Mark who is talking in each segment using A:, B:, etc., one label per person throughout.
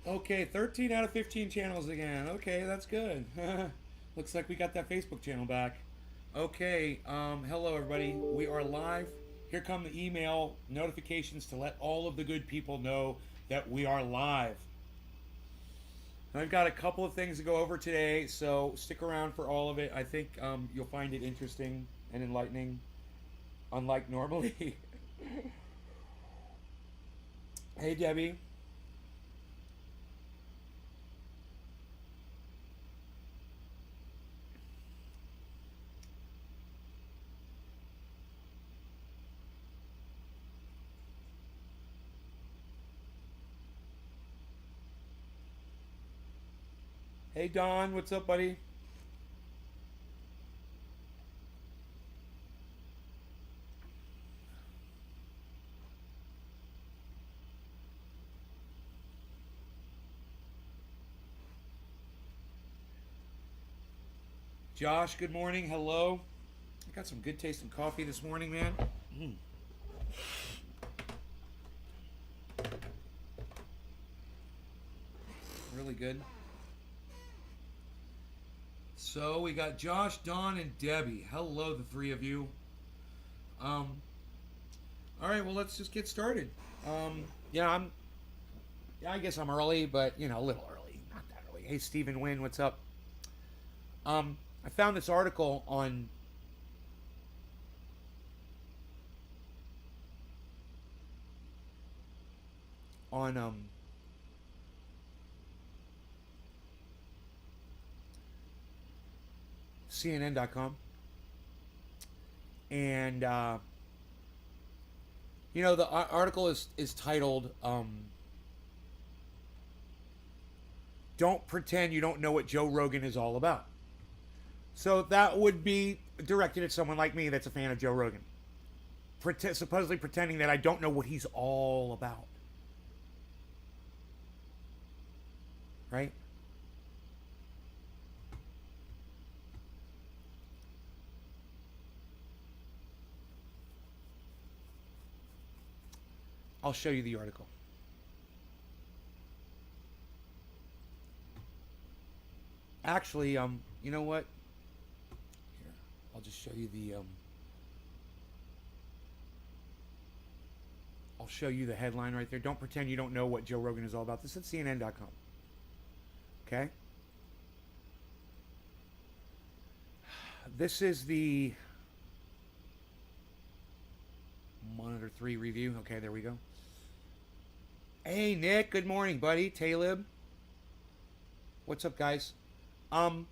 A: Okay, 13 out of 15 channels again. Okay, that's good. Looks like we got that Facebook channel back. Okay, hello everybody. We are live. Here come the email notifications to let all of the good people know that we are live. I've got a couple of things to go over today, so stick around for all of it. I think you'll find it interesting and enlightening, unlike normally. Hey, Debbie. Hey, Don. What's up, buddy? Josh, good morning. Hello. I got some good tasting coffee this morning, man. Mm, really good. So we got Josh, Don, and Debbie. Hello, the three of you. Um, all right, well, let's just get started. Yeah, yeah, I guess I'm early, but a little early, not that early. Hey, Stephen Wynn, what's up? I found this article on CNN.com, and the article is titled "Don't Pretend You Don't Know What Joe Rogan Is All About." So that would be directed at someone like me that's a fan of Joe Rogan, supposedly pretending that I don't know what he's all about, right? I'll show you the article. Actually, you know what? Here, I'll just show you the I'll show you the headline right there. Don't pretend you don't know what Joe Rogan is all about. This is CNN.com. Okay? This is the Monitor 3 review. Okay, there we go. Hey, Nick. Good morning, buddy. Talib. What's up, guys? Um,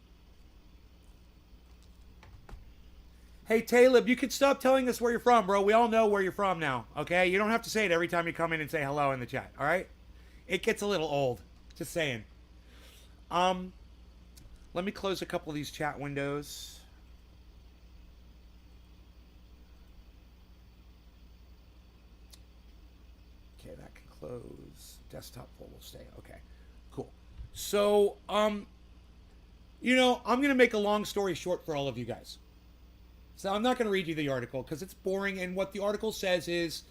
A: Hey, Talib, you can stop telling us where you're from, bro. We all know where you're from now, okay? You don't have to say it every time you come in and say hello in the chat, all right? It gets a little old. Just saying. Um, Let me close a couple of these chat windows. Okay, that can close. Desktop full will stay. Okay, cool. So, I'm going to make a long story short for all of you guys. So I'm not going to read you the article because it's boring. And what the article says is,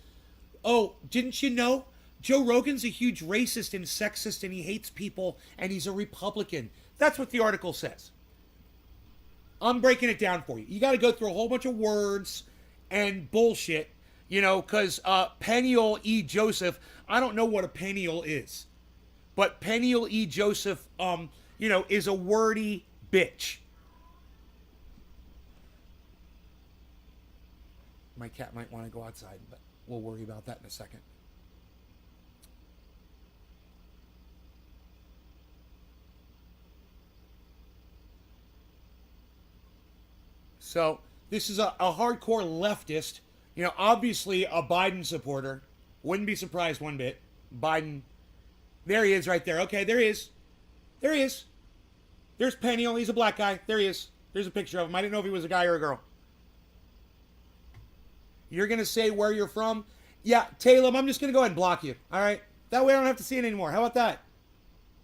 A: oh, didn't you know? Joe Rogan's a huge racist and sexist and he hates people and he's a Republican. That's what the article says. I'm breaking it down for you. You got to go through a whole bunch of words and bullshit, because Peniel E. Joseph, I don't know what a Peniel is, but Peniel E. Joseph, is a wordy bitch. My cat might want to go outside, but we'll worry about that in a second. So this is a hardcore leftist, obviously a Biden supporter. Wouldn't be surprised one bit. Biden, there he is right there. Okay, there he is. There he is. There's Peniel. He's a black guy. There he is. There's a picture of him. I didn't know if he was a guy or a girl. You're going to say where you're from? Yeah, Taleb, I'm just going to go ahead and block you. All right? That way I don't have to see it anymore. How about that?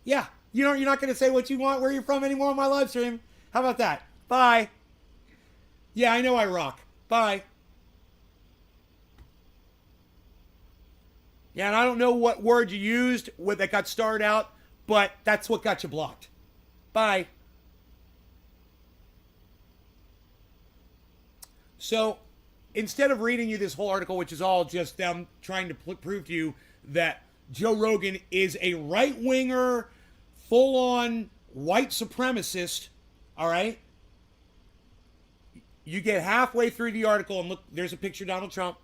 A: Yeah. You're not going to say what you want, where you're from anymore on my live stream. How about that? Bye. Yeah, I know I rock. Bye. Yeah, and I don't know what word you used that got started out but that's what got you blocked. Bye. So instead of reading you this whole article, which is all just them trying to prove to you that Joe Rogan is a right-winger, full-on white supremacist, all right? You get halfway through the article and look, there's a picture of Donald Trump.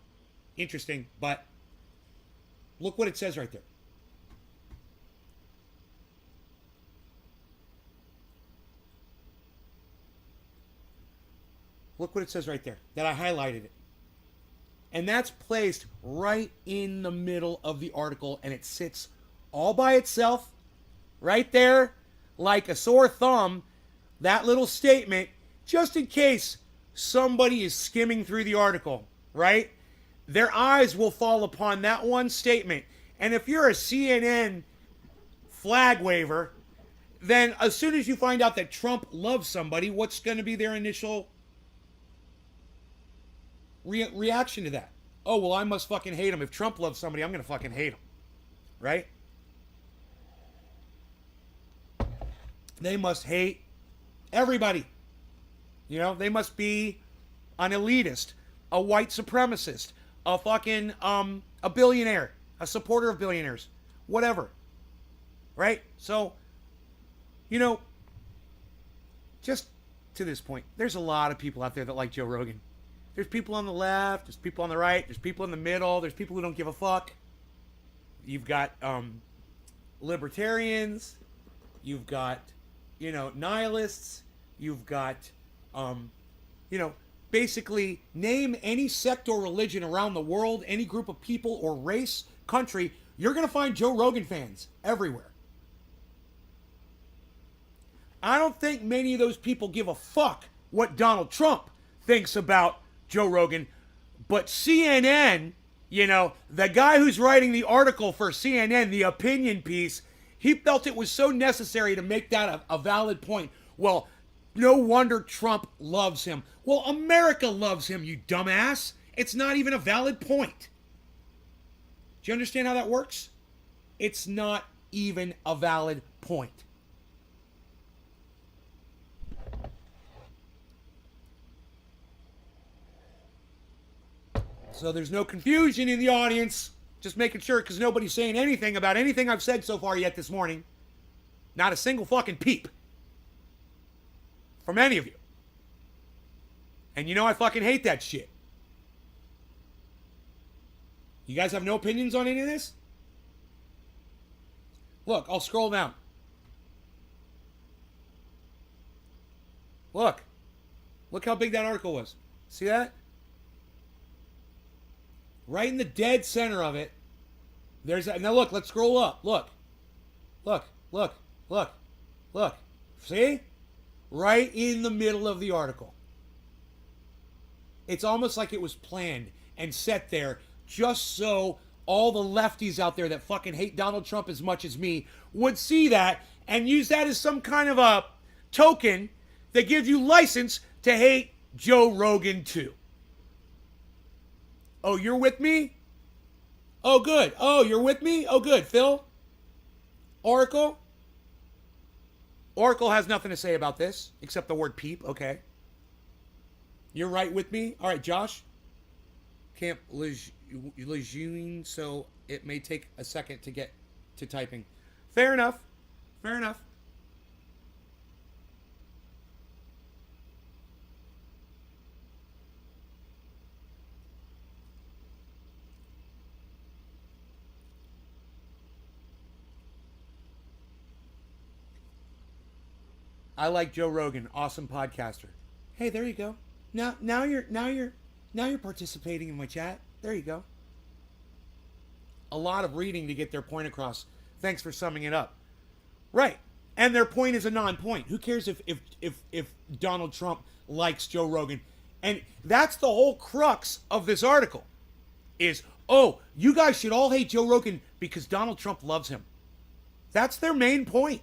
A: Interesting, but look what it says right there. Look what it says right there, that I highlighted it. And that's placed right in the middle of the article, and it sits all by itself, right there, like a sore thumb, that little statement, just in case somebody is skimming through the article, right? Their eyes will fall upon that one statement. And if you're a CNN flag waver, then as soon as you find out that Trump loves somebody, what's going to be their initial reaction to that? Oh, well, I must fucking hate him. If Trump loves somebody, I'm going to fucking hate him. Right? They must hate everybody. You know, they must be an elitist, a white supremacist, a fucking, a billionaire, a supporter of billionaires, whatever. Right? So, you know, just to this point, there's a lot of people out there that like Joe Rogan. There's people on the left, there's people on the right, there's people in the middle, there's people who don't give a fuck. You've got libertarians, you've got, you know, nihilists, you've got, you know, basically name any sect or religion around the world, any group of people or race, country, you're going to find Joe Rogan fans everywhere. I don't think many of those people give a fuck what Donald Trump thinks about Joe Rogan, but CNN, you know, the guy who's writing the article for CNN, the opinion piece, he felt it was so necessary to make that a valid point. Well, no wonder Trump loves him. Well, America loves him, you dumbass. It's not even a valid point. Do you understand how that works? It's not even a valid point. So there's no confusion in the audience. Just making sure, because nobody's saying anything about anything I've said so far yet this morning. Not a single fucking peep. From any of you. And you know I fucking hate that shit. You guys have no opinions on any of this? Look, I'll scroll down. Look. Look how big that article was. See that? Right in the dead center of it, there's a, now look, let's scroll up. Look. Look, look, look, look. See? Right in the middle of the article. It's almost like it was planned and set there just so all the lefties out there that fucking hate Donald Trump as much as me would see that and use that as some kind of a token that gives you license to hate Joe Rogan too. Oh, you're with me? Oh, good. Oh, you're with me? Oh, good. Phil? Oracle? Oracle has nothing to say about this, except the word peep. Okay. You're right with me? All right, Josh? Camp Lejeune, so it may take a second to get to typing. Fair enough. Fair enough. I like Joe Rogan, awesome podcaster. Hey, there you go. Now you're participating in my chat. There you go. A lot of reading to get their point across. Thanks for summing it up. Right. And their point is a non-point. Who cares if Donald Trump likes Joe Rogan? And that's the whole crux of this article. Is, oh, you guys should all hate Joe Rogan because Donald Trump loves him. That's their main point.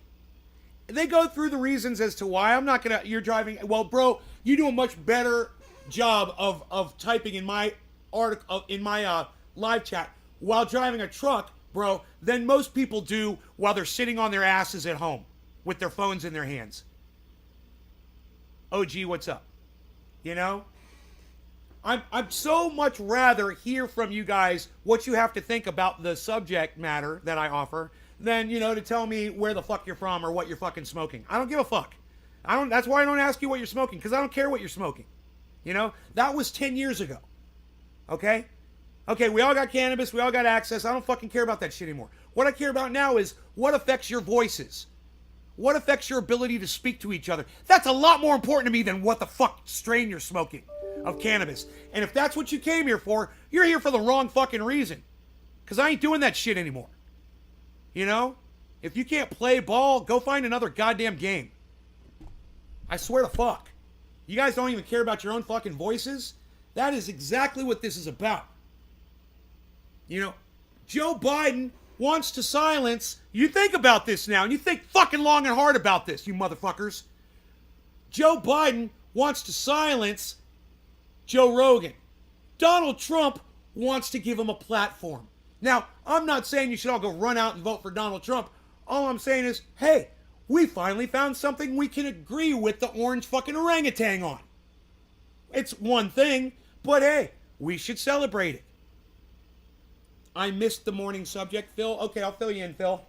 A: They go through the reasons as to why. I'm not gonna. You're driving. Well, bro, you do a much better job of typing in my article in my live chat while driving a truck bro, than most people do while they're sitting on their asses at home with their phones in their hands. OG, what's up? You know? I'd so much rather hear from you guys what you have to think about the subject matter that I offer than, you know, to tell me where the fuck you're from or what you're fucking smoking. I don't give a fuck. That's why I don't ask you what you're smoking, because I don't care what you're smoking. You know? That was 10 years ago. Okay? Okay, we all got cannabis, we all got access. I don't fucking care about that shit anymore. What I care about now is what affects your voices. What affects your ability to speak to each other. That's a lot more important to me than what the fuck strain you're smoking of cannabis. And if that's what you came here for, you're here for the wrong fucking reason. Because I ain't doing that shit anymore. You know? If you can't play ball, go find another goddamn game. I swear to fuck. You guys don't even care about your own fucking voices? That is exactly what this is about. You know, Joe Biden wants to silence. You think about this now, and you think fucking long and hard about this, you motherfuckers. Joe Biden wants to silence Joe Rogan. Donald Trump wants to give him a platform. Now, I'm not saying you should all go run out and vote for Donald Trump. All I'm saying is, hey, we finally found something we can agree with the orange fucking orangutan on. It's one thing, but hey, we should celebrate it. I missed the morning subject, Phil. Okay, I'll fill you in, Phil.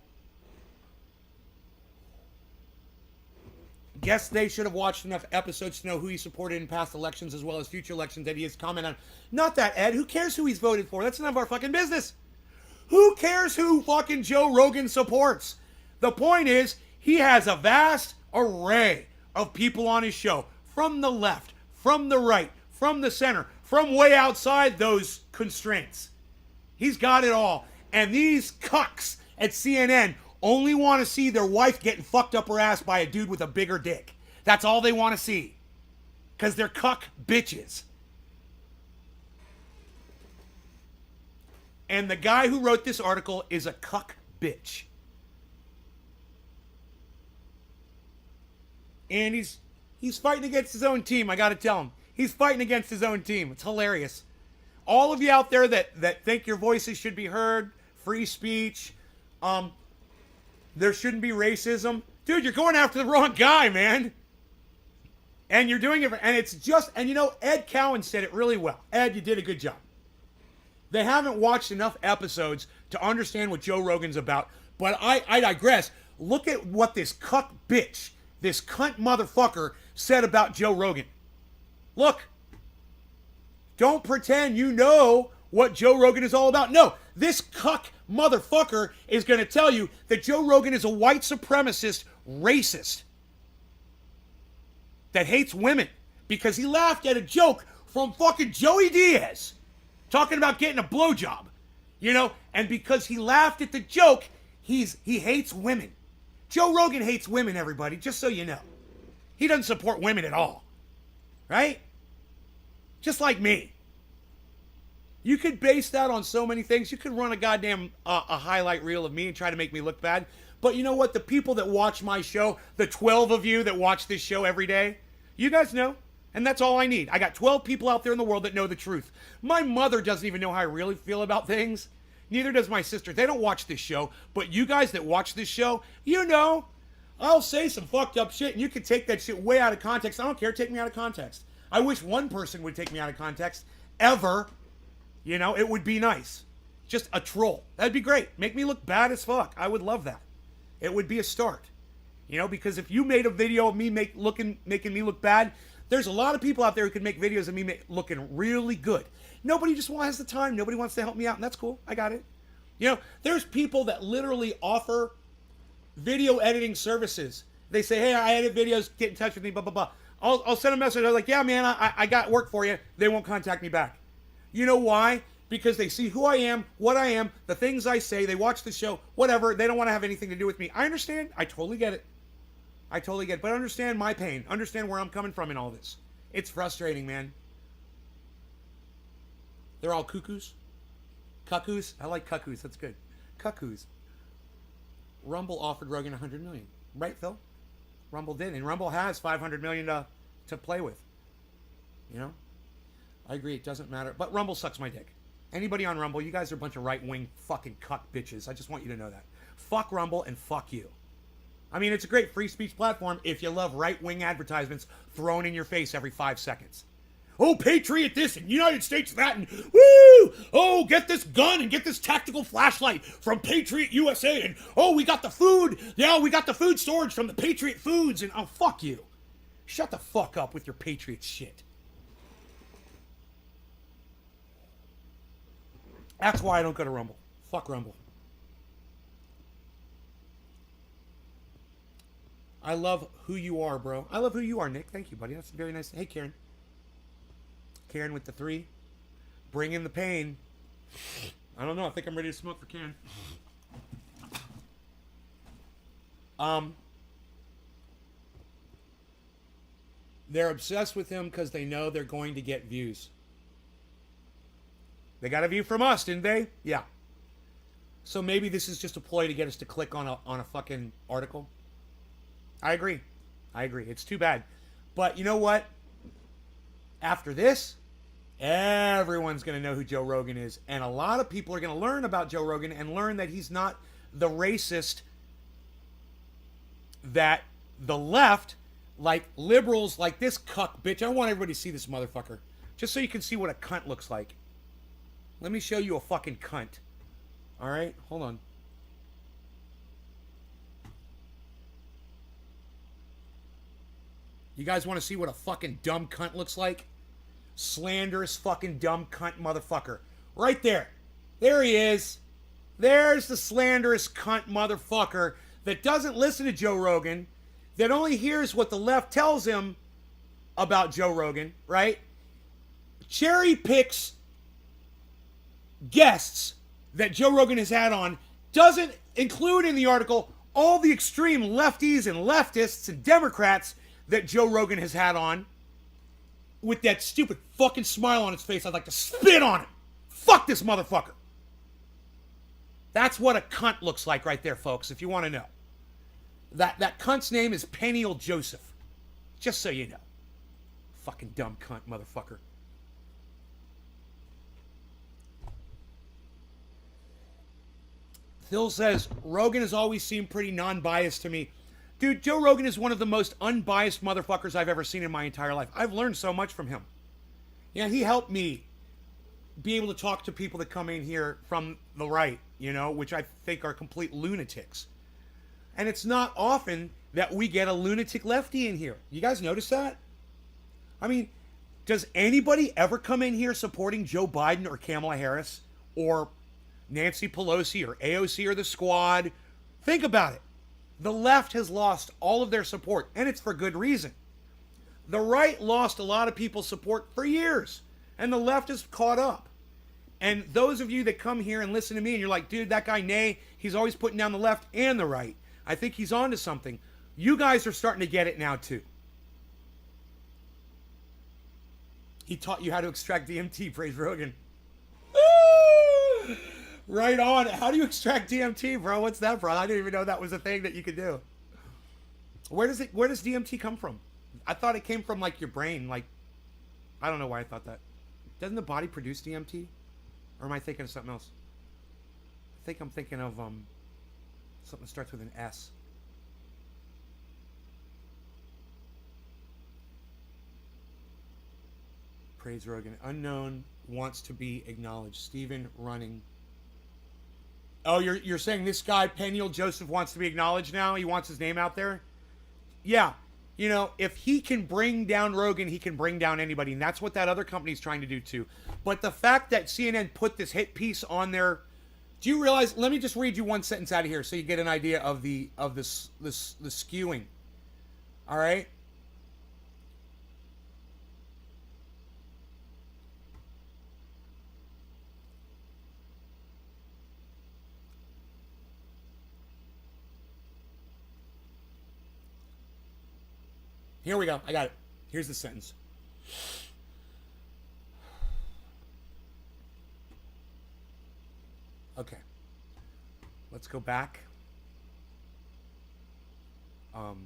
A: Guess they should have watched enough episodes to know who he supported in past elections as well as future elections that he has commented on. Not that, Ed. Who cares who he's voted for? That's none of our fucking business. Who cares who fucking Joe Rogan supports? The point is, he has a vast array of people on his show. From the left, from the right, from the center, from way outside those constraints. He's got it all. And these cucks at CNN only want to see their wife getting fucked up her ass by a dude with a bigger dick. That's all they want to see. Because they're cuck bitches. And the guy who wrote this article is a cuck bitch. And he's fighting against his own team, I gotta tell him. He's fighting against his own team. It's hilarious. All of you out there that think your voices should be heard, free speech, there shouldn't be racism. Dude, you're going after the wrong guy, man. And you're doing it, and it's just, and you know, Ed Cowan said it really well. Ed, you did a good job. They haven't watched enough episodes to understand what Joe Rogan's about, but I digress. Look at what this cuck bitch, this cunt motherfucker said about Joe Rogan. Look. Don't pretend you know what Joe Rogan is all about. No, this cuck motherfucker is going to tell you that Joe Rogan is a white supremacist racist that hates women because he laughed at a joke from fucking Joey Diaz talking about getting a blowjob, you know, and because he laughed at the joke, he hates women. Joe Rogan hates women, everybody, just so you know. He doesn't support women at all, right? Just like me. You could base that on so many things. You could run a goddamn a highlight reel of me and try to make me look bad. But you know what? The people that watch my show, the 12 of you that watch this show every day, you guys know. And that's all I need. I got 12 people out there in the world that know the truth. My mother doesn't even know how I really feel about things. Neither does my sister. They don't watch this show. But you guys that watch this show, you know, I'll say some fucked up shit and you can take that shit way out of context. I don't care. Take me out of context. I wish one person would take me out of context. Ever. You know, it would be nice. Just a troll. That'd be great. Make me look bad as fuck. I would love that. It would be a start. You know, because if you made a video of me making me look bad, there's a lot of people out there who could make videos of me looking really good. Nobody just has the time. Nobody wants to help me out, and that's cool. I got it. You know, there's people that literally offer video editing services. They say, hey, I edit videos. Get in touch with me, blah, blah, blah. I'll send a message. I'm like, yeah, man, I got work for you. They won't contact me back. You know why? Because they see who I am, what I am, the things I say. They watch the show, whatever. They don't want to have anything to do with me. I understand. I totally get it. I totally get it. But understand my pain. Understand where I'm coming from in all this. It's frustrating, man. They're all cuckoos. Cuckoos? I like cuckoos. That's good. Cuckoos. Rumble offered Rogan $100 million. Right, Phil? Rumble did. And Rumble has $500 million to play with. You know? I agree. It doesn't matter. But Rumble sucks my dick. Anybody on Rumble, you guys are a bunch of right-wing fucking cuck bitches. I just want you to know that. Fuck Rumble and fuck you. I mean, it's a great free speech platform if you love right-wing advertisements thrown in your face every 5 seconds. Oh, Patriot this and United States that and woo! Oh, get this gun and get this tactical flashlight from Patriot USA and oh, we got the food. Yeah, we got the food storage from the Patriot Foods and oh, fuck you. Shut the fuck up with your Patriot shit. That's why I don't go to Rumble. Fuck Rumble. I love who you are, bro. I love who you are, Nick. Thank you, buddy. That's very nice. Hey, Karen. Karen with the 3. Bring in the pain. I don't know. I think I'm ready to smoke for Karen. They're obsessed with him because they know they're going to get views. They got a view from us, didn't they? Yeah. So maybe this is just a ploy to get us to click on a fucking article. I agree. It's too bad. But you know what? After this, everyone's going to know who Joe Rogan is. And a lot of people are going to learn about Joe Rogan and learn that he's not the racist that the left, like liberals, like this cuck bitch. I want everybody to see this motherfucker. Just so you can see what a cunt looks like. Let me show you a fucking cunt. All right? Hold on. You guys want to see what a fucking dumb cunt looks like? Slanderous fucking dumb cunt motherfucker. Right there. There he is. There's the slanderous cunt motherfucker that doesn't listen to Joe Rogan, that only hears what the left tells him about Joe Rogan, right? Cherry picks guests that Joe Rogan has had on, doesn't include in the article all the extreme lefties and leftists and Democrats that Joe Rogan has had on, with that stupid fucking smile on his face. I'd like to spit on him. Fuck this motherfucker. That's what a cunt looks like right there, folks, if you want to know. That cunt's name is Peniel Joseph. Just so you know. Fucking dumb cunt motherfucker. Phil says, Rogan has always seemed pretty non-biased to me. Dude, Joe Rogan is one of the most unbiased motherfuckers I've ever seen in my entire life. I've learned so much from him. Yeah, he helped me be able to talk to people that come in here from the right, you know, which I think are complete lunatics. And it's not often that we get a lunatic lefty in here. You guys notice that? I mean, does anybody ever come in here supporting Joe Biden or Kamala Harris or Nancy Pelosi or AOC or the Squad? Think about it. The left has lost all of their support, and it's for good reason. The right lost a lot of people's support for years, and the left has caught up. And those of you that come here and listen to me and you're like, dude, that guy Nay, he's always putting down the left and the right. I think he's on to something. You guys are starting to get it now, too. He taught you how to extract DMT, praise Rogan. Right on. How do you extract DMT, bro? What's that, bro? I didn't even know that was a thing that you could do. Where does DMT come from? I thought it came from, like, your brain. Like, I don't know why I thought that. Doesn't the body produce DMT? Or am I thinking of something else? I think I'm thinking of something that starts with an S. Praise Rogan. Unknown wants to be acknowledged. Stephen running. Oh, you're saying this guy, Peniel Joseph, wants to be acknowledged now? He wants his name out there? Yeah. You know, if he can bring down Rogan, he can bring down anybody. And that's what that other company's trying to do too. But the fact that CNN put this hit piece on there, do you realize, let me just read you one sentence out of here so you get an idea of the skewing. All right? Here we go. I got it. Here's the sentence. Okay. Let's go back.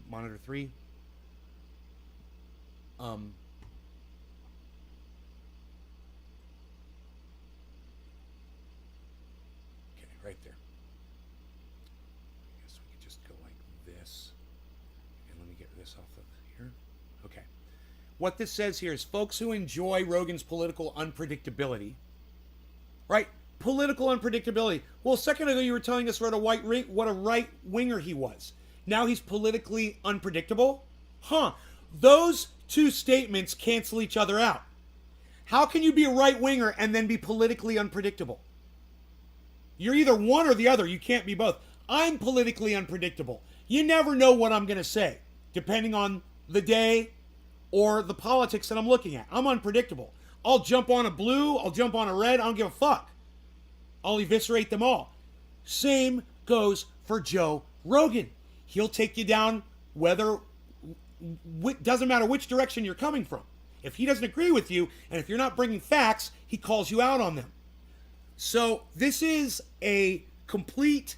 A: Monitor 3. this off of here. Okay. What this says here is folks who enjoy Rogan's political unpredictability, right? Political unpredictability. Well, a second ago you were telling us what a right winger he was. Now he's politically unpredictable? Huh. Those two statements cancel each other out. How can you be a right winger and then be politically unpredictable? You're either one or the other. You can't be both. I'm politically unpredictable. You never know what I'm going to say, depending on the day or the politics that I'm looking at. I'm unpredictable. I'll jump on a blue. I'll jump on a red. I don't give a fuck. I'll eviscerate them all. Same goes for Joe Rogan. He'll take you down doesn't matter which direction you're coming from. If he doesn't agree with you, and if you're not bringing facts, he calls you out on them. So this is a complete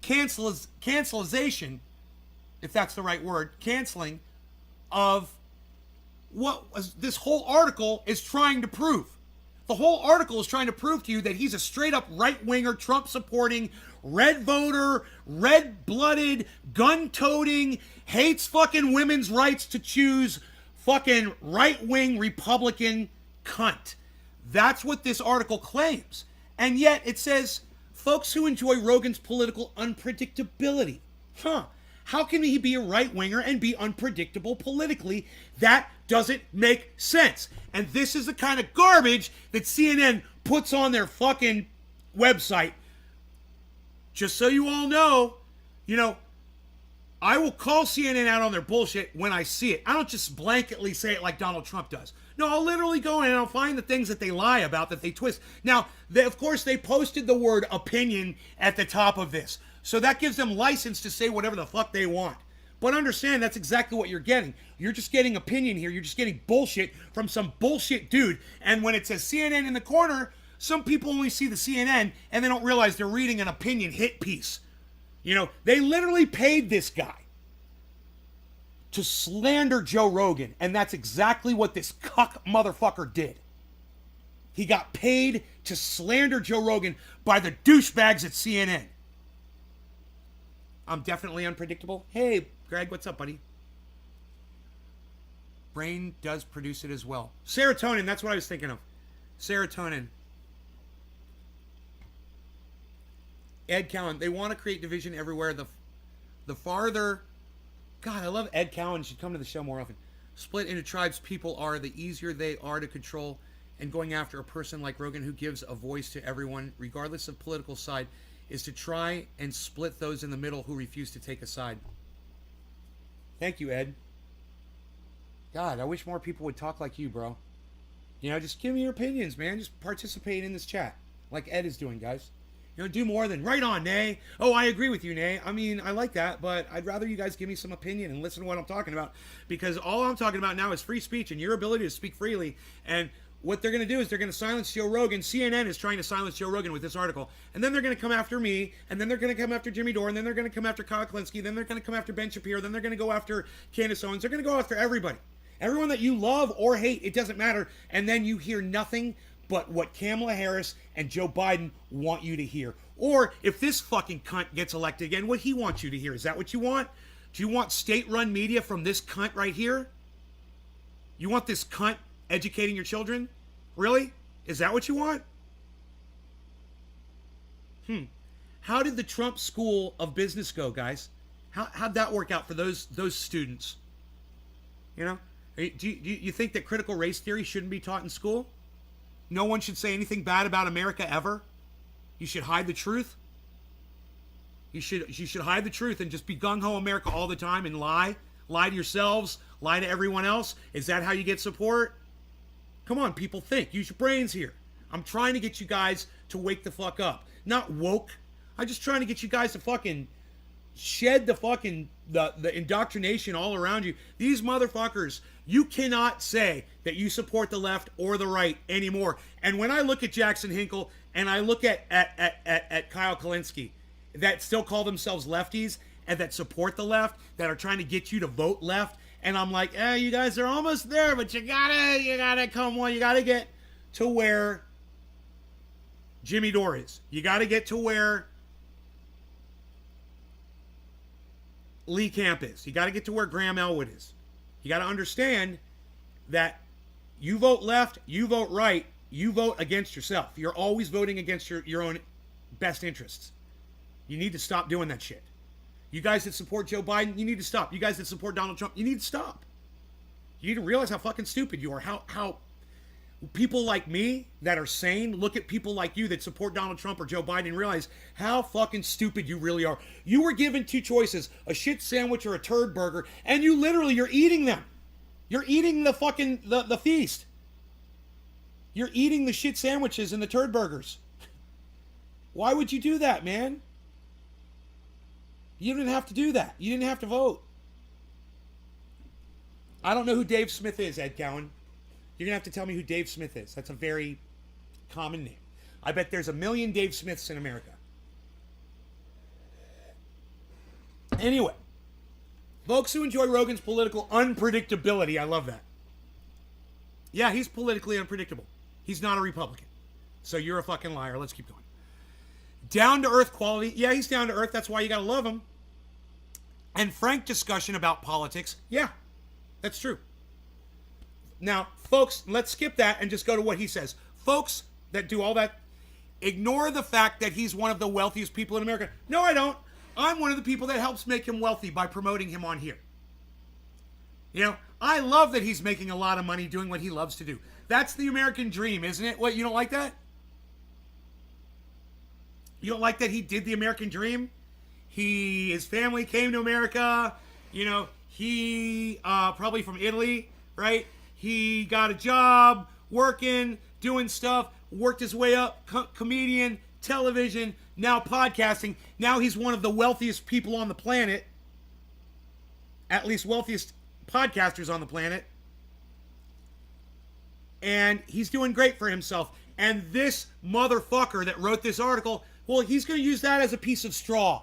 A: cancelization, if that's the right word, canceling of what this whole article is trying to prove. The whole article is trying to prove to you that he's a straight up right-winger, Trump-supporting, red voter, red-blooded, gun-toting, hates fucking women's rights to choose, fucking right-wing Republican cunt. That's what this article claims. And yet it says, folks who enjoy Rogan's political unpredictability. Huh. How can he be a right-winger and be unpredictable politically? That doesn't make sense. And this is the kind of garbage that CNN puts on their fucking website. Just so you all know, I will call CNN out on their bullshit when I see it. I don't just blanketly say it like Donald Trump does. No, I'll literally go in and I'll find the things that they lie about, that they twist. Now, of course, they posted the word opinion at the top of this. So that gives them license to say whatever the fuck they want. But understand, that's exactly what you're getting. You're just getting opinion here. You're just getting bullshit from some bullshit dude. And when it says CNN in the corner, some people only see the CNN and they don't realize they're reading an opinion hit piece. They literally paid this guy to slander Joe Rogan. And that's exactly what this cuck motherfucker did. He got paid to slander Joe Rogan by the douchebags at CNN. I'm definitely unpredictable. Hey, Greg, what's up, buddy? Brain does produce it as well. Serotonin, that's what I was thinking of. Serotonin. Ed Cowan, they want to create division everywhere. The farther... God, I love Ed Cowan. You should come to the show more often. Split into tribes people are, the easier they are to control. And going after a person like Rogan who gives a voice to everyone, regardless of political side, is to try and split those in the middle who refuse to take a side. Thank you, Ed. God, I wish more people would talk like you, bro. Just give me your opinions, man. Just participate in this chat like Ed is doing, guys. Do more than right on, Nay. Oh, I agree with you, Nay. I mean, I like that, but I'd rather you guys give me some opinion and listen to what I'm talking about, because all I'm talking about now is free speech and your ability to speak freely. And what they're going to do is they're going to silence Joe Rogan. CNN is trying to silence Joe Rogan with this article. And then they're going to come after me. And then they're going to come after Jimmy Dore. And then they're going to come after Kyle Klinsky. Then they're going to come after Ben Shapiro. Then they're going to go after Candace Owens. They're going to go after everybody. Everyone that you love or hate, it doesn't matter. And then you hear nothing but what Kamala Harris and Joe Biden want you to hear. Or if this fucking cunt gets elected again, what he wants you to hear. Is that what you want? Do you want state-run media from this cunt right here? You want this cunt educating your children? Really? Is that what you want? How did the Trump School of Business go, guys? How'd that work out for those students? Do you think that critical race theory shouldn't be taught in school? No one should say anything bad about America ever? You should hide the truth? You should hide the truth and just be gung-ho America all the time and lie? Lie to yourselves? Lie to everyone else? Is that how you get support? Come on, people, think. Use your brains here. I'm trying to get you guys to wake the fuck up. Not woke. I'm just trying to get you guys to fucking shed the fucking, the indoctrination all around you. These motherfuckers, you cannot say that you support the left or the right anymore. And when I look at Jackson Hinkle and I look at Kyle Klinsky, that still call themselves lefties and that support the left, that are trying to get you to vote left, and I'm like, you guys are almost there, but you gotta come on. You gotta get to where Jimmy Dore is. You gotta get to where Lee Camp is. You got to get to where Graham Elwood is. You got to understand that you vote left, you vote right, you vote against yourself. You're always voting against your own best interests. You need to stop doing that shit. You guys that support Joe Biden, you need to stop. You guys that support Donald Trump, you need to stop. You need to realize how fucking stupid you are. How people like me that are sane look at people like you that support Donald Trump or Joe Biden and realize how fucking stupid you really are. You were given two choices, a shit sandwich or a turd burger, and you're eating them. You're eating the fucking, the feast. You're eating the shit sandwiches and the turd burgers. Why would you do that, man? You didn't have to do that. You didn't have to vote. I don't know who Dave Smith is, Ed Cowan. You're going to have to tell me who Dave Smith is. That's a very common name. I bet there's a million Dave Smiths in America. Anyway, folks who enjoy Rogan's political unpredictability, I love that. Yeah, he's politically unpredictable. He's not a Republican. So you're a fucking liar. Let's keep going. Down to earth quality. Yeah, he's down to earth. That's why you got to love him. And frank discussion about politics. Yeah, that's true. Now, folks, let's skip that and just go to what he says. Folks that do all that, ignore the fact that he's one of the wealthiest people in America. No, I don't. I'm one of the people that helps make him wealthy by promoting him on here. You know, I love that he's making a lot of money doing what he loves to do. That's the American dream, isn't it? What, you don't like that? You don't like that he did the American dream? His family came to America. You know, he probably from Italy, right? He got a job, working, doing stuff, worked his way up, comedian, television, now podcasting. Now he's one of the wealthiest people on the planet. At least wealthiest podcasters on the planet. And he's doing great for himself. And this motherfucker that wrote this article, well, he's going to use that as a piece of straw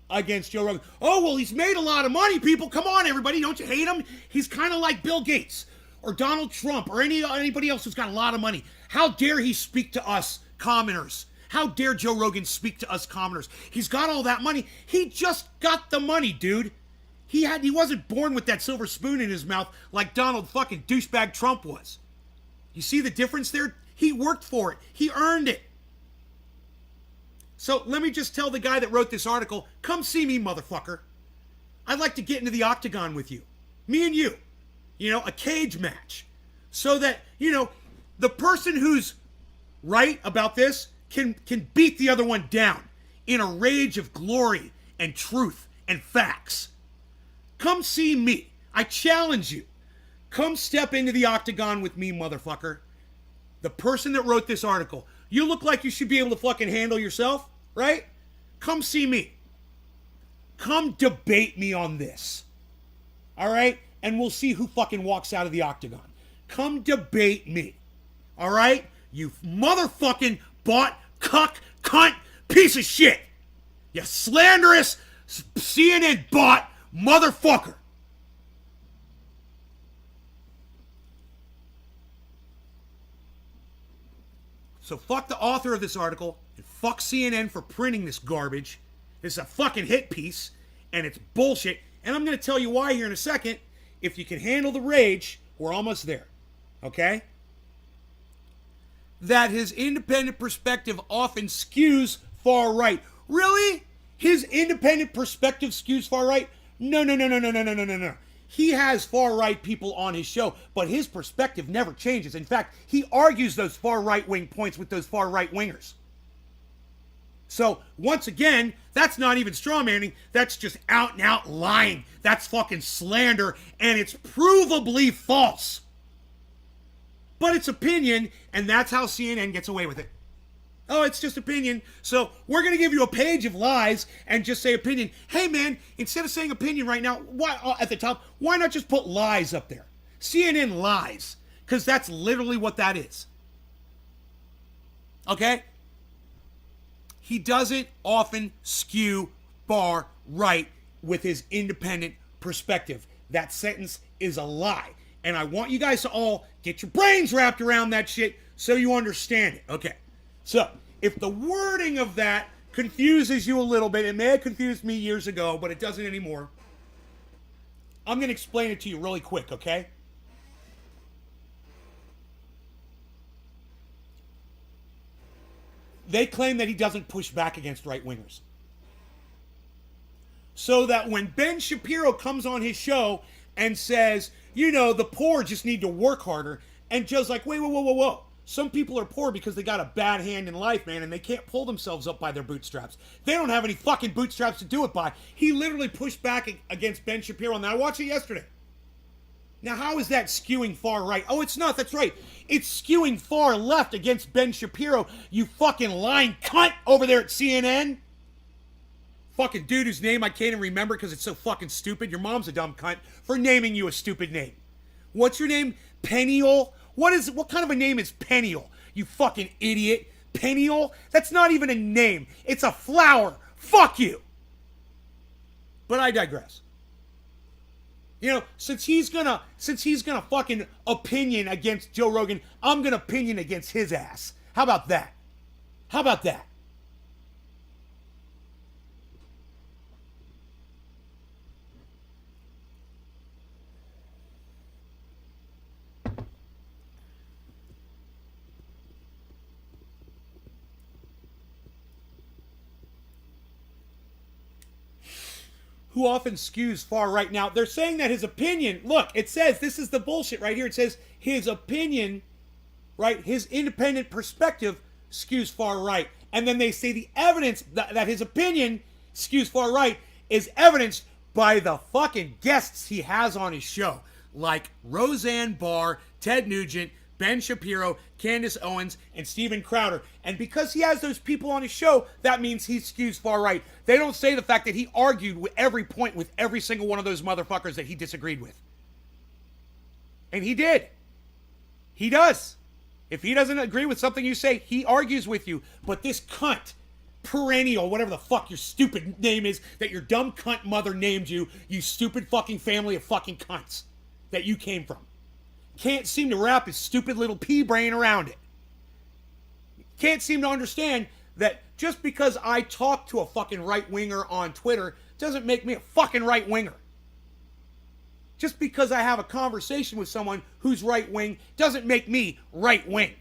A: against Joe Rogan. Oh, well, he's made a lot of money, people. Come on, everybody. Don't you hate him? He's kind of like Bill Gates or Donald Trump or anybody else who's got a lot of money. How dare he speak to us commoners? How dare Joe Rogan speak to us commoners? He's got all that money. He just got the money, dude. He wasn't born with that silver spoon in his mouth like Donald fucking douchebag Trump was. You see the difference there? He worked for it. He earned it. So let me just tell the guy that wrote this article, come see me, motherfucker. I'd like to get into the octagon with you. Me and you. You know, a cage match. So that, you know, the person who's right about this can beat the other one down in a rage of glory and truth and facts. Come see me. I challenge you. Come step into the octagon with me, motherfucker. The person that wrote this article. You look like you should be able to fucking handle yourself, right? Come see me. Come debate me on this. All right? And we'll see who fucking walks out of the octagon. Come debate me. All right? You motherfucking bought, cuck, cunt, piece of shit. You slanderous CNN bot motherfucker. So fuck the author of this article and fuck CNN for printing this garbage. It's a fucking hit piece and it's bullshit. And I'm going to tell you why here in a second. If you can handle the rage, we're almost there. Okay? That his independent perspective often skews far right. Really? His independent perspective skews far right? No. He has far right people on his show, but his perspective never changes. In fact, he argues those far right wing points with those far right wingers. So, once again, that's not even strawmanning. That's just out and out lying. That's fucking slander, and it's provably false. But it's opinion, and that's how CNN gets away with it. Oh, it's just opinion. So, we're going to give you a page of lies and just say opinion. Hey, man, instead of saying opinion right now, why at the top, why not just put lies up there? CNN lies, because that's literally what that is. Okay? He doesn't often skew far right with his independent perspective. That sentence is a lie. And I want you guys to all get your brains wrapped around that shit so you understand it. Okay. So, if the wording of that confuses you a little bit, it may have confused me years ago, but it doesn't anymore. I'm going to explain it to you really quick, okay? They claim that he doesn't push back against right-wingers. So that when Ben Shapiro comes on his show and says, you know, the poor just need to work harder, and Joe's like, wait, whoa, whoa, whoa, whoa. Some people are poor because they got a bad hand in life, man, and they can't pull themselves up by their bootstraps. They don't have any fucking bootstraps to do it by. He literally pushed back against Ben Shapiro, and I watched it yesterday. Now, how is that skewing far right? Oh, it's not. That's right. It's skewing far left against Ben Shapiro, you fucking lying cunt over there at CNN. Fucking dude whose name I can't even remember because it's so fucking stupid. Your mom's a dumb cunt for naming you a stupid name. What's your name? Peniel? What kind of a name is Peniel? You fucking idiot. Peniel? That's not even a name. It's a flower. Fuck you. But I digress. You know, since he's gonna fucking opinion against Joe Rogan, I'm gonna opinion against his ass. How about that? How about that? Who often skews far right. Now, they're saying that his opinion, look, it says, this is the bullshit right here. It says his opinion, right, his independent perspective skews far right. And then they say the evidence that his opinion skews far right is evidenced by the fucking guests he has on his show. Like Roseanne Barr, Ted Nugent, Ben Shapiro, Candace Owens, and Steven Crowder. And because he has those people on his show, that means he skews far right. They don't say the fact that he argued with every point with every single one of those motherfuckers that he disagreed with. And he did. He does. If he doesn't agree with something you say, he argues with you. But this cunt, perennial, whatever the fuck your stupid name is, that your dumb cunt mother named you, you stupid fucking family of fucking cunts that you came from, can't seem to wrap his stupid little pea brain around it. Can't seem to understand that just because I talk to a fucking right-winger on Twitter doesn't make me a fucking right-winger. Just because I have a conversation with someone who's right-wing doesn't make me right-wing.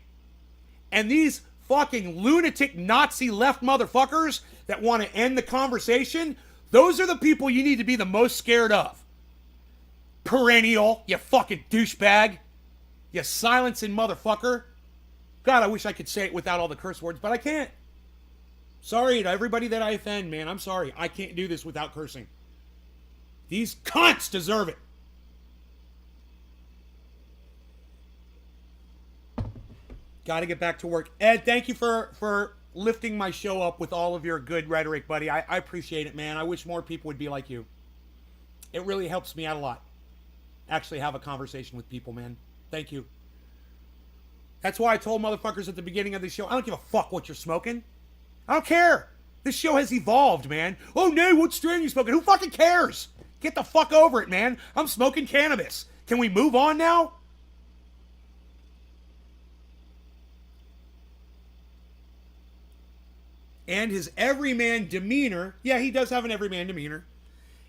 A: And these fucking lunatic Nazi left motherfuckers that want to end the conversation, those are the people you need to be the most scared of. Perennial, you fucking douchebag. You silencing motherfucker. God, I wish I could say it without all the curse words, but I can't. Sorry to everybody that I offend, man. I'm sorry. I can't do this without cursing. These cunts deserve it. Got to get back to work. Ed, thank you for lifting my show up with all of your good rhetoric, buddy. I appreciate it, man. I wish more people would be like you. It really helps me out a lot. Actually have a conversation with people, man. Thank you. That's why I told motherfuckers at the beginning of the show, I don't give a fuck what you're smoking. I don't care. This show has evolved, man. Oh, no, what strain are you smoking? Who fucking cares? Get the fuck over it, man. I'm smoking cannabis. Can we move on now? And his everyman demeanor, yeah, he does have an everyman demeanor,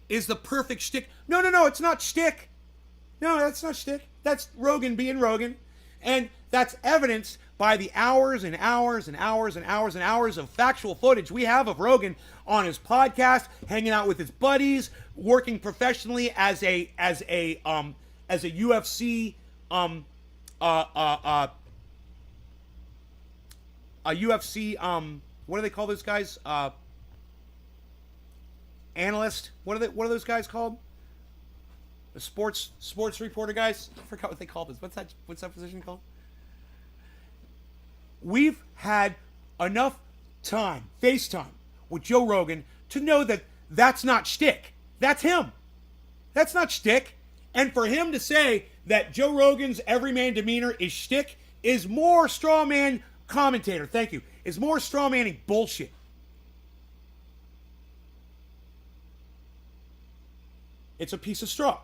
A: is the perfect shtick. No, it's not shtick. No, that's not shtick. That's Rogan being Rogan. And that's evidenced by the hours and hours and hours and hours and hours of factual footage we have of Rogan on his podcast, hanging out with his buddies, working professionally as a UFC what do they call those guys? Analyst. What are those guys called? The sports reporter guys. I forgot what they call this. What's that position called? We've had enough time, FaceTime, with Joe Rogan to know that that's not shtick. That's him. That's not shtick. And for him to say that Joe Rogan's everyman demeanor is shtick is more straw man commentator. Thank you. Is more straw manning bullshit. It's a piece of straw.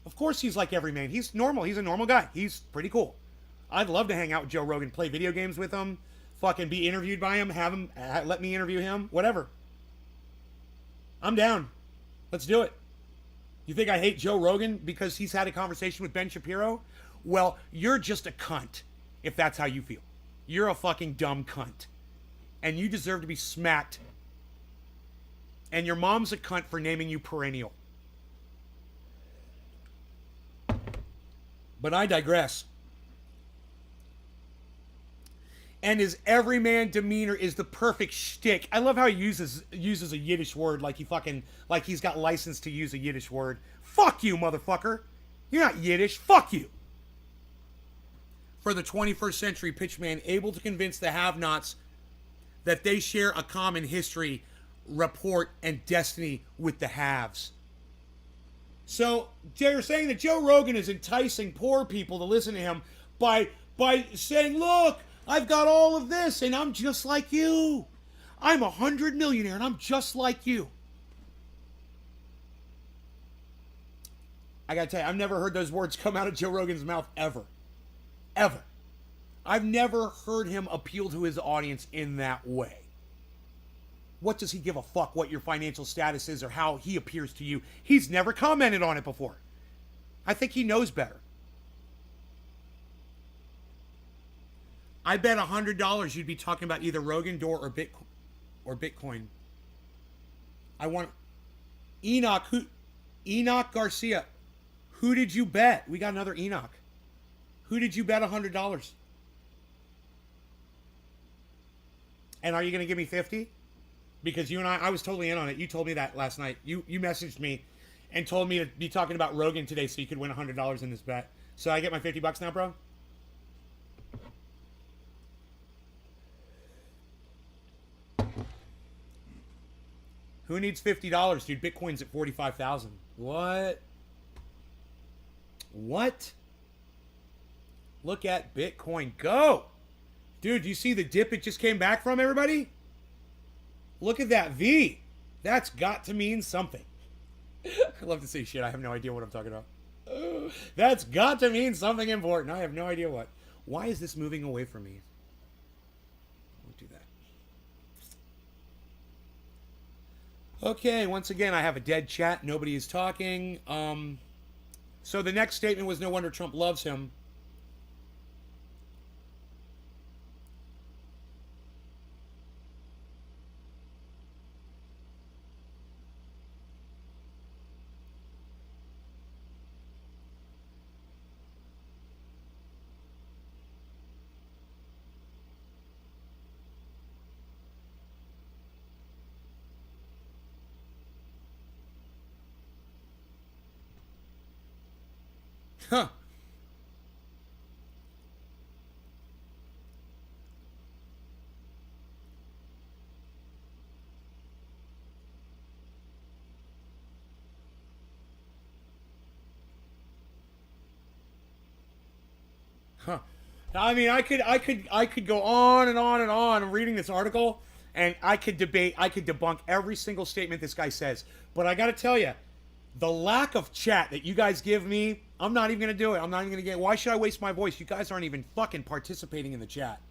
A: Of course he's like every man. He's normal. He's a normal guy. He's pretty cool. I'd love to hang out with Joe Rogan, play video games with him, fucking be interviewed by him, have him let me interview him, whatever. I'm down. Let's do it. You think I hate Joe Rogan because he's had a conversation with Ben Shapiro? Well, you're just a cunt if that's how you feel. You're a fucking dumb cunt. And you deserve to be smacked. And your mom's a cunt for naming you perennial. But I digress. And his everyman demeanor is the perfect shtick. I love how he uses a Yiddish word like he's got license to use a Yiddish word. Fuck you, motherfucker. You're not Yiddish. Fuck you. For the 21st century pitchman, able to convince the have-nots that they share a common history, rapport, and destiny with the haves. So they're saying that Joe Rogan is enticing poor people to listen to him by saying, look, I've got all of this and I'm just like you. I'm 100 millionaire and I'm just like you. I gotta tell you, I've never heard those words come out of Joe Rogan's mouth ever. Ever. I've never heard him appeal to his audience in that way. What does he give a fuck what your financial status is or how he appears to you? He's never commented on it before. I think he knows better. I bet $100 you'd be talking about either Rogan, Door, or Bitcoin. I want Enoch Garcia. Who did you bet? We got another Enoch. Who did you bet $100? And are you going to give me 50? Because you and I was totally in on it. You told me that last night. You messaged me and told me to be talking about Rogan today so you could win $100 in this bet. So I get my $50 now, bro? Who needs $50, dude? Bitcoin's at 45,000. What? What? Look at Bitcoin go. Dude, do you see the dip it just came back from, everybody? Look at that V. That's got to mean something. I love to say shit. I have no idea what I'm talking about. That's got to mean something important. I have no idea what. Why is this moving away from me? I won't do that. Okay, once again, I have a dead chat. Nobody is talking. So the next statement was, no wonder Trump loves him. Huh. Huh. I mean, I could go on and on and on reading this article, and I could debunk every single statement this guy says. But I got to tell you, the lack of chat that you guys give me, I'm not even going to do it. I'm not even going to get. Why should I waste my voice? You guys aren't even fucking participating in the chat.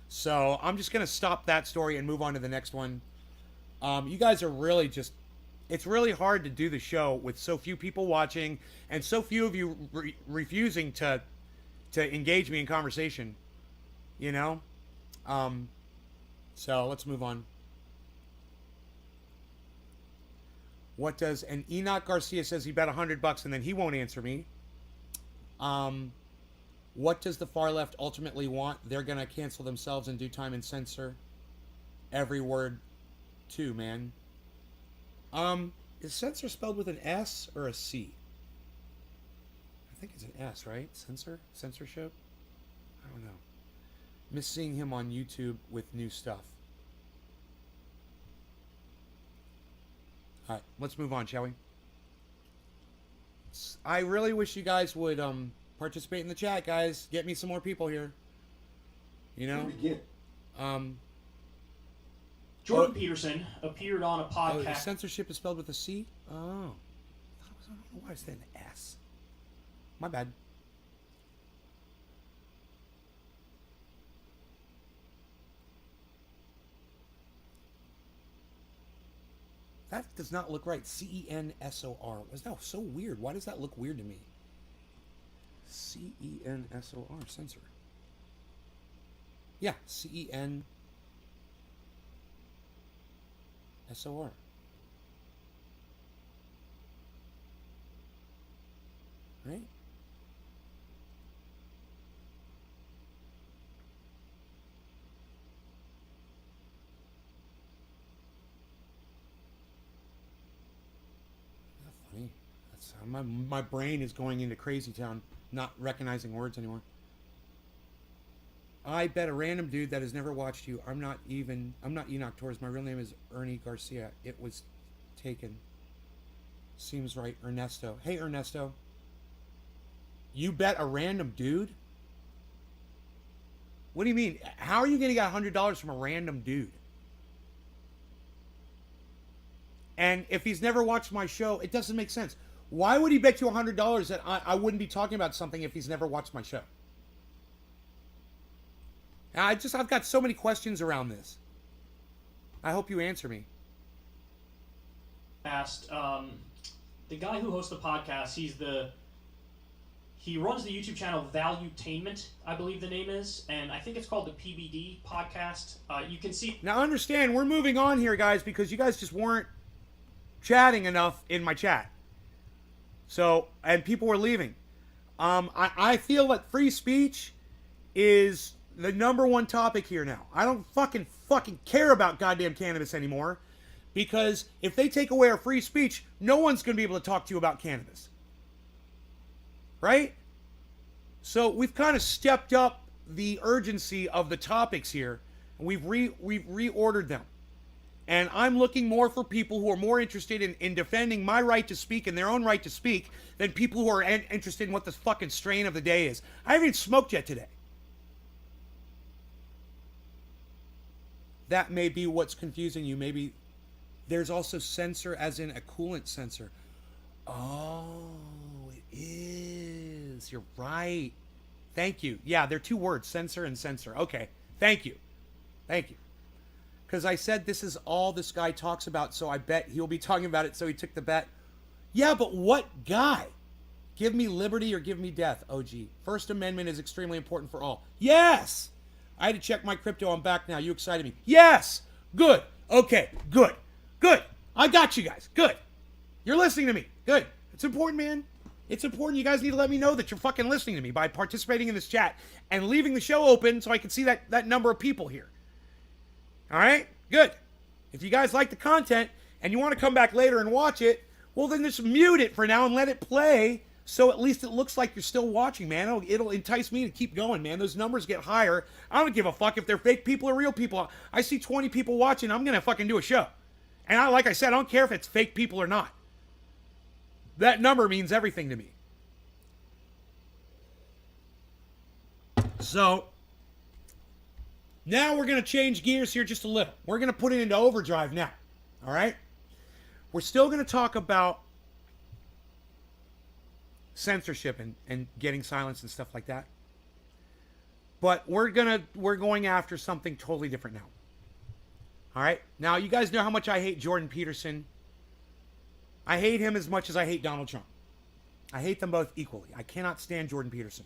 A: So I'm just going to stop that story and move on to the next one. You guys are really just. It's really hard to do the show with so few people watching and so few of you refusing to engage me in conversation, you know? So let's move on. What does, and Enoch Garcia says he bet $100 and then he won't answer me. What does the far left ultimately want? They're going to cancel themselves in due time and censor every word too, man. Is censor spelled with an S or a C? I think it's an S, right? Censorship? I don't know. Miss seeing him on YouTube with new stuff. Alright, let's move on, shall we? I really wish you guys would participate in the chat, guys. Get me some more people here. You know?
B: Jordan Peterson appeared on a podcast.
A: Censorship is spelled with a C? Oh. I don't know why I said an S. My bad. does not look right. C-E-N-S-O-R. That so weird? Why does that look weird to me? C-E-N-S-O-R. Censor. Yeah, C-E-N-S-O-R. Right? Funny. That's my brain is going into crazy town, not recognizing words anymore. I bet a random dude that has never watched you. I'm not Enoch Torres. My real name is Ernie Garcia. It was taken. Seems right. Ernesto. Hey, Ernesto. You bet a random dude? What do you mean? How are you going to get $100 from a random dude? And if he's never watched my show, it doesn't make sense. Why would he bet you $100 that I wouldn't be talking about something if he's never watched my show? I've got so many questions around this. I hope you answer me.
B: Asked, the guy who hosts the podcast, he runs the YouTube channel Valuetainment, I believe the name is, and I think it's called the PBD podcast. You can see...
A: Now understand, we're moving on here, guys, because you guys just weren't chatting enough in my chat. So, and people were leaving. I feel that free speech is the number one topic here now. I don't fucking care about goddamn cannabis anymore, because if they take away our free speech, no one's going to be able to talk to you about cannabis. Right? So we've kind of stepped up the urgency of the topics here, and we've reordered them. And I'm looking more for people who are more interested in defending my right to speak and their own right to speak than people who are interested in what the fucking strain of the day is. I haven't even smoked yet today. That may be what's confusing you. Maybe there's also censor as in a coolant sensor. Oh, it is. You're right. Thank you. Yeah, they're two words, censor and censor. Okay. Thank you. Thank you. Because I said this is all this guy talks about, so I bet he'll be talking about it, so he took the bet. Yeah, but what guy? Give me liberty or give me death, OG. First Amendment is extremely important for all. Yes! I had to check my crypto. I'm back now. You excited me. Yes! Good. Okay. Good. Good. I got you guys. Good. You're listening to me. Good. It's important, man. It's important. You guys need to let me know that you're fucking listening to me by participating in this chat and leaving the show open so I can see that number of people here. All right? Good. If you guys like the content and you want to come back later and watch it, well, then just mute it for now and let it play so at least it looks like you're still watching, man. It'll entice me to keep going, man. Those numbers get higher. I don't give a fuck if they're fake people or real people. I see 20 people watching, I'm going to fucking do a show. And like I said, I don't care if it's fake people or not. That number means everything to me. So, now we're going to change gears here just a little. We're going to put it into overdrive now. All right? We're still going to talk about censorship and getting silence and stuff like that. But we're going after something totally different now. All right? Now, you guys know how much I hate Jordan Peterson. I hate him as much as I hate Donald Trump. I hate them both equally. I cannot stand Jordan Peterson.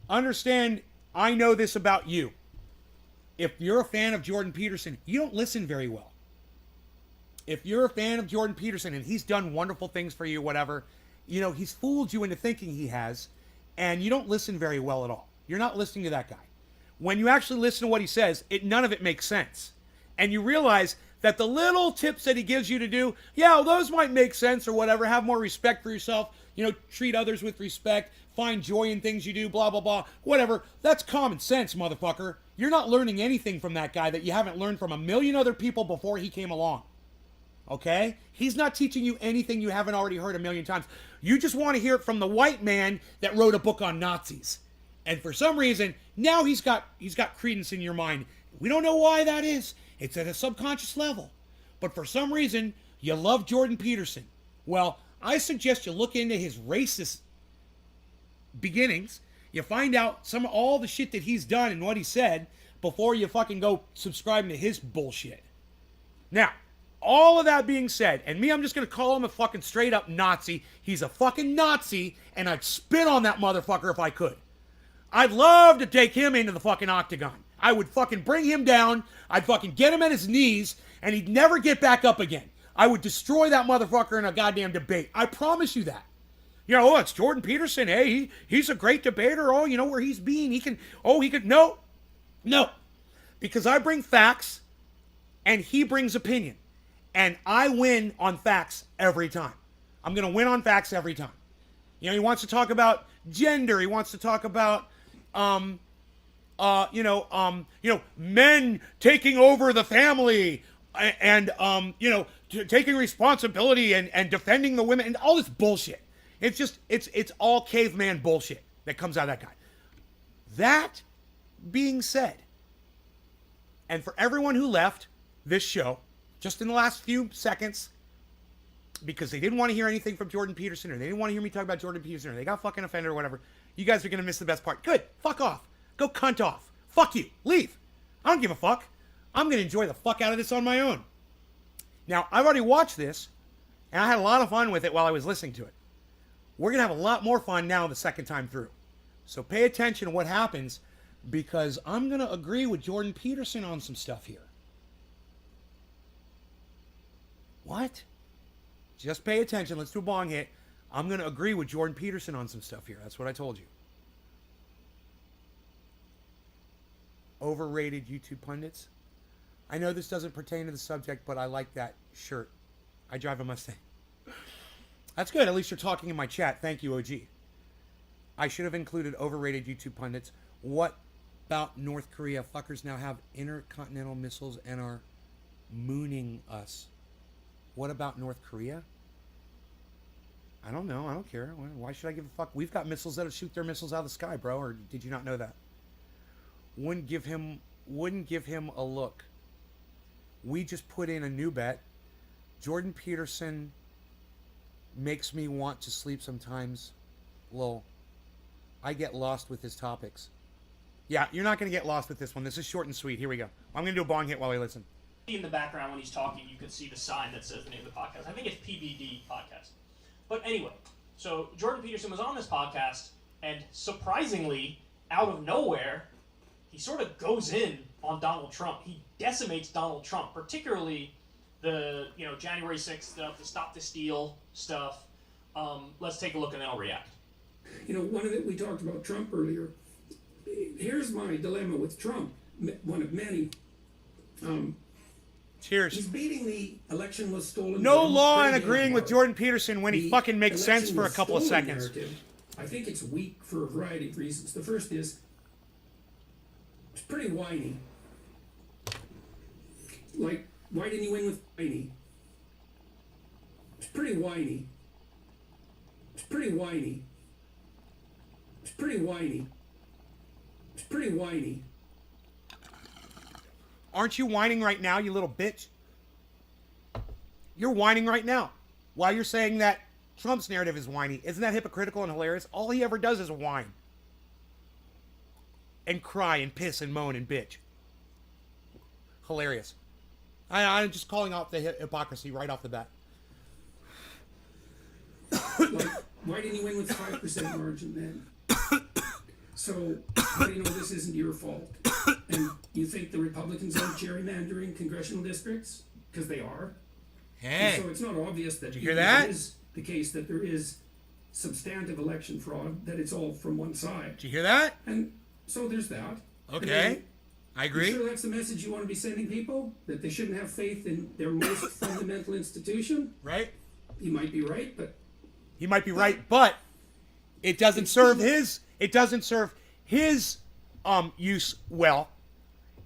A: Understand, I know this about you. If you're a fan of Jordan Peterson, you don't listen very well. If you're a fan of Jordan Peterson and he's done wonderful things for you, whatever, you know, he's fooled you into thinking he has, and you don't listen very well at all. You're not listening to that guy. When you actually listen to what he says, none of it makes sense. And you realize that the little tips that he gives you to do, yeah, well, those might make sense or whatever. Have more respect for yourself. You know, treat others with respect. Find joy in things you do, blah, blah, blah. Whatever. That's common sense, motherfucker. You're not learning anything from that guy that you haven't learned from a million other people before he came along. Okay? He's not teaching you anything you haven't already heard a million times. You just want to hear it from the white man that wrote a book on Nazis. And for some reason, now he's got credence in your mind. We don't know why that is. It's at a subconscious level. But for some reason, you love Jordan Peterson. Well, I suggest you look into his racist beginnings. You find out all the shit that he's done and what he said before you fucking go subscribing to his bullshit. Now, all of that being said, and me, I'm just going to call him a fucking straight up Nazi. He's a fucking Nazi, and I'd spit on that motherfucker if I could. I'd love to take him into the fucking octagon. I would fucking bring him down. I'd fucking get him at his knees, and he'd never get back up again. I would destroy that motherfucker in a goddamn debate. I promise you that. You know, oh, it's Jordan Peterson. Hey, he's a great debater. Oh, you know where he's being. He could. No. Because I bring facts, and he brings opinion. And I win on facts every time. I'm going to win on facts every time. You know, he wants to talk about gender. He wants to talk about, men taking over the family and taking responsibility and defending the women and all this bullshit. It's all caveman bullshit that comes out of that guy. That being said, and for everyone who left this show just in the last few seconds because they didn't want to hear anything from Jordan Peterson or they didn't want to hear me talk about Jordan Peterson or they got fucking offended or whatever, you guys are going to miss the best part. Good. Fuck off. Go cunt off. Fuck you. Leave. I don't give a fuck. I'm going to enjoy the fuck out of this on my own. Now, I've already watched this, and I had a lot of fun with it while I was listening to it. We're going to have a lot more fun now the second time through. So pay attention to what happens because I'm going to agree with Jordan Peterson on some stuff here. What? Just pay attention. Let's do a bong hit. I'm going to agree with Jordan Peterson on some stuff here. That's what I told you. Overrated YouTube pundits. I know this doesn't pertain to the subject, but I like that shirt. I drive a Mustang. That's good. At least you're talking in my chat. Thank you, OG. I should have included overrated YouTube pundits. What about North Korea? Fuckers now have intercontinental missiles and are mooning us. What about North Korea? I don't know. I don't care. Why should I give a fuck? We've got missiles that'll shoot their missiles out of the sky, bro. Or did you not know that? Wouldn't give him a look. We just put in a new bet. Jordan Peterson makes me want to sleep sometimes. Lol. I get lost with his topics. Yeah, you're not going to get lost with this one. This is short and sweet. Here we go. I'm going to do a bong hit while I listen.
B: In the background when he's talking, you can see the sign that says the name of the podcast. I think it's PBD Podcast. But anyway, so Jordan Peterson was on this podcast, and surprisingly, out of nowhere, he sort of goes in on Donald Trump. He decimates Donald Trump, particularly the January 6th stuff, the Stop the Steal stuff. Let's take a look and then I'll react.
C: We talked about Trump earlier. Here's my dilemma with Trump, one of many.
A: Cheers.
C: He's beating the election was stolen.
A: No law and agreeing with Jordan Peterson when he fucking makes sense for a couple of seconds.
C: Narrative, I think it's weak for a variety of reasons. The first is it's pretty whiny. Like, why didn't you win with whiny? It's pretty whiny. It's pretty whiny. It's pretty whiny. It's pretty whiny.
A: Aren't you whining right now, you little bitch? You're whining right now. While you're saying that Trump's narrative is whiny. Isn't that hypocritical and hilarious? All he ever does is whine. And cry and piss and moan and bitch. Hilarious. I'm just calling out the hypocrisy right off the bat.
C: Like, why didn't you win with 5% margin then? So, this isn't your fault. And you think the Republicans are gerrymandering congressional districts? Because they are.
A: Hey.
C: And so it's not obvious that
A: Did you hear that?
C: It is the case that there is substantive election fraud, that it's all from one side.
A: Did you hear that?
C: And so there's that.
A: Okay. I agree.
C: You sure that's the message you want to be sending people? That they shouldn't have faith in their most fundamental institution?
A: Right?
C: You might be right, but...
A: He might be right, but it doesn't serve his use well,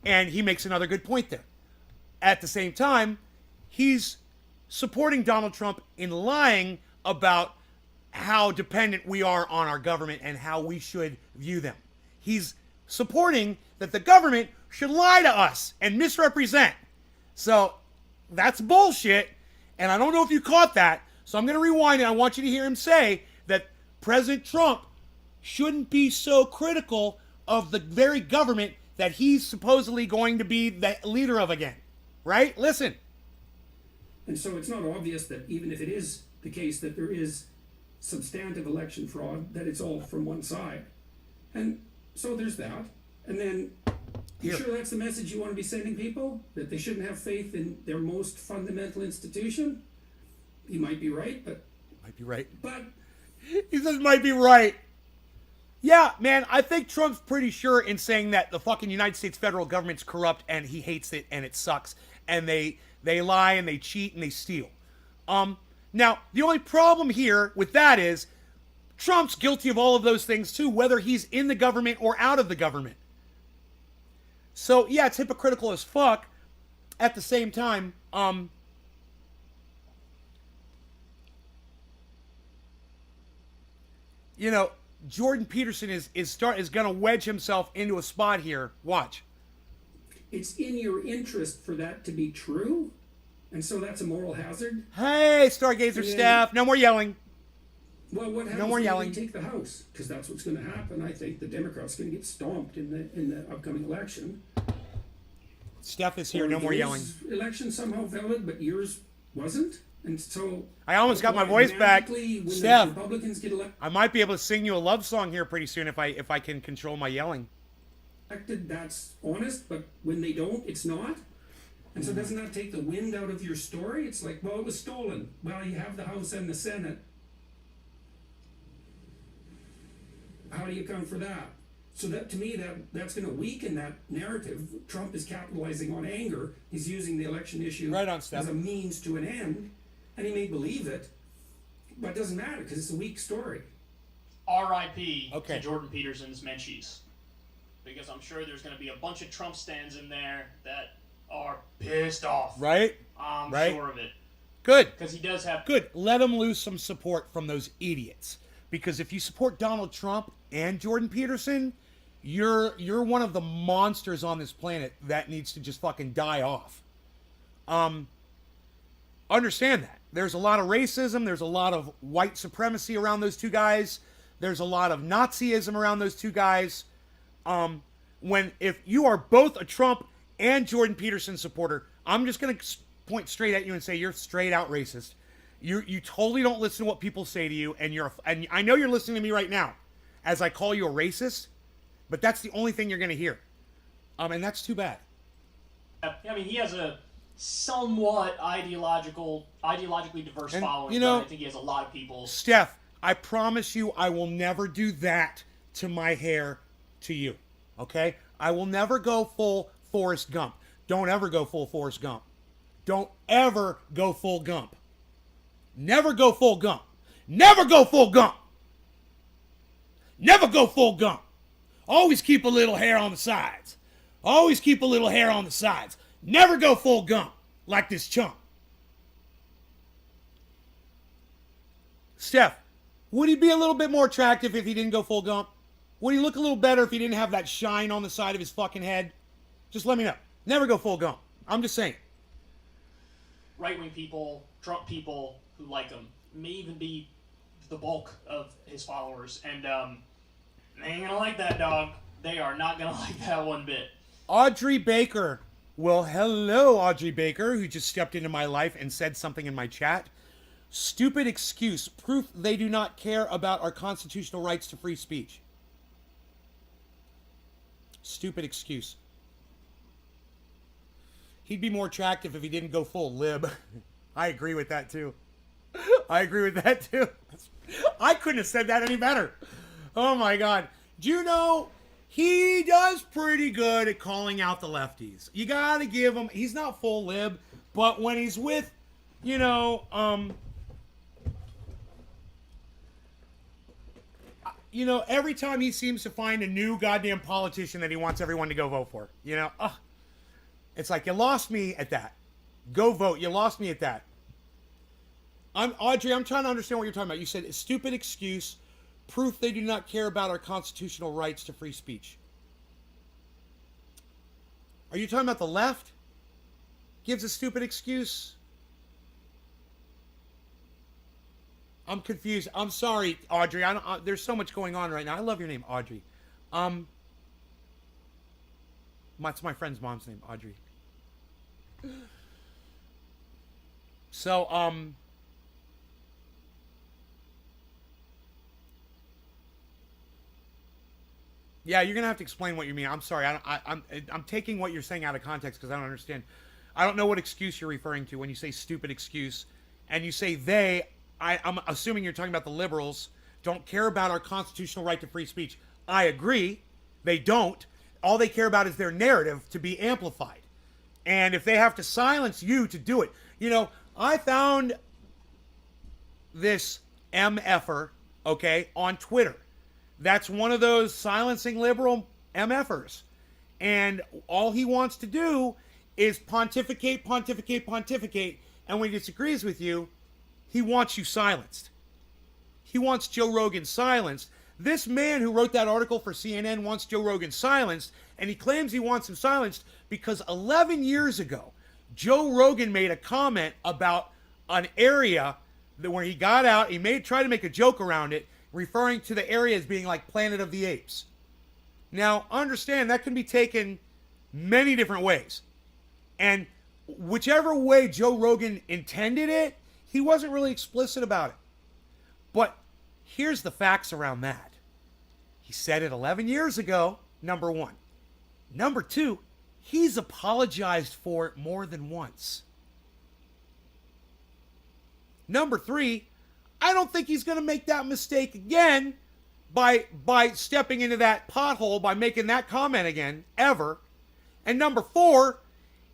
A: and he makes another good point there. At the same time, he's supporting Donald Trump in lying about how dependent we are on our government and how we should view them. He's supporting that the government should lie to us and misrepresent. So that's bullshit, and I don't know if you caught that, so I'm going to rewind it. I want you to hear him say that President Trump shouldn't be so critical of the very government that he's supposedly going to be the leader of again. Right? Listen.
C: And so it's not obvious that even if it is the case that there is substantive election fraud, that it's all from one side. And so there's that. And then, you sure that's the message you want to be sending people? That they shouldn't have faith in their most fundamental institution? You might be right, but...
A: Might be right.
C: But...
A: He says might be right. Yeah, man, I think Trump's pretty sure in saying that the fucking United States federal government's corrupt and he hates it and it sucks. And they lie and they cheat and they steal. Now, the only problem here with that is Trump's guilty of all of those things too, whether he's in the government or out of the government. So, yeah, it's hypocritical as fuck. At the same time, you know, Jordan Peterson is going to wedge himself into a spot here. Watch.
C: It's in your interest for that to be true, and so that's a moral hazard.
A: Hey, Stargazer staff, no more yelling.
C: Well, what happens
A: No more
C: when
A: yelling.
C: they take the House? Because that's what's going to happen. I think the Democrats are going to get stomped in the upcoming election.
A: Steph is here,
C: Or
A: no more
C: those
A: yelling.
C: Election somehow valid, but yours wasn't, and so
A: I almost got my voice back.
C: magically, when
A: Steph,
C: the Republicans get
A: I might be able to sing you a love song here pretty soon if I can control my yelling.
C: elected, that's honest. But when they don't, it's not. And so doesn't that take the wind out of your story? It's like, well, it was stolen. Well, you have the House and the Senate. How do you account for that? So that, to me, that's going to weaken that narrative. Trump is capitalizing on anger. He's using the election issue
A: Right on, Steph.
C: as a means to an end, and he may believe it, but it doesn't matter because it's a weak story.
B: R.I.P.
A: Okay.
B: to Jordan Peterson's Menchie's. Because I'm sure there's going to be a bunch of Trump stands in there that are pissed off.
A: Right?
B: I'm
A: Right.
B: sure of it.
A: Good.
B: Because he does have...
A: Good. Let him lose some support from those idiots. Because if you support Donald Trump and Jordan Peterson, you're one of the monsters on this planet that needs to just fucking die off. Understand that. There's a lot of racism. There's a lot of white supremacy around those two guys. There's a lot of Nazism around those two guys. If you are both a Trump and Jordan Peterson supporter, I'm just going to point straight at you and say you're straight out racist. You totally don't listen to what people say to you, and I know you're listening to me right now as I call you a racist, but that's the only thing you're going to hear. And that's too bad.
B: I mean, he has a somewhat ideologically diverse following,
A: you know,
B: but I think he has a lot of people.
A: Steph, I promise you I will never do that to my hair to you. Okay? I will never go full Forrest Gump. Don't ever go full Forrest Gump. Don't ever go full Gump. Never go full Gump. Never go full Gump. Never go full Gump. Always keep a little hair on the sides. Always keep a little hair on the sides. Never go full Gump like this chump. Steph, would he be a little bit more attractive if he didn't go full Gump? Would he look a little better if he didn't have that shine on the side of his fucking head? Just let me know. Never go full Gump. I'm just saying.
B: Right-wing people, Trump people who like him, may even be the bulk of his followers, and they ain't gonna like that, dog. They are not gonna like that one bit.
A: Audrey Baker. Well, hello, Audrey Baker, who just stepped into my life and said something in my chat. Stupid excuse. Proof they do not care about our constitutional rights to free speech. Stupid excuse. He'd be more attractive if he didn't go full lib. I agree with that, too. I agree with that, too. I couldn't have said that any better. Oh, my God. Do you know, he does pretty good at calling out the lefties. You got to give him, he's not full lib, but when he's with, every time he seems to find a new goddamn politician that he wants everyone to go vote for. It's like, you lost me at that. Go vote. You lost me at that. Audrey, I'm trying to understand what you're talking about. You said, stupid excuse, proof they do not care about our constitutional rights to free speech. Are you talking about the left? Gives a stupid excuse? I'm confused. I'm sorry, Audrey. There's so much going on right now. I love your name, Audrey. That's my friend's mom's name, Audrey. So, yeah, you're gonna have to explain what you mean. I'm sorry. I'm taking what you're saying out of context because I don't understand. I don't know what excuse you're referring to when you say stupid excuse, and you say they. I'm assuming you're talking about the liberals don't care about our constitutional right to free speech. I agree, they don't. All they care about is their narrative to be amplified, and if they have to silence you to do it, I found this MFer, okay, on Twitter. That's one of those silencing liberal MFers. And all he wants to do is pontificate. And when he disagrees with you, he wants you silenced. He wants Joe Rogan silenced. This man who wrote that article for CNN wants Joe Rogan silenced. And he claims he wants him silenced because 11 years ago, Joe Rogan made a comment about an area where he got out. He tried to make a joke around it, referring to the area as being like Planet of the Apes. Now, understand that can be taken many different ways. And whichever way Joe Rogan intended it, he wasn't really explicit about it. But here's the facts around that. He said it 11 years ago, number one. Number two, he's apologized for it more than once. Number three, I don't think he's going to make that mistake again by stepping into that pothole, by making that comment again, ever. And number four,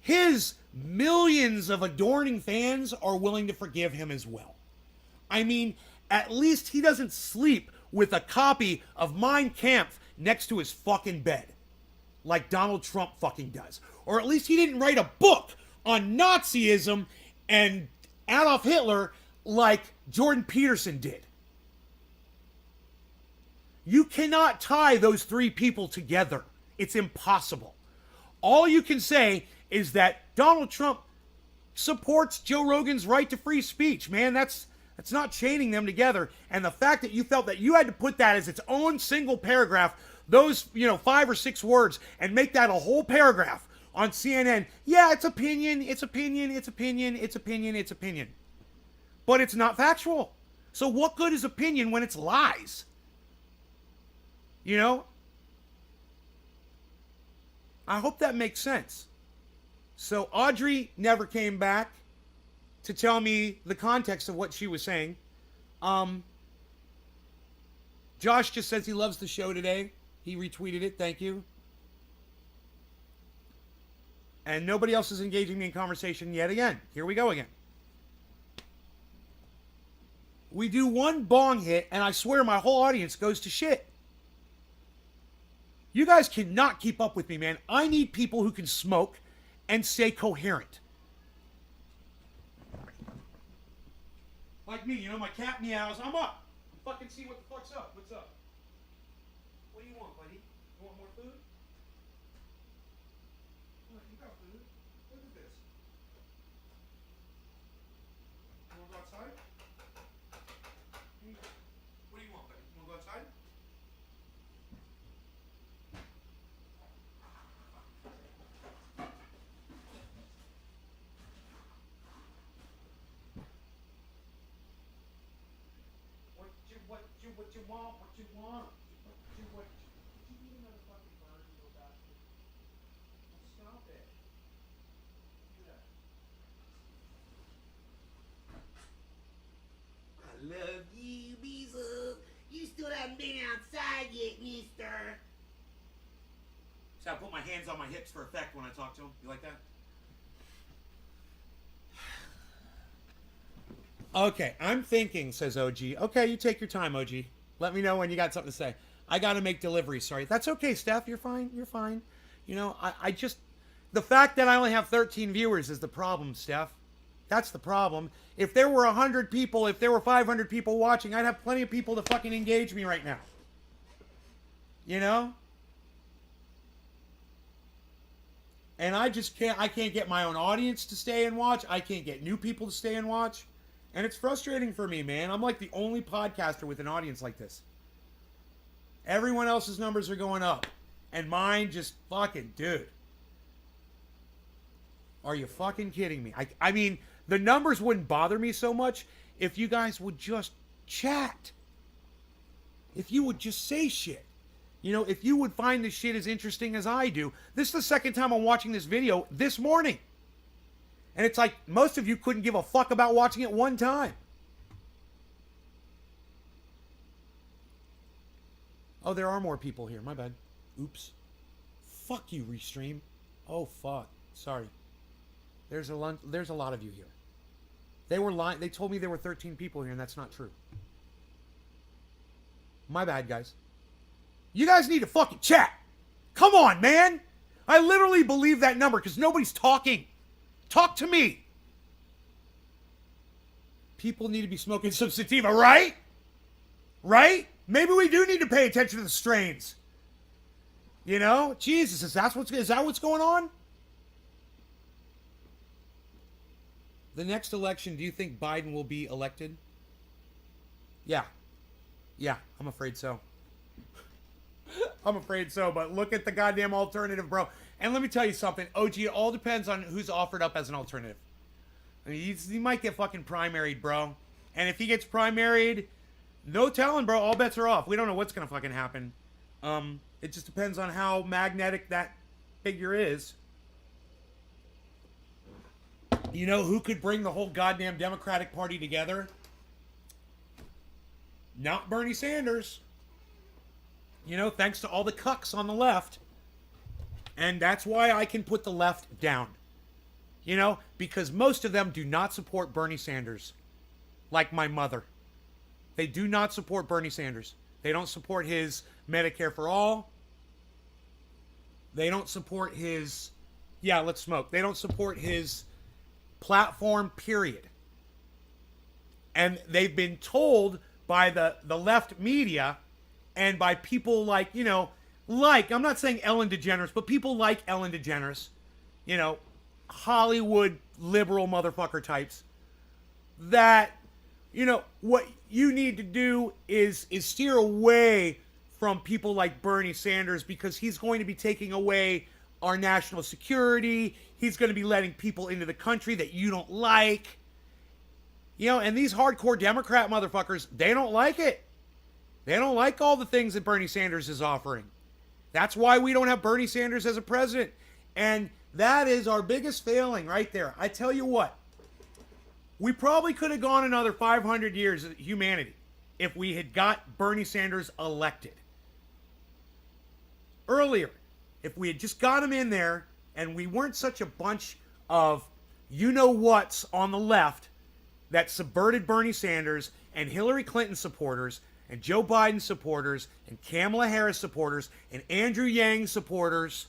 A: his millions of adoring fans are willing to forgive him as well. I mean, at least he doesn't sleep with a copy of Mein Kampf next to his fucking bed, like Donald Trump fucking does. Or at least he didn't write a book on Nazism and Adolf Hitler like Jordan Peterson did. You cannot tie those three people together. It's impossible. All you can say is that Donald Trump supports Joe Rogan's right to free speech, man. That's not chaining them together. And the fact that you felt that you had to put that as its own single paragraph, those 5 or 6 words, and make that a whole paragraph on CNN. Yeah, it's opinion, it's opinion, it's opinion, it's opinion, it's opinion. But it's not factual. So what good is opinion when it's lies? I hope that makes sense. So Audrey never came back to tell me the context of what she was saying. Josh just says he loves the show today. He retweeted it. Thank you. And nobody else is engaging me in conversation yet again. Here we go again. We do one bong hit, and I swear my whole audience goes to shit. You guys cannot keep up with me, man. I need people who can smoke and stay coherent. Like me, my cat meows. I'm up. Fucking see what the fuck's up. What's up? What do you want, buddy? You want more food? Look, you got food. Look at this. You want to go outside? What do you want, buddy? You want to go outside? What you want? What you want? What you need another fucking bird, you little bastard. Well, stop it. Do that.
D: I love you, Beezel. You still haven't been outside yet, mister.
A: So I put my hands on my hips for effect when I talk to him. You like that? Okay, I'm thinking, says OG. Okay, you take your time, OG. Let me know when you got something to say. I got to make deliveries. Sorry. That's okay, Steph. You're fine. You're fine. I just... The fact that I only have 13 viewers is the problem, Steph. That's the problem. If there were 100 people, if there were 500 people watching, I'd have plenty of people to fucking engage me right now. And I can't get my own audience to stay and watch. I can't get new people to stay and watch. And it's frustrating for me, man. I'm like the only podcaster with an audience like this. Everyone else's numbers are going up. And mine just fucking, dude. Are you fucking kidding me? I mean, The numbers wouldn't bother me so much if you guys would just chat. If you would just say shit. You know, if you would find this shit as interesting as I do. This is the second time I'm watching this video this morning. And it's like most of you couldn't give a fuck about watching it one time. Oh, there are more people here. My bad. Oops. Fuck you, Restream. Oh, fuck. Sorry. There's a lot of you here. They were lying. They told me there were 13 people here, and that's not true. My bad, guys. You guys need to fucking chat. Come on, man. I literally believe that number because nobody's talking. Talk to me. People need to be smoking some sativa, right? Right? Maybe we do need to pay attention to the strains. You know? Jesus, is that what's going on? The next election, do you think Biden will be elected? Yeah. Yeah, I'm afraid so. I'm afraid so, but look at the goddamn alternative, bro. And let me tell you something. OG, it all depends on who's offered up as an alternative. I mean, he might get fucking primaried, bro. And if he gets primaried, no telling, bro. All bets are off. We don't know what's going to fucking happen. It just depends on how magnetic that figure is. You know who could bring the whole goddamn Democratic Party together? Not Bernie Sanders. You know, thanks to all the cucks on the left. And that's why I can put the left down. You know, because most of them do not support Bernie Sanders. Like my mother. They do not support Bernie Sanders. They don't support his Medicare for all. They don't support his... Yeah, let's smoke. They don't support his platform, period. And they've been told by the left media and by people like, you know, like, I'm not saying Ellen DeGeneres, but people like Ellen DeGeneres, you know, Hollywood liberal motherfucker types, that, you know, what you need to do is steer away from people like Bernie Sanders because he's going to be taking away our national security. He's going to be letting people into the country that you don't like. You know, and these hardcore Democrat motherfuckers, they don't like it. They don't like all the things that Bernie Sanders is offering. That's why we don't have Bernie Sanders as a president. And that is our biggest failing right there. I tell you what, we probably could have gone another 500 years of humanity if we had got Bernie Sanders elected. Earlier, if we had just got him in there and we weren't such a bunch of you-know-whats on the left that subverted Bernie Sanders and Hillary Clinton supporters and Joe Biden supporters and Kamala Harris supporters and Andrew Yang supporters,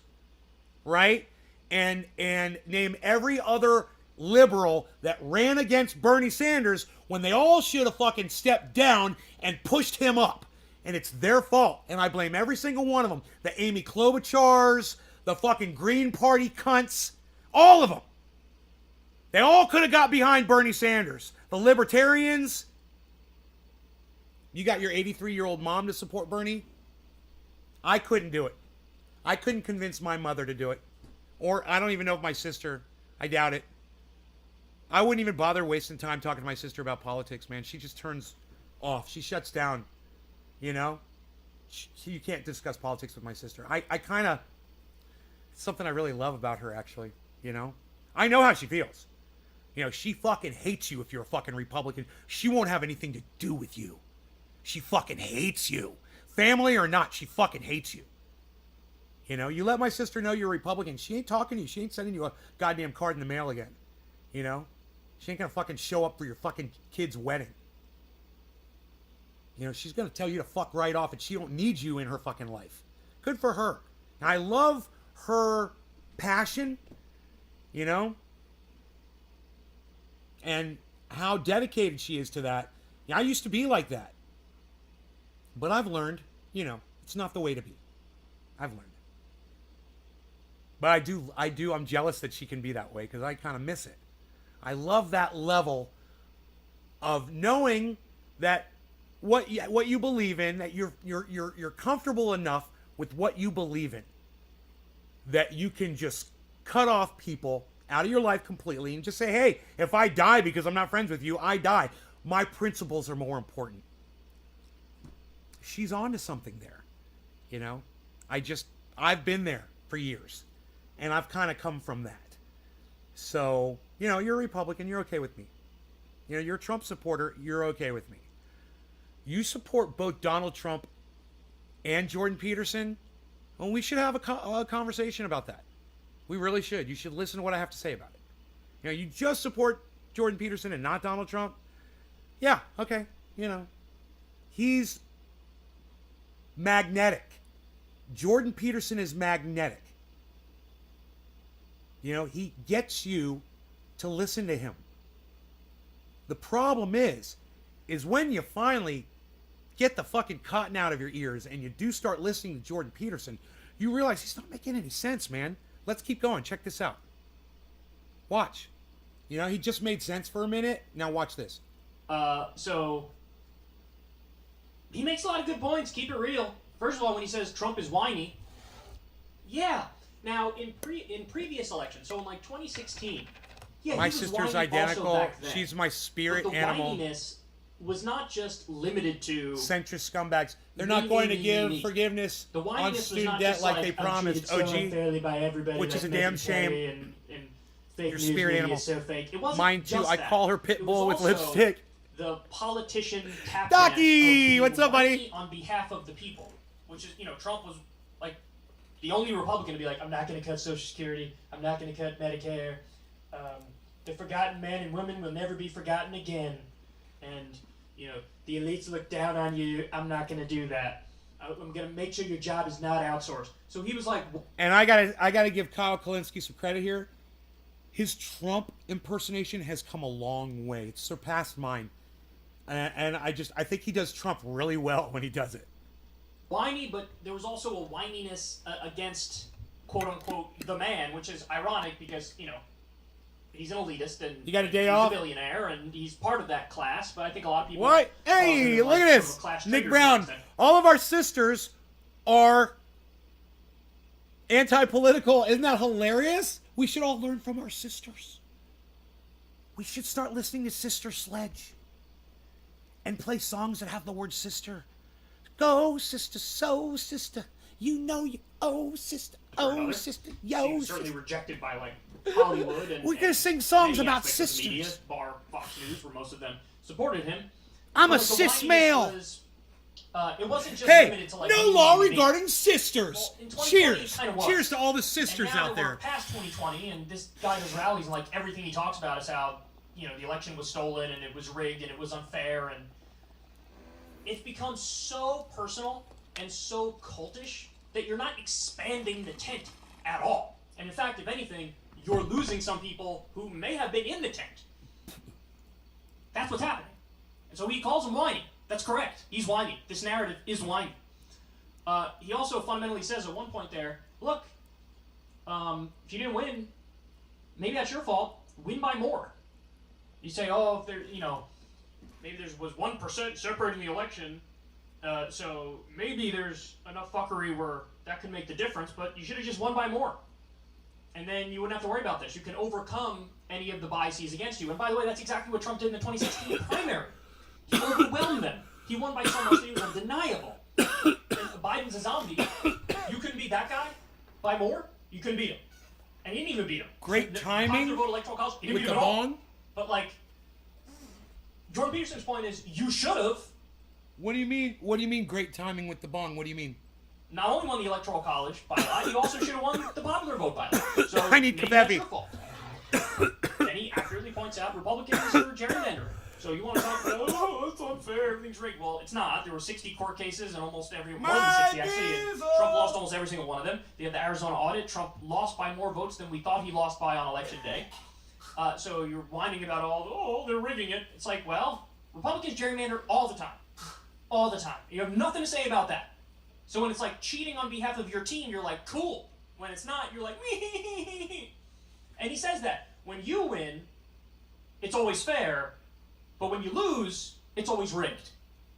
A: right? And name every other liberal that ran against Bernie Sanders when they all should have fucking stepped down and pushed him up. And it's their fault. And I blame every single one of them. The Amy Klobuchars, the fucking Green Party cunts, all of them. They all could have got behind Bernie Sanders. The libertarians. You got your 83-year-old mom to support Bernie? I couldn't do it. I couldn't convince my mother to do it. Or I don't even know if my sister, I doubt it. I wouldn't even bother wasting time talking to my sister about politics, man. She just turns off. She shuts down. You know? You can't discuss politics with my sister. I kind of... It's something I really love about her, actually. You know? I know how she feels. You know, she fucking hates you if you're a fucking Republican. She won't have anything to do with you. She fucking hates you. Family or not, she fucking hates you. You know, you let my sister know you're a Republican. She ain't talking to you. She ain't sending you a goddamn card in the mail again. You know? She ain't gonna fucking show up for your fucking kid's wedding. You know, she's gonna tell you to fuck right off and she don't need you in her fucking life. Good for her. And I love her passion, you know? And how dedicated she is to that. Yeah, I used to be like that. But I've learned, you know, it's not the way to be. I've learned. But I'm jealous that she can be that way because I kind of miss it. I love that level of knowing that what you believe in, that you're comfortable enough with what you believe in, that you can just cut off people out of your life completely and just say, hey, if I die because I'm not friends with you, I die. My principles are more important. She's on to something there. You know, I've been there for years, and I've kind of come from that. So, you know, you're a Republican, you're okay with me. You know, you're a Trump supporter, you're okay with me. You support both Donald Trump and Jordan Peterson, well, we should have a conversation about that. We really should. You should listen to what I have to say about it. You know, you just support Jordan Peterson and not Donald Trump? Yeah, okay, you know. He's magnetic. Jordan Peterson is magnetic. You know, he gets you to listen to him. The problem is when you finally get the fucking cotton out of your ears and you do start listening to Jordan Peterson, you realize he's not making any sense, man. Let's keep going. Check this out. Watch. You know, he just made sense for a minute. Now watch this.
B: So he makes a lot of good points. Keep it real. First of all, when he says Trump is whiny, yeah. Now in previous elections, so in like 2016, yeah,
A: my
B: he was
A: sister's
B: whiny
A: identical.
B: also back then.
A: She's my spirit
B: but the
A: animal.
B: Whininess was not just limited to
A: Centrist scumbags. They're not going to give forgiveness
B: the
A: on
B: was
A: student
B: not
A: debt
B: just
A: like they
B: I'm
A: promised.
B: treated so
A: OG,
B: unfairly by everybody,
A: which is
B: like
A: a damn
B: Megyn
A: shame.
B: Kelly and fake
A: Your
B: news
A: spirit
B: media
A: animal.
B: is so fake. It wasn't
A: Mine too.
B: just
A: I
B: that.
A: call her
B: It
A: Pitbull
B: was
A: with
B: also
A: lipstick.
B: The politician tap
A: Docky,
B: dance of
A: what's up, buddy?
B: being whiny on behalf of the people, which is, you know, Trump was like the only Republican to be like, I'm not going to cut Social Security, I'm not going to cut Medicare, the forgotten men and women will never be forgotten again, and you know the elites look down on you. I'm not going to do that. I'm going to make sure your job is not outsourced. So he was like,
A: And I gotta give Kyle Kalinske some credit here. His Trump impersonation has come a long way. It's surpassed mine. And I think he does Trump really well when he does it.
B: whiny, but there was also a whininess against quote unquote the man, which is ironic because, you know, he's an elitist and
A: You got a day
B: he's
A: off?
B: a billionaire and he's part of that class, but I think a lot of people
A: What? Hey, look at this. Nick Brown. All of our sisters are anti-political. Isn't that hilarious? We should all learn from our sisters. We should start listening to Sister Sledge and play songs that have the word sister. Go, sister, so, sister. You know you, oh, sister, oh, sister, yo,
B: She was
A: sister.
B: certainly rejected by like Hollywood and
A: We're gonna
B: and
A: sing songs
B: many
A: about
B: aspects of the
A: sisters.
B: media, bar Fox News, where most of them supported him.
A: I'm a
B: But the
A: cis
B: whininess
A: male.
B: was, it wasn't just
A: Hey,
B: limited to like
A: no
B: me
A: law
B: being me.
A: regarding sisters.
B: Well, in 2020
A: Cheers.
B: it kinda was.
A: Cheers to all the
B: And
A: sisters
B: now
A: out
B: that we're
A: there.
B: past 2020, and this guy does rallies, and like everything he talks about is how, you know, the election was stolen and it was rigged and it was unfair, and it's become so personal and so cultish that you're not expanding the tent at all. And in fact, if anything, you're losing some people who may have been in the tent. That's what's happening. And so he calls him whiny. That's correct. He's whiny. This narrative is whiny. He also fundamentally says at one point there, look, if you didn't win, maybe that's your fault. Win by more. You say, oh, if there, you know, maybe there was 1% separating the election, so maybe there's enough fuckery where that could make the difference, but you should have just won by more. And then you wouldn't have to worry about this. You can overcome any of the biases against you. And by the way, that's exactly what Trump did in the 2016 primary. He overwhelmed them. He won by so much that it was undeniable. And Biden's a zombie. You couldn't beat that guy by more. You couldn't beat him. And he didn't even beat him.
A: Great
B: The
A: timing
B: popular vote electoral college, he didn't
A: with
B: beat
A: the
B: him at all.
A: bong.
B: But like, Jordan Peterson's point is, you should have
A: What do you mean? What do you mean great timing with the bong? What do you mean?
B: not only won the electoral college by a lot, you also should have won the popular vote by a lot. So
A: I need
B: maybe that's
A: Kabebi.
B: your fault. Then he accurately points out Republicans are gerrymandering. So you want to talk about, oh, it's unfair, everything's rigged. Well, it's not. There were 60 court cases, and almost more than 60 actually. And Trump lost almost every single one of them. They had the Arizona audit. Trump lost by more votes than we thought he lost by on election day. So you're whining about they're rigging it. It's like, well, Republicans gerrymander all the time. All the time. You have nothing to say about that. So when it's like cheating on behalf of your team, you're like, cool. When it's not, you're like, and he says that. When you win, it's always fair, but when you lose, it's always rigged.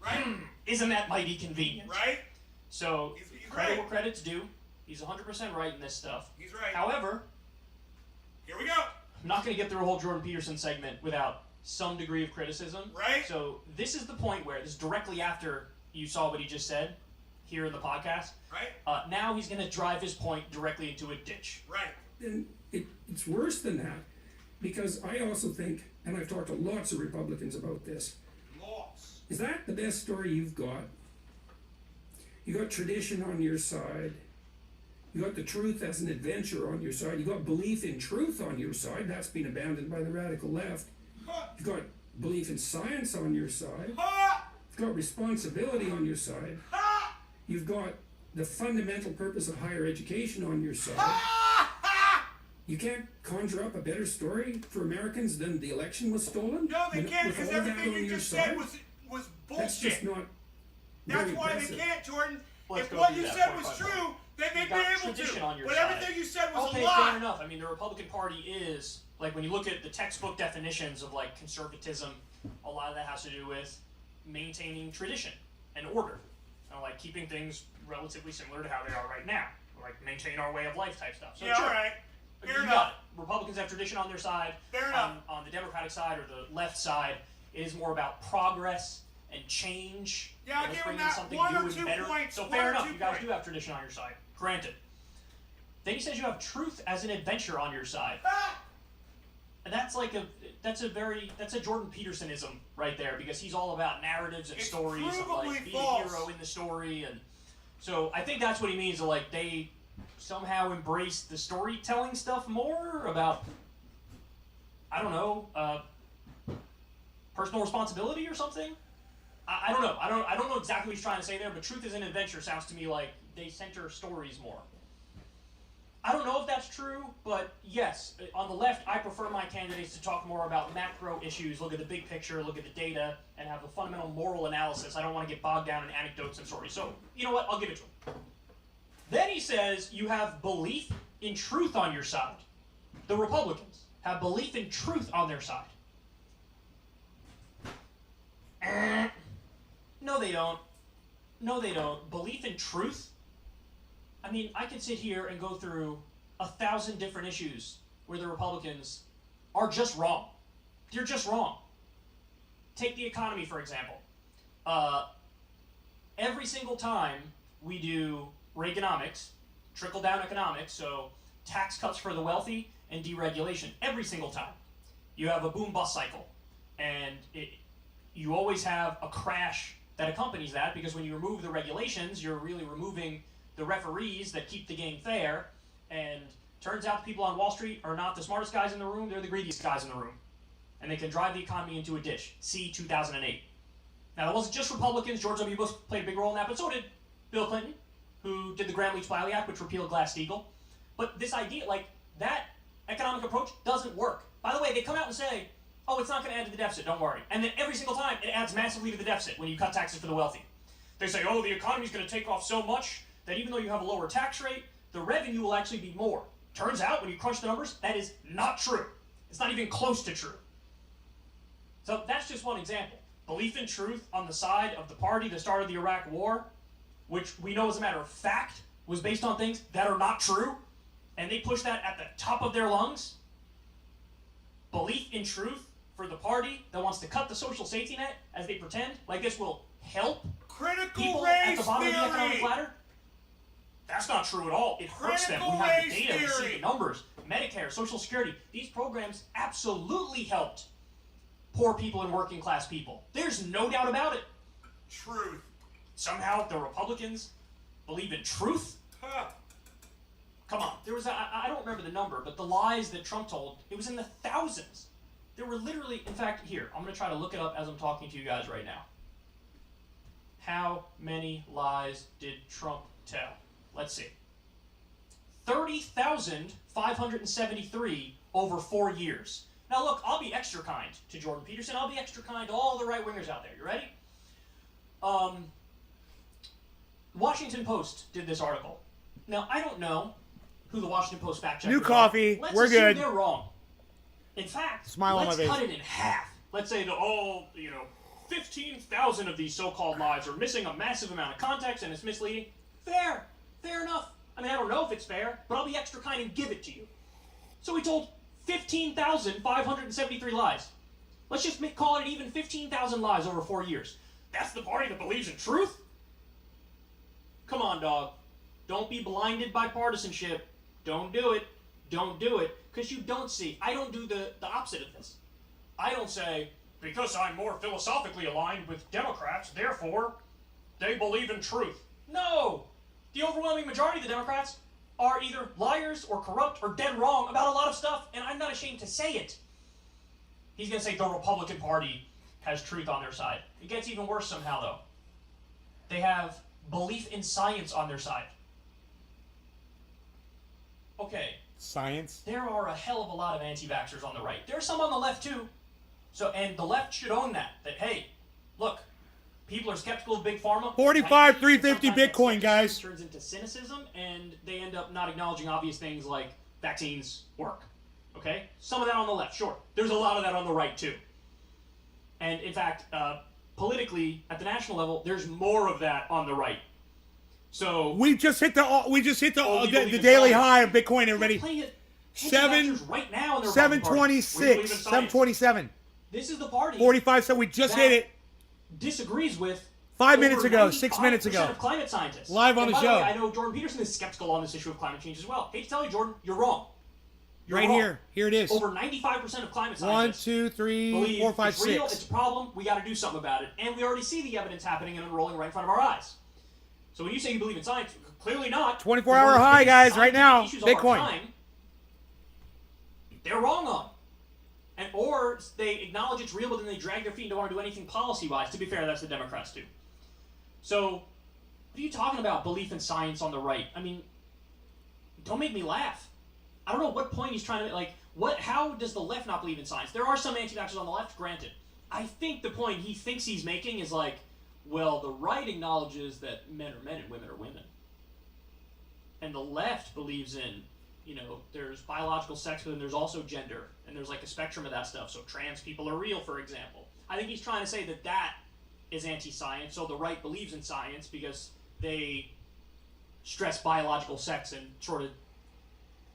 A: Right?
B: Isn't that mighty convenient?
A: Right?
B: So,
A: He's
B: credit
A: right.
B: where credit's due. He's 100% right in this stuff.
A: He's right.
B: However,
A: Here we go.
B: I'm not going to get through a whole Jordan Peterson segment without some degree of criticism.
A: Right.
B: So this is the point where, this is directly after you saw what he just said here in the podcast.
A: Right.
B: Now he's going to drive his point directly into a ditch.
A: Right.
C: And it's worse than that, because I also think, and I've talked to lots of Republicans about this, is that the best story you've got? You got tradition on your side. You got the truth as an adventure on your side. You got belief in truth on your side. That's been abandoned by the radical left. You've got belief in science on your side. You've got responsibility on your side. You've got the fundamental purpose of higher education on your side. You can't conjure up a better story for Americans than the election was stolen?
A: No, they can't,
C: With
A: because
C: all that
A: everything
C: on
A: you
C: your
A: just
C: side?
A: said was
C: That's just
A: bullshit.
C: not
A: That's
C: very
A: why
C: impressive.
A: they can't, Jordan.
B: Let's
A: If
B: go
A: what
B: through
A: you
B: that
A: said
B: point
A: was
B: by
A: true,
B: point.
A: then they'd
B: You've
A: be
B: got
A: able
B: tradition
A: to.
B: on your
A: But
B: side.
A: everything you said was
B: Okay,
A: a lie.
B: fair enough. I mean, the Republican Party is, like, when you look at the textbook definitions of, like, conservatism, a lot of that has to do with maintaining tradition and order. You know, like, keeping things relatively similar to how they are right now. Like, maintain our way of life type stuff. So,
A: Yeah,
B: sure.
A: all right.
B: You
A: Fair
B: got
A: enough.
B: it. Republicans have tradition on their side.
A: Fair enough.
B: On the Democratic side or the left side, it is more about progress and change.
A: Yeah, I'll
B: and
A: give
B: bringing
A: them that.
B: something
A: One
B: new
A: or
B: and
A: two
B: better.
A: points.
B: So
A: One
B: fair
A: or
B: enough,
A: two
B: you guys
A: points.
B: do have tradition on your side. Granted. Then he says you have truth as an adventure on your side. And that's like that's a Jordan Petersonism right there, because he's all about narratives and
A: It's
B: stories of
A: provably
B: like being
A: false.
B: a hero in the story, and so I think that's what he means. That, like, they somehow embrace the storytelling stuff more about, I don't know, personal responsibility or something. I don't know. I don't know exactly what he's trying to say there, but truth as an adventure sounds to me like they center stories more. I don't know if that's true, but yes, on the left, I prefer my candidates to talk more about macro issues, look at the big picture, look at the data, and have a fundamental moral analysis. I don't want to get bogged down in anecdotes and stories. So, you know what? I'll give it to him. Then he says you have belief in truth on your side. The Republicans have belief in truth on their side. No, they don't. No, they don't. Belief in truth? I mean, I could sit here and go through 1,000 different issues where the Republicans are just wrong. They're just wrong. Take the economy, for example. Every single time we do Reaganomics, trickle-down economics, so tax cuts for the wealthy and deregulation, every single time, you have a boom-bust cycle. And you always have a crash that accompanies that, because when you remove the regulations, you're really removing the referees that keep the game fair, and turns out the people on Wall Street are not the smartest guys in the room, they're the greediest guys in the room. And they can drive the economy into a ditch. See 2008. Now, that wasn't just Republicans. George W. Bush played a big role in that, but so did Bill Clinton, who did the Gramm-Leach-Bliley Act, which repealed Glass-Steagall. But this idea, like, that economic approach doesn't work. By the way, they come out and say, oh, it's not going to add to the deficit, don't worry. And then every single time, it adds massively to the deficit when you cut taxes for the wealthy. They say, oh, the economy's going to take off so much that even though you have a lower tax rate, the revenue will actually be more. Turns out, when you crunch the numbers, that is not true. It's not even close to true. So that's just one example. Belief in truth on the side of the party that started the Iraq War, which we know as a matter of fact was based on things that are not true, and they push that at the top of their lungs. Belief in truth for the party that wants to cut the social safety net as they pretend like this will help
A: Critical
B: people at
A: race
B: the bottom of the economic
A: theory.
B: ladder. That's not true at all. It hurts them. We
A: Critical
B: have the
A: race
B: data, we see
A: theory.
B: the numbers. Medicare, Social Security, these programs absolutely helped poor people and working class people. There's no doubt about it.
A: Truth.
B: Somehow the Republicans believe in truth?
A: Huh.
B: Come on. There was I don't remember the number, but the lies that Trump told, it was in the thousands. There were literally, in fact, here, I'm going to try to look it up as I'm talking to you guys right now. How many lies did Trump tell? Let's see. 30,573 over 4 years. Now look, I'll be extra kind to Jordan Peterson. I'll be extra kind to all the right-wingers out there. You ready? Washington Post did this article. Now, I don't know who the Washington Post fact checkers
A: New coffee.
B: are. Let's
A: We're
B: assume
A: good.
B: They're wrong. In fact,
A: Smile on
B: let's
A: my face.
B: cut it in half. Let's say that all, 15,000 of these so-called lies are missing a massive amount of context and it's misleading. Fair enough. I mean, I don't know if it's fair, but I'll be extra kind and give it to you. So he told 15,573 lies. Let's just call it even 15,000 lies over 4 years. That's the party that believes in truth? Come on, dog. Don't be blinded by partisanship. Don't do it. Don't do it. Because you don't see. I don't do the opposite of this. I don't say, because I'm more philosophically aligned with Democrats, therefore, they believe in truth. No! The overwhelming majority of the Democrats are either liars or corrupt or dead wrong about a lot of stuff, and I'm not ashamed to say it. He's going to say the Republican Party has truth on their side. It gets even worse somehow, though. They have belief in science on their side. Okay.
A: Science?
B: There are a hell of a lot of anti-vaxxers on the right. There are some on the left, too. And the left should own that. That, hey, look, people are skeptical of Big Pharma.
A: 45,350 Bitcoin, guys.
B: Turns into cynicism, and they end up not acknowledging obvious things like vaccines work. Okay? Some of that on the left, sure. There's a lot of that on the right, too. And, in fact, politically, at the national level, there's more of that on the right. So
A: we just hit the daily high of Bitcoin, everybody. 726, 727.
B: This is the party
A: 45, so we just hit it.
B: Disagrees with
A: 5 minutes ago, 6 minutes ago.
B: Of climate scientists.
A: Live on the show.
B: Way, I know Jordan Peterson is skeptical on this issue of climate change as well. Hate to tell you, Jordan, you're wrong. You're
A: right
B: wrong.
A: Here it is.
B: Over 95% of climate
A: 1,
B: scientists
A: 2, 3, 4, 5,
B: it's real,
A: 6.
B: It's a problem. We got to do something about it, and we already see the evidence happening and unrolling right in front of our eyes. So when you say you believe in science, clearly not.
A: 24-hour high, guys, right now. Bitcoin.
B: They're wrong on. Or they acknowledge it's real, but then they drag their feet and don't want to do anything policy-wise. To be fair, that's the Democrats too. So, what are you talking about, belief in science on the right? I mean, don't make me laugh. I don't know what point he's trying to make. How does the left not believe in science? There are some anti-vaxxers on the left, granted. I think the point he thinks he's making is well, the right acknowledges that men are men and women are women. And the left believes in, there's biological sex, but then there's also gender. And there's a spectrum of that stuff. So trans people are real, for example. I think he's trying to say that is anti-science. So the right believes in science because they stress biological sex and sort of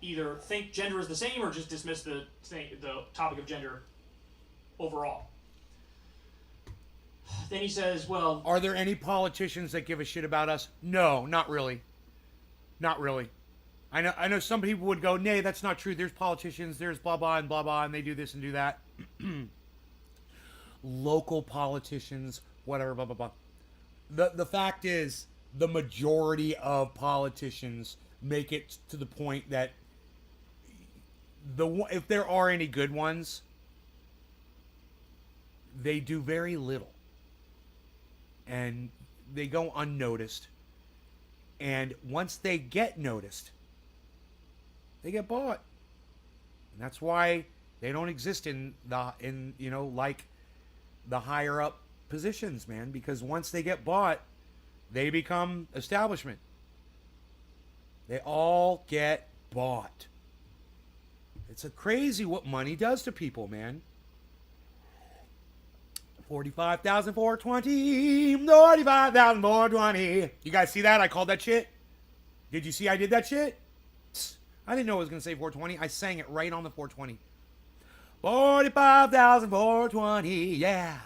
B: either think gender is the same or just dismiss the topic of gender overall. Then he says, well...
A: Are there any politicians that give a shit about us? No, not really. Not really. I know some people would go, nay, that's not true. There's politicians, there's blah, blah, and they do this and do that. Local politicians, whatever, blah, blah, blah. The fact is, the majority of politicians make it to the point that if there are any good ones, they do very little. And they go unnoticed. And once they get noticed, they get bought. And that's why they don't exist in the higher up positions, man. Because once they get bought, they become establishment. They all get bought. It's a crazy what money does to people, man. 45,420. 45,420. You guys see that? I called that shit. Did you see I did that shit? I didn't know it was going to say 420. I sang it right on the 420. 45,420. Yeah.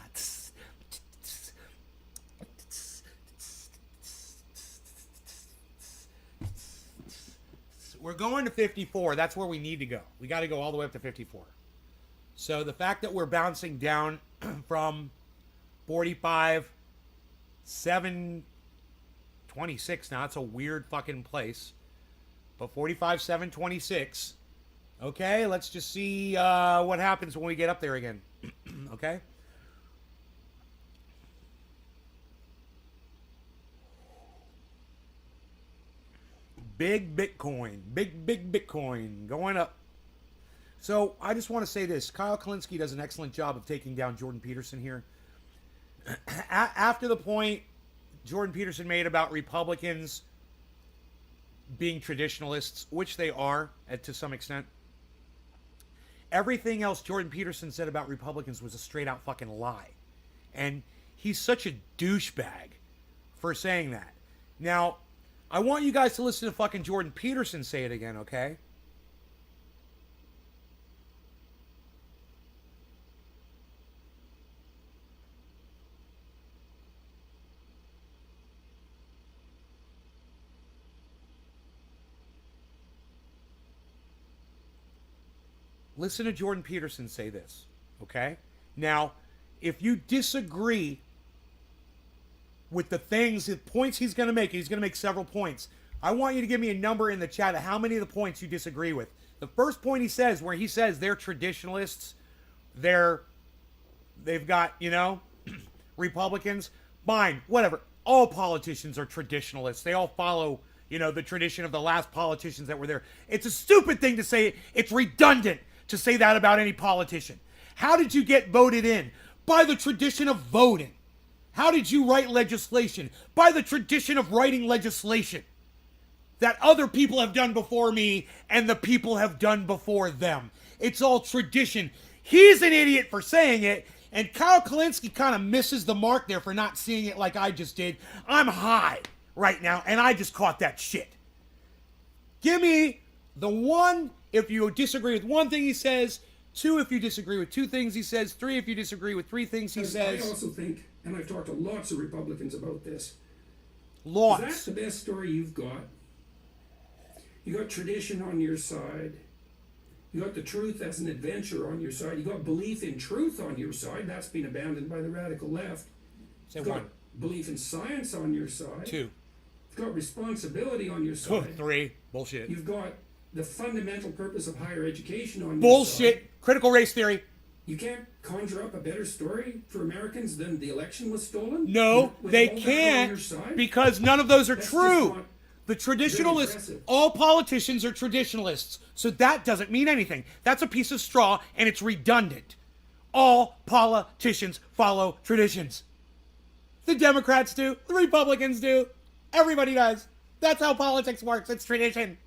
A: We're going to 54. That's where we need to go. We got to go all the way up to 54. So the fact that we're bouncing down from 45,726 now, it's a weird fucking place. But 45,726. Okay, let's just see what happens when we get up there again. Okay? Big Bitcoin. Big Bitcoin going up. So I just want to say this. Kyle Kalinske does an excellent job of taking down Jordan Peterson here. After the point Jordan Peterson made about Republicans being traditionalists, which they are to some extent, everything else Jordan Peterson said about Republicans was a straight out fucking lie. And he's such a douchebag for saying that. Now, I want you guys to listen to fucking Jordan Peterson say it again, okay? listen to Jordan Peterson say this, okay? Now, if you disagree with the points he's going to make several points. I want you to give me a number in the chat of how many of the points you disagree with. The first point he says, where he says they're traditionalists, they've got, Republicans, fine, whatever. All politicians are traditionalists. They all follow, the tradition of the last politicians that were there. It's a stupid thing to say. It's redundant to say that about any politician. How did you get voted in? By the tradition of voting. How did you write legislation? By the tradition of writing legislation that other people have done before me and the people have done before them. It's all tradition. He's an idiot for saying it, and Kyle Kalinske kind of misses the mark there for not seeing it like I just did. I'm high right now, and I just caught that shit. Give me the one if you disagree with one thing he says, 2 if you disagree with 2 things he says, 3 if you disagree with 3 things he says.
C: I also think, and I've talked to lots of Republicans about this,
A: lots.
C: Is that the best story you've got? You got tradition on your side. You got the truth as an adventure on your side. You got belief in truth on your side. That's been abandoned by the radical left.
A: Say
C: You've got
A: 1.
C: belief in science on your side.
A: 2.
C: You've got responsibility on your side.
A: 3. Bullshit.
C: You've got the fundamental purpose of higher education on your side.
A: Bullshit. Critical race theory.
C: You can't conjure up a better story for Americans than the election was stolen?
A: No,
C: With
A: they
C: all that on
A: can't
C: your side?
A: because none of those are
C: That's just
A: true.
C: not
A: The traditionalists,
C: impressive.
A: all politicians are traditionalists. So that doesn't mean anything. That's a piece of straw and it's redundant. All politicians follow traditions. The Democrats do. The Republicans do. Everybody does. That's how politics works. It's tradition.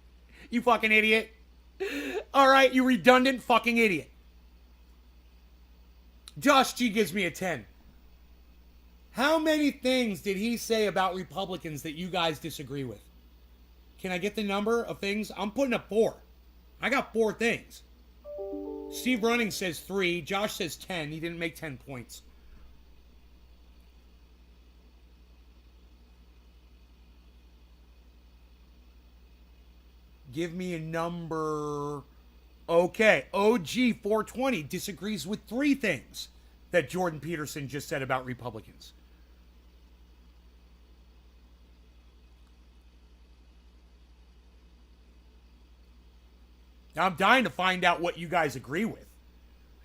A: You fucking idiot. All right, you redundant fucking idiot. Josh G gives me a 10. How many things did he say about Republicans that you guys disagree with? Can I get the number of things? I'm putting up 4. I got 4 things. Steve Running says 3. Josh says 10. He didn't make 10 points. Give me a number. Okay, OG 420 disagrees with 3 things that Jordan Peterson just said about Republicans. Now, I'm dying to find out what you guys agree with,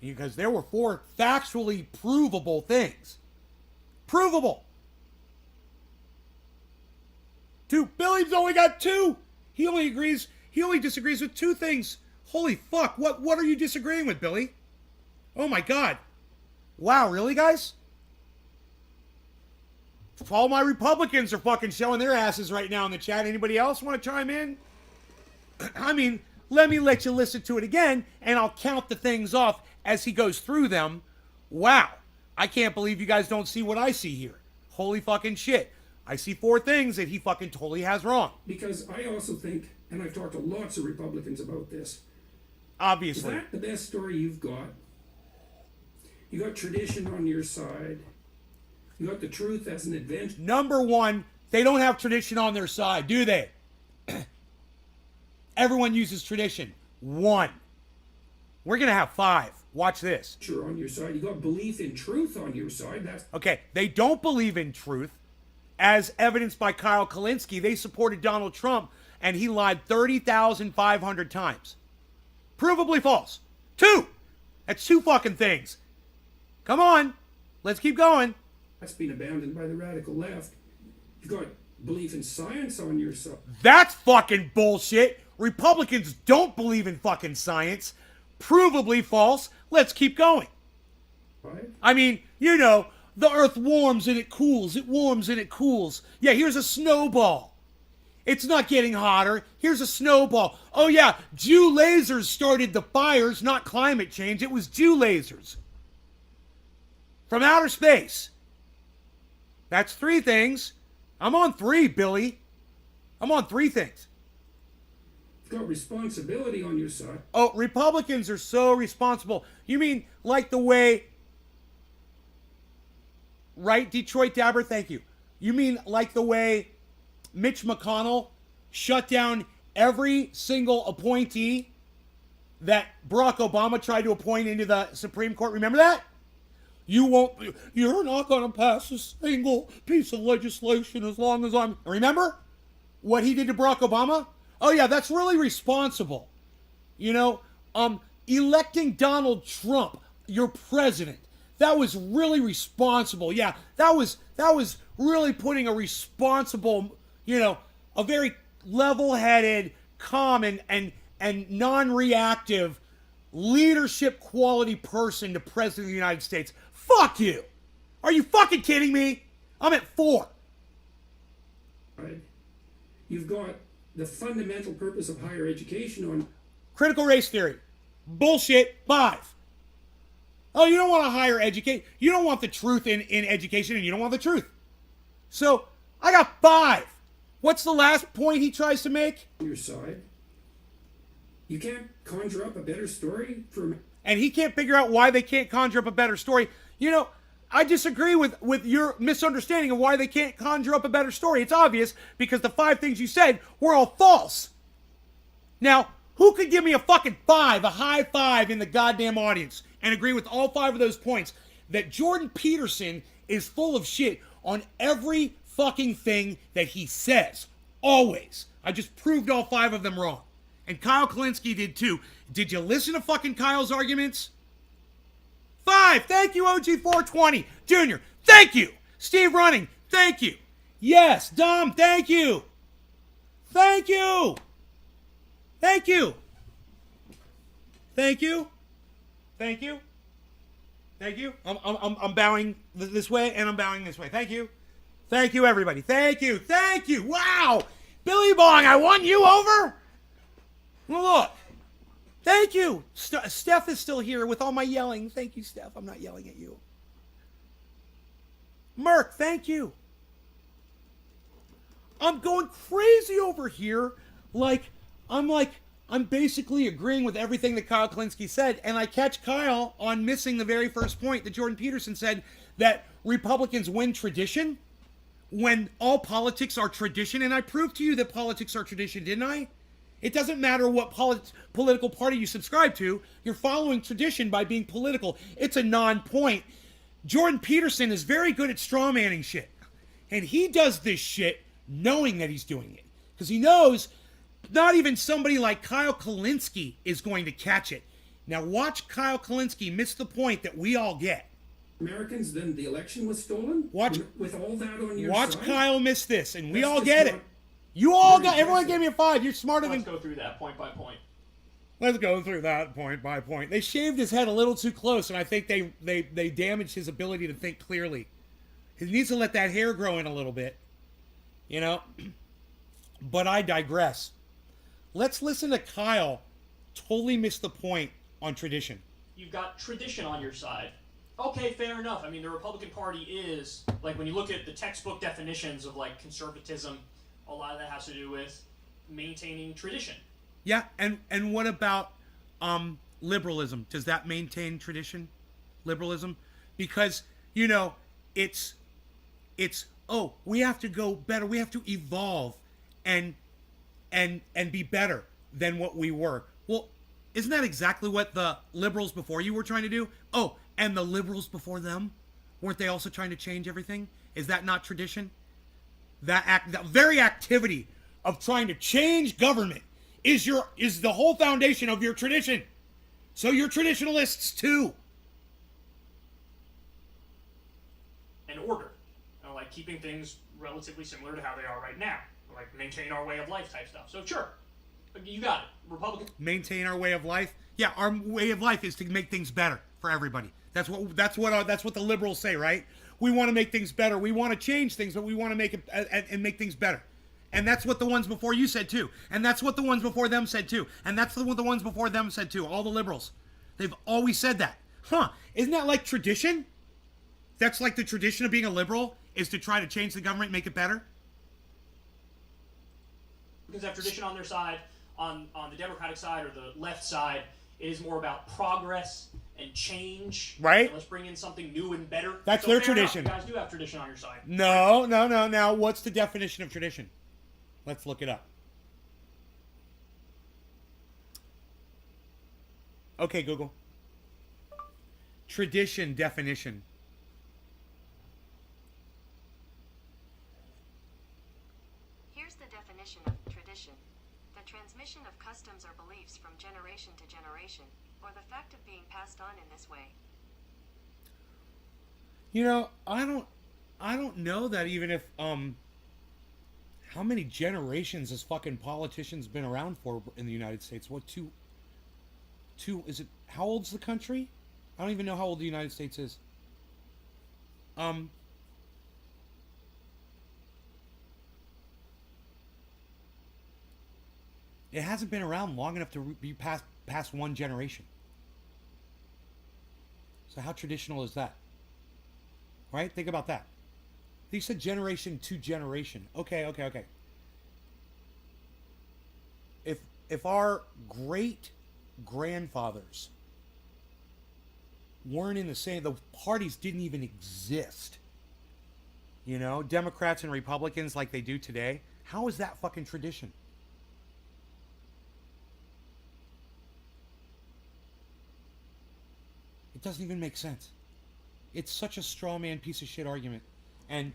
A: because there were 4 factually provable things. Provable. 2. Billy's only got 2. He only disagrees with 2 things. Holy fuck, what are you disagreeing with, Billy? Oh my god. Wow, really, guys? All my Republicans are fucking showing their asses right now in the chat. Anybody else want to chime in? I mean, let me let you listen to it again, and I'll count the things off as he goes through them. Wow. I can't believe you guys don't see what I see here. Holy fucking shit. I see 4 things that he fucking totally has wrong.
C: Because I also think, and I've talked to lots of Republicans about this,
A: Obviously.
C: is that the best story you've got? You got tradition on your side. You got the truth as an adventure.
A: Number 1, they don't have tradition on their side, do they? Everyone uses tradition. 1. We're going to have 5. Watch this.
C: On your side. You got belief in truth on your side. That's
A: Okay, they don't believe in truth. As evidenced by Kyle Kalinske, they supported Donald Trump, and he lied 30,500 times. Provably false. 2. That's 2 fucking things. Come on. Let's keep going.
C: That's been abandoned by the radical left. You've got belief in science on your side.
A: That's fucking bullshit. Republicans don't believe in fucking science. Provably false. Let's keep going.
C: Right?
A: I mean, the earth warms and it cools. It warms and it cools. Yeah, here's a snowball. It's not getting hotter. Here's a snowball. Oh yeah, Jew lasers started the fires, not climate change. It was Jew lasers. From outer space. That's 3 things. I'm on 3, Billy. I'm on 3 things.
C: You've got responsibility on your side.
A: Oh, Republicans are so responsible. You mean like the way... Right, Detroit Dabber? Thank you. You mean like the way Mitch McConnell shut down every single appointee that Barack Obama tried to appoint into the Supreme Court. Remember that? You're not going to pass a single piece of legislation as long as I'm. Remember what he did to Barack Obama? Oh yeah, that's really responsible. You know, electing Donald Trump your president. That was really responsible. Yeah, that was really putting a responsible, you know, a very level-headed, calm and non-reactive leadership quality person to president of the United States. Fuck you. Are you fucking kidding me? I'm at 4.
C: Right. You've got the fundamental purpose of higher education on
A: Critical race theory. Bullshit. 5. Oh, you don't want to higher educate. You don't want the truth in education, and you don't want the truth. So, I got 5. What's the last point he tries to make?
C: your side. You can't conjure up a better story for
A: And he can't figure out why they can't conjure up a better story. You know, I disagree with your misunderstanding of why they can't conjure up a better story. It's obvious because the 5 things you said were all false. Now, who could give me a fucking 5, a high 5 in the goddamn audience and agree with all 5 of those points that Jordan Peterson is full of shit on every fucking thing that he says. Always. I just proved all 5 of them wrong. And Kyle Kalinske did too. Did you listen to fucking Kyle's arguments? 5. Thank you, OG420. Junior, thank you. Steve Running, thank you. Yes, Dom, thank you. Thank you. Thank you. Thank you. Thank you. Thank you. I'm bowing this way and I'm bowing this way. Thank you. Thank you, everybody. Thank you. Thank you. Wow. Billy Bong, I won you over? Look. Thank you. Steph is still here with all my yelling. Thank you, Steph. I'm not yelling at you. Merc, thank you. I'm going crazy over here. I'm basically agreeing with everything that Kyle Kalinske said, and I catch Kyle on missing the very first point that Jordan Peterson said, that Republicans win tradition when all politics are tradition, and I proved to you that politics are tradition, didn't I? It doesn't matter what political party you subscribe to, you're following tradition by being political. It's a non-point. Jordan Peterson is very good at strawmanning shit, and he does this shit knowing that he's doing it, because he knows not even somebody like Kyle Kalinske is going to catch it. Now watch Kyle Kalinske miss the point that we all get.
C: Americans, then the election was stolen?
A: Watch,
C: with all that on your
A: watch
C: side?
A: Kyle miss this, and we
C: That's
A: all
C: just
A: get
C: not
A: it. You all got,
C: very
A: everyone
C: impressive.
A: gave me a 5. You're smarter
B: Let's
A: than...
B: go through that point by point.
A: Let's go through that point by point. They shaved his head a little too close, and I think they damaged his ability to think clearly. He needs to let that hair grow in a little bit. You know? But I digress. Let's listen to Kyle totally miss the point on tradition.
B: You've got tradition on your side. Okay, fair enough. I mean, the Republican Party is, like, when you look at the textbook definitions of, like, conservatism, a lot of that has to do with maintaining tradition.
A: Yeah, and what about liberalism? Does that maintain tradition? Liberalism? Because, you know, it's oh, we have to go better. We have to evolve and be better than what we were. Well, isn't that exactly what the liberals before you were trying to do? Oh, and the liberals before them, weren't they also trying to change everything? Is that not tradition? That very activity of trying to change government is the whole foundation of your tradition. So you're traditionalists too.
B: And order. You know, like keeping things relatively similar to how they are right now. Like maintain our way of life type stuff. So sure. You got it. Republican.
A: Maintain our way of life. Yeah, our way of life is to make things better for everybody. That's what the liberals say, right? We want to make things better. We want to change things, but we want to make it and make things better. And that's what the ones before you said too. And that's what the ones before them said too. And that's what the ones before them said too. All the liberals. They've always said that. Huh. Isn't that like tradition? That's like the tradition of being a liberal, is to try to change the government, make it better?
B: Because have tradition on their side, on the Democratic side or the left side, it is more about progress and change.
A: Right.
B: And let's bring in something new and better.
A: That's
B: So
A: their
B: fair enough,
A: tradition.
B: You guys do have tradition on your side.
A: No. Now, what's the definition of tradition? Let's look it up. Okay, Google. Tradition definition.
E: Here's the definition of tradition. The transmission of customs or beliefs from generation to generation, or the fact of being passed on in this way.
A: You know, I don't know that even if how many generations has fucking politicians been around for in the United States? What, two is it, how old's the country? I don't even know how old the United States is. It hasn't been around long enough to be past one generation. So how traditional is that? Right? Think about that. You said generation to generation. Okay. If our great grandfathers weren't in the same, the parties didn't even exist. You know, Democrats and Republicans like they do today. How is that fucking tradition? It doesn't even make sense. It's such a straw man piece of shit argument. And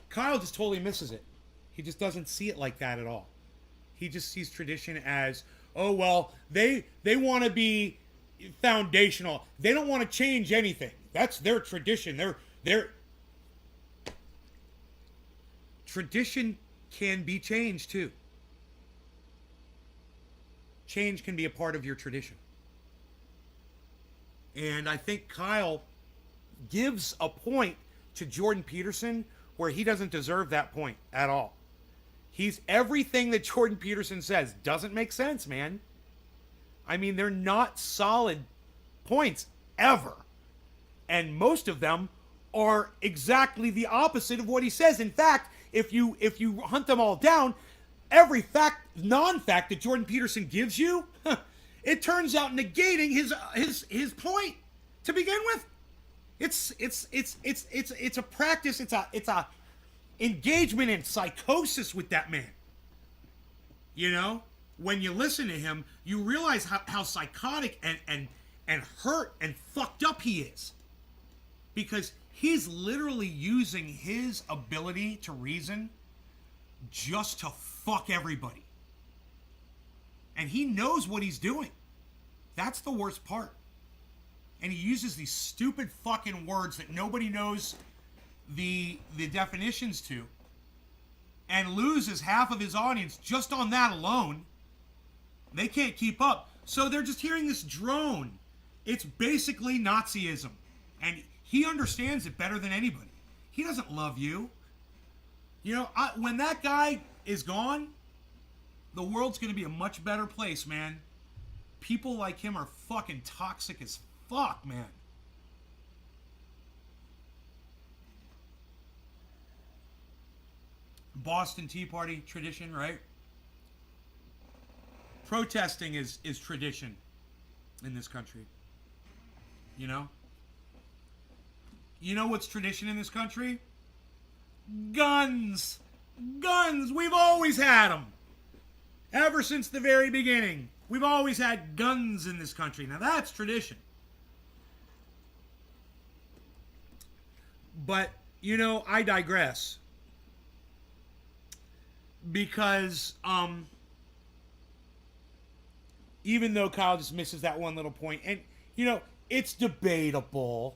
A: Kyle just totally misses it. He just doesn't see it like that at all. He just sees tradition as, oh well, they want to be foundational. They don't want to change anything. That's their tradition. Their tradition can be changed too. Change can be a part of your tradition. And I think Kyle gives a point to Jordan Peterson where he doesn't deserve that point at all. He's everything that Jordan Peterson says doesn't make sense, man. I mean, they're not solid points ever. And most of them are exactly the opposite of what he says. In fact, if you hunt them all down, every fact, non-fact that Jordan Peterson gives you, it turns out negating his point to begin with. It's a practice. It's a engagement in psychosis with that man. You know, when you listen to him, you realize how psychotic and hurt and fucked up he is, because he's literally using his ability to reason just to fuck everybody. And he knows what he's doing. That's the worst part. And he uses these stupid fucking words that nobody knows the definitions to, and loses half of his audience just on that alone. They can't keep up. So they're just hearing this drone. It's basically Nazism. And he understands it better than anybody. He doesn't love you. You know, when that guy is gone, the world's going to be a much better place, man. People like him are fucking toxic as fuck, man. Boston Tea Party tradition, right? Protesting is tradition in this country. You know? You know what's tradition in this country? Guns. Guns. We've always had them. Ever since the very beginning. We've always had guns in this country. Now that's tradition. But, you know, I digress. Because, even though Kyle just misses that one little point, and, you know, it's debatable.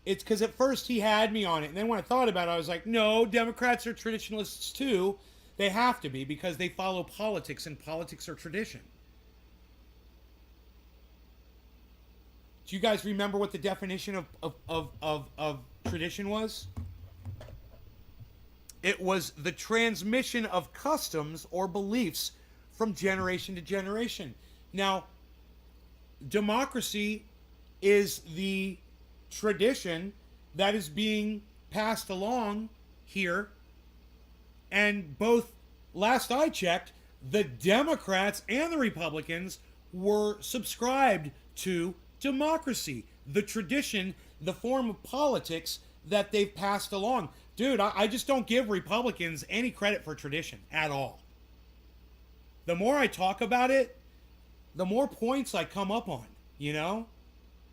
A: It's because at first he had me on it, and then when I thought about it, I was like, no, Democrats are traditionalists too. They have to be, because they follow politics, and politics are tradition. Do you guys remember what the definition of tradition was? It was the transmission of customs or beliefs from generation to generation. Now, democracy is the tradition that is being passed along here. And both, last I checked, the Democrats and the Republicans were subscribed to democracy, the tradition, the form of politics that they've passed along. Dude, I just don't give Republicans any credit for tradition at all. The more I talk about it, the more points I come up on, you know?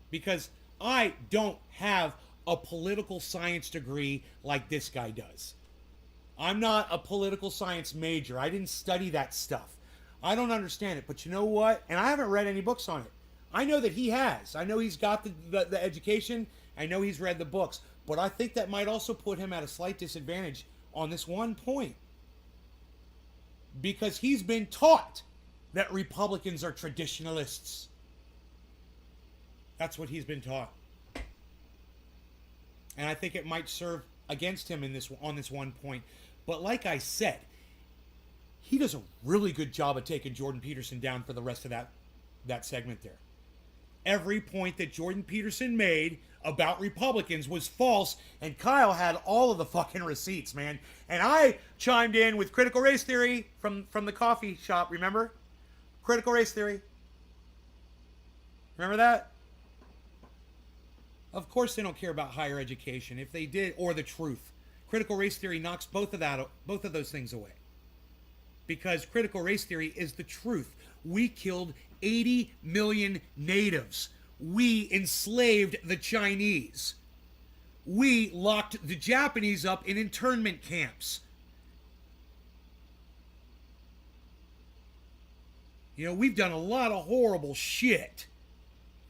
A: Because I don't have a political science degree like this guy does. I'm not a political science major. I didn't study that stuff. I don't understand it. But you know what? And I haven't read any books on it. I know that he has. I know he's got the education. I know he's read the books. But I think that might also put him at a slight disadvantage on this one point. Because he's been taught that Republicans are traditionalists. That's what he's been taught. And I think it might serve against him on this one point. But like I said, he does a really good job of taking Jordan Peterson down for the rest of that segment there. Every point that Jordan Peterson made about Republicans was false, and Kyle had all of the fucking receipts, man. And I chimed in with critical race theory from the coffee shop, remember? Critical race theory. Remember that? Of course they don't care about higher education. If they did, or the truth. Critical race theory knocks both of those things away. Because critical race theory is the truth. We killed 80 million natives. We enslaved the Chinese. We locked the Japanese up in internment camps. You know, we've done a lot of horrible shit.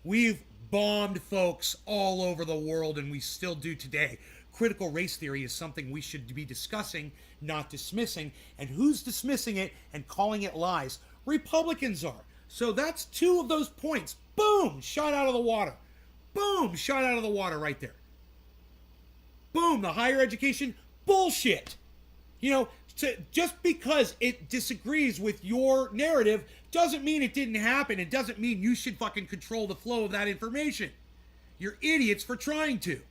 A: We've bombed folks all over the world, and we still do today. Critical race theory is something we should be discussing, not dismissing. And who's dismissing it and calling it lies? Republicans are. So that's two of those points. Boom! Shot out of the water. Boom! Shot out of the water right there. Boom! The higher education bullshit. You know, just because it disagrees with your narrative doesn't mean it didn't happen. It doesn't mean you should fucking control the flow of that information. You're idiots for trying to.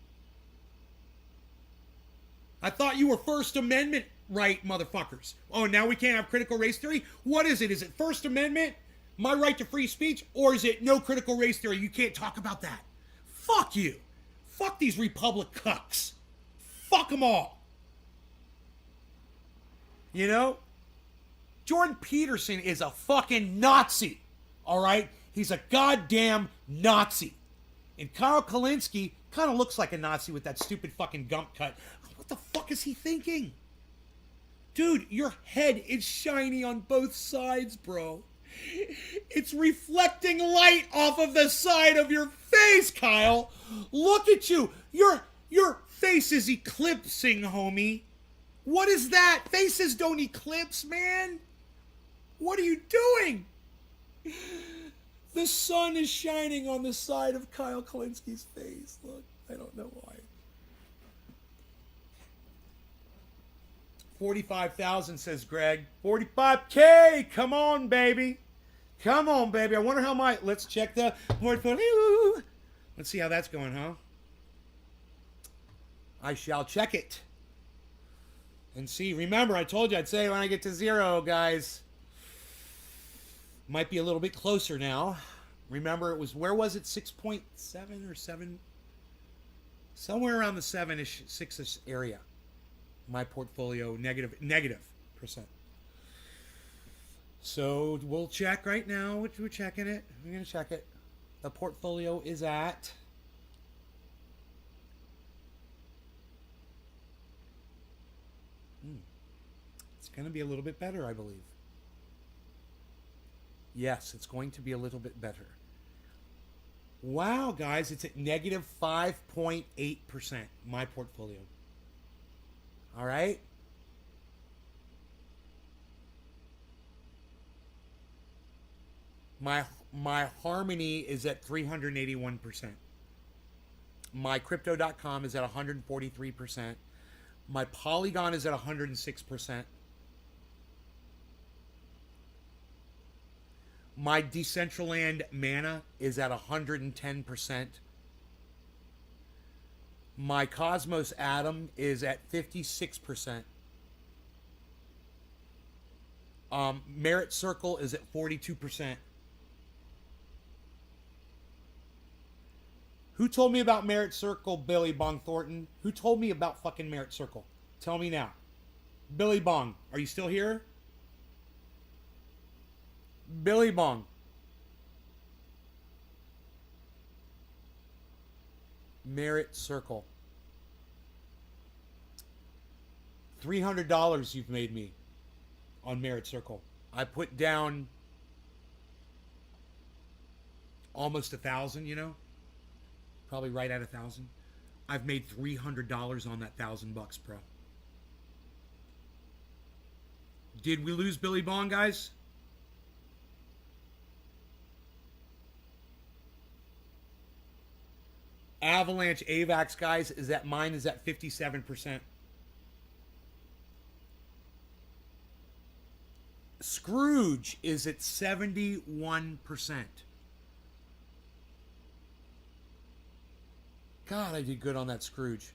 A: I thought you were First Amendment right, motherfuckers. Oh, now we can't have critical race theory? What is it? Is it First Amendment, my right to free speech, or is it no critical race theory? You can't talk about that. Fuck you. Fuck these Republic cucks. Fuck them all. You know? Jordan Peterson is a fucking Nazi. All right? He's a goddamn Nazi. And Kyle Kalinske kind of looks like a Nazi with that stupid fucking gump cut. What the fuck is he thinking? Dude, your head is shiny on both sides, bro. It's reflecting light off of the side of your face, Kyle. Look at you. Your face is eclipsing, homie. What is that? Faces don't eclipse, man. What are you doing? The sun is shining on the side of Kyle Kalinske's face. Look, I don't know why. 45,000, says Greg. 45K. Come on, baby. Come on, baby. I wonder how my... Let's check the portfolio. Let's see how that's going, huh? I shall check it. And see. Remember, I told you I'd say when I get to 0, guys. Might be a little bit closer now. Remember, it was... Where was it? 6.7 or 7? Somewhere around the 7-ish, 6-ish area. My portfolio negative percent. So we'll check right now. We're checking it. We're gonna check it. The portfolio is at it's gonna be a little bit better, I believe. Yes, it's going to be a little bit better. Wow, guys, it's at negative 5.8%. My portfolio. All right. My Harmony is at 381%. My Crypto.com is at 143%. My Polygon is at 106%. My Decentraland Mana is at 110%. My Cosmos Atom is at 56%. Merit Circle is at 42%. Who told me about Merit Circle, Billy Bong Thornton? Who told me about fucking Merit Circle? Tell me now. Billy Bong, are you still here? Billy Bong. Merit Circle. $300 you've made me on Merit Circle. I put down almost 1,000, you know, probably right at 1,000. I've made $300 on that $1,000, bro. Did we lose Billy Bong, guys? Avalanche AVAX, guys, is at mine is at 57%. Scrooge is at 71%. God, I did good on that Scrooge.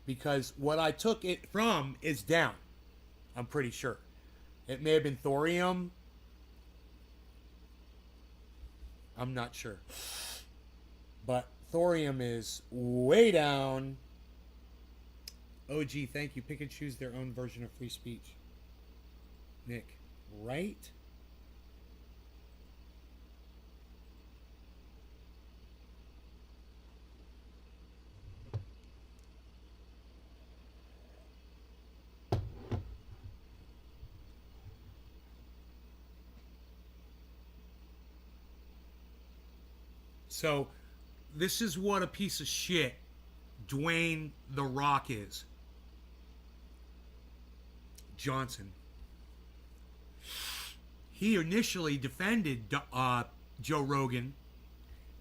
A: Because what I took it from is down. I'm pretty sure. It may have been thorium. I'm not sure. But thorium is way down. OG, thank you. Pick and choose their own version of free speech. Nick, right? So, this is what a piece of shit Dwayne The Rock is. Johnson. He initially defended Joe Rogan,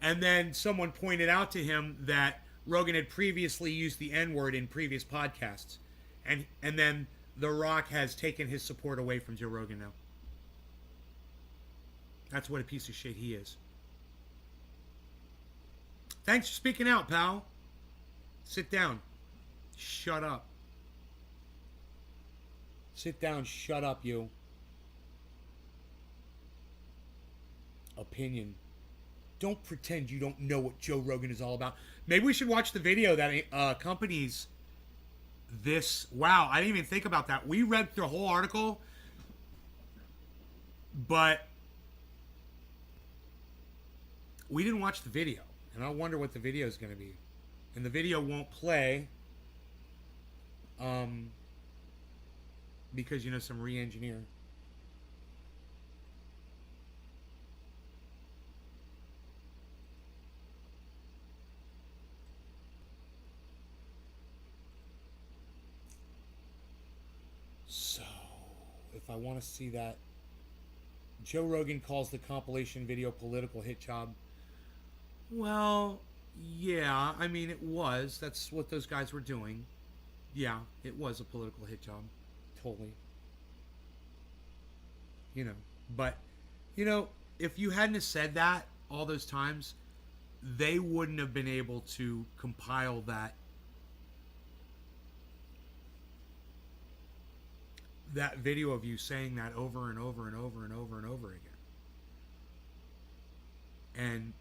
A: and then someone pointed out to him that Rogan had previously used the N-word in previous podcasts, and then The Rock has taken his support away from Joe Rogan now. That's what a piece of shit he is. Thanks for speaking out, pal. Sit down. Shut up. Sit down, shut up, you. Opinion. Don't pretend you don't know what Joe Rogan is all about. Maybe we should watch the video that accompanies this. Wow, I didn't even think about that. We read the whole article, but we didn't watch the video. And I wonder what the video is going to be. And the video won't play because, you know, some re-engineer. So, if I want to see that, Joe Rogan calls the compilation video political hit job. Well, yeah, I mean, it was. That's what those guys were doing. Yeah, it was a political hit job. Totally. You know, but, you know, if you hadn't have said that all those times, they wouldn't have been able to compile that video of you saying that over and over and over and over and over again. And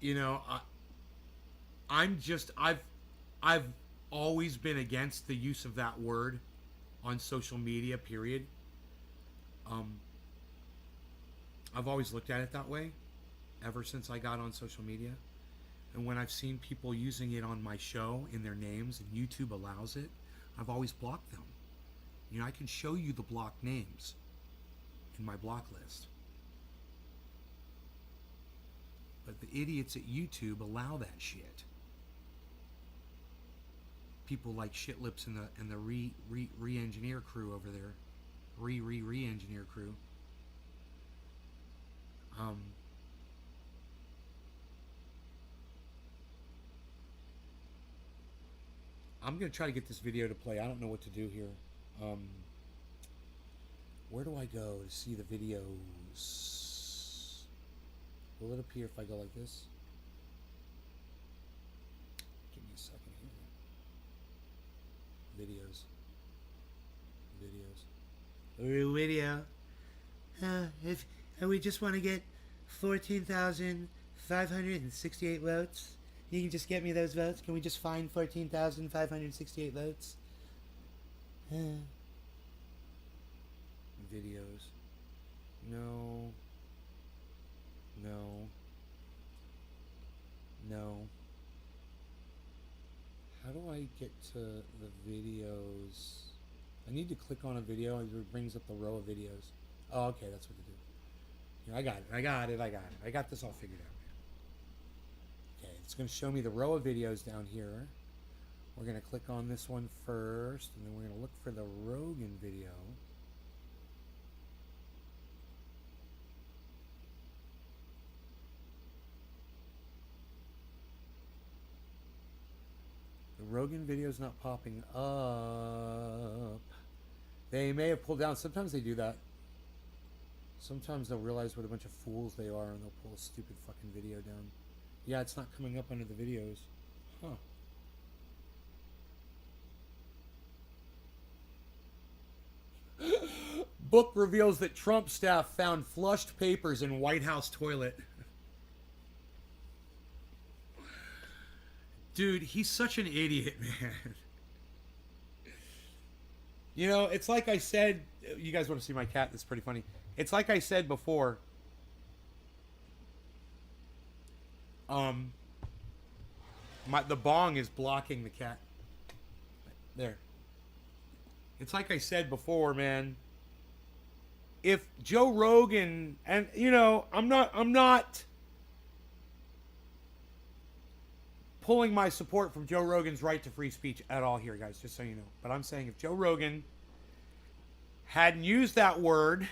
A: you know, I've always been against the use of that word on social media, period. I've always looked at it that way ever since I got on social media. And when I've seen people using it on my show in their names and YouTube allows it, I've always blocked them. You know, I can show you the blocked names in my block list. But the idiots at YouTube allow that shit. People like Shitlips and the re-engineer crew over there. Re-engineer crew. I'm going to try to get this video to play. I don't know what to do here. Where do I go to see the videos? Will it appear if I go like this? Give me a second here. Videos. Video. If we just want to get 14,568 votes, you can just get me those votes. Can we just find 14,568 votes? Videos. No. How do I get to the videos? I need to click on a video and it brings up the row of videos. Oh, okay, that's what to do. Yeah, I got it. I got this all figured out, man. Okay, it's going to show me the row of videos down here. We're going to click on this one first, and then we're going to look for the Rogan video. The Rogan video is not popping up. They may have pulled down. Sometimes they do that. Sometimes they'll realize what a bunch of fools they are, and they'll pull a stupid fucking video down. Yeah, it's not coming up under the videos. Huh. Book reveals that Trump staff found flushed papers in White House toilet. Dude, he's such an idiot, man. You know, it's like I said, you guys want to see my cat? That's pretty funny. It's like I said before. The bong is blocking the cat. There. It's like I said before, man. If Joe Rogan, and you know, I'm not pulling my support from Joe Rogan's right to free speech at all here, guys, just so you know. But I'm saying if Joe Rogan hadn't used that word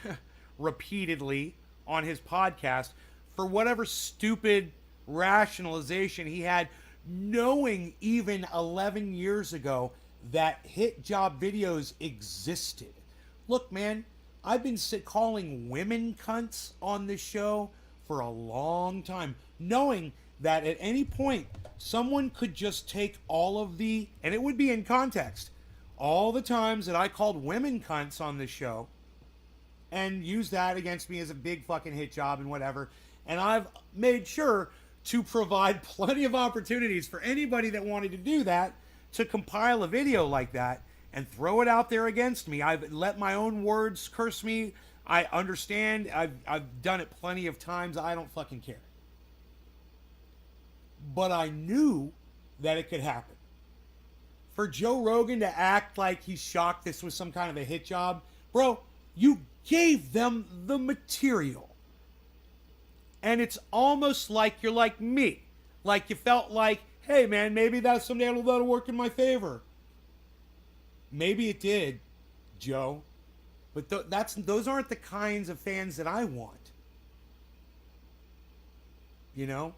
A: repeatedly on his podcast for whatever stupid rationalization he had, knowing even 11 years ago that hit job videos existed. Look, man, I've been calling women cunts on this show for a long time, knowing that at any point someone could just take all of the, and it would be in context, all the times that I called women cunts on this show and use that against me as a big fucking hit job and whatever. And I've made sure to provide plenty of opportunities for anybody that wanted to do that to compile a video like that and throw it out there against me. I've let my own words curse me. I understand. I've done it plenty of times. I don't fucking care. But I knew that it could happen. For Joe Rogan to act like he's shocked this was some kind of a hit job, bro, you gave them the material. And it's almost like you're like me. Like you felt like, hey man, maybe that's someday that'll work in my favor. Maybe it did, Joe. But those aren't the kinds of fans that I want. You know?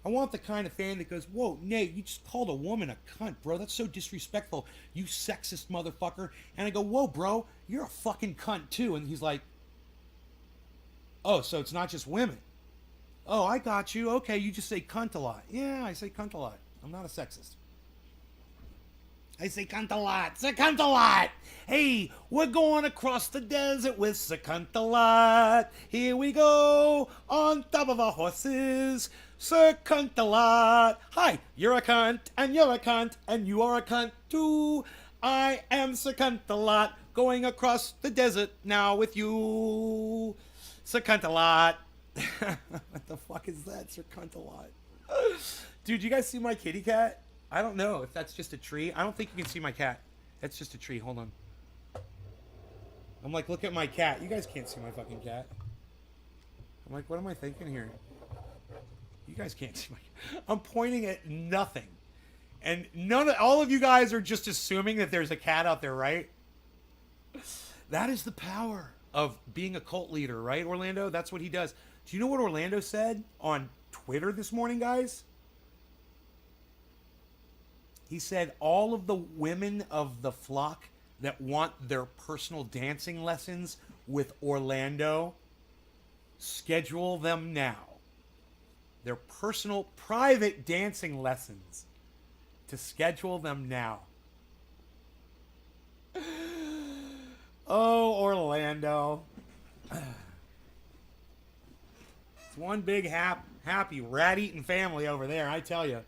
A: I want the kind of fan that goes, whoa, Nate, you just called a woman a cunt, bro. That's so disrespectful. You sexist motherfucker. And I go, whoa, bro, you're a fucking cunt too. And he's like, oh, so it's not just women. Oh, I got you. Okay, you just say cunt a lot. Yeah, I say cunt a lot. I'm not a sexist. I say cunt a lot. Say cunt a lot. Hey, we're going across the desert with a cunt a lot. Here we go on top of our horses. Sir cunt a lot. Hi, you're a cunt, and you're a cunt, and you are a cunt too. I am Sir cunt a lot, going across the desert now with you. Sir cunt a lot. What the fuck is that, Sir cunt a lot? Dude, you guys see my kitty cat? I don't know if that's just a tree. I don't think you can see my cat. That's just a tree. Hold on. I'm like, look at my cat. You guys can't see my fucking cat. I'm like, what am I thinking here? You guys can't see my cat. I'm pointing at nothing. And all of you guys are just assuming that there's a cat out there, right? That is the power of being a cult leader, right, Orlando? That's what he does. Do you know what Orlando said on Twitter this morning, guys? He said all of the women of the flock that want their personal dancing lessons with Orlando, schedule them now. Their personal, private dancing lessons, to schedule them now. Oh, Orlando. It's one big happy rat-eating family over there, I tell you.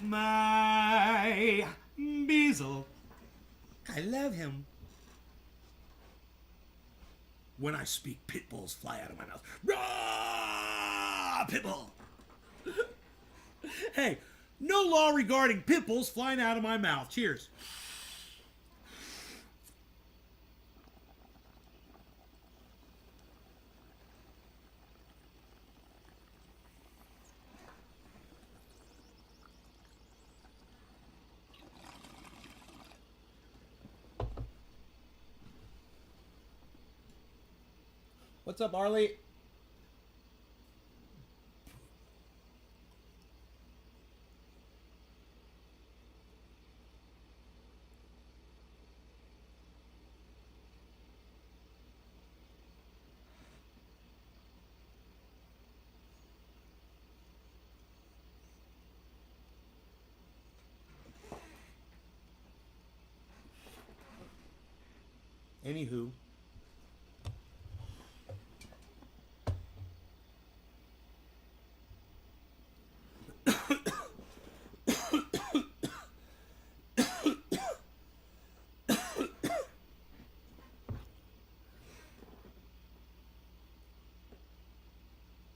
A: My Beazle. I love him. When I speak, pit bulls fly out of my mouth. Rah! Pit bull. Hey, no law regarding pit bulls flying out of my mouth. Cheers. What's up, Arlie? Anywho.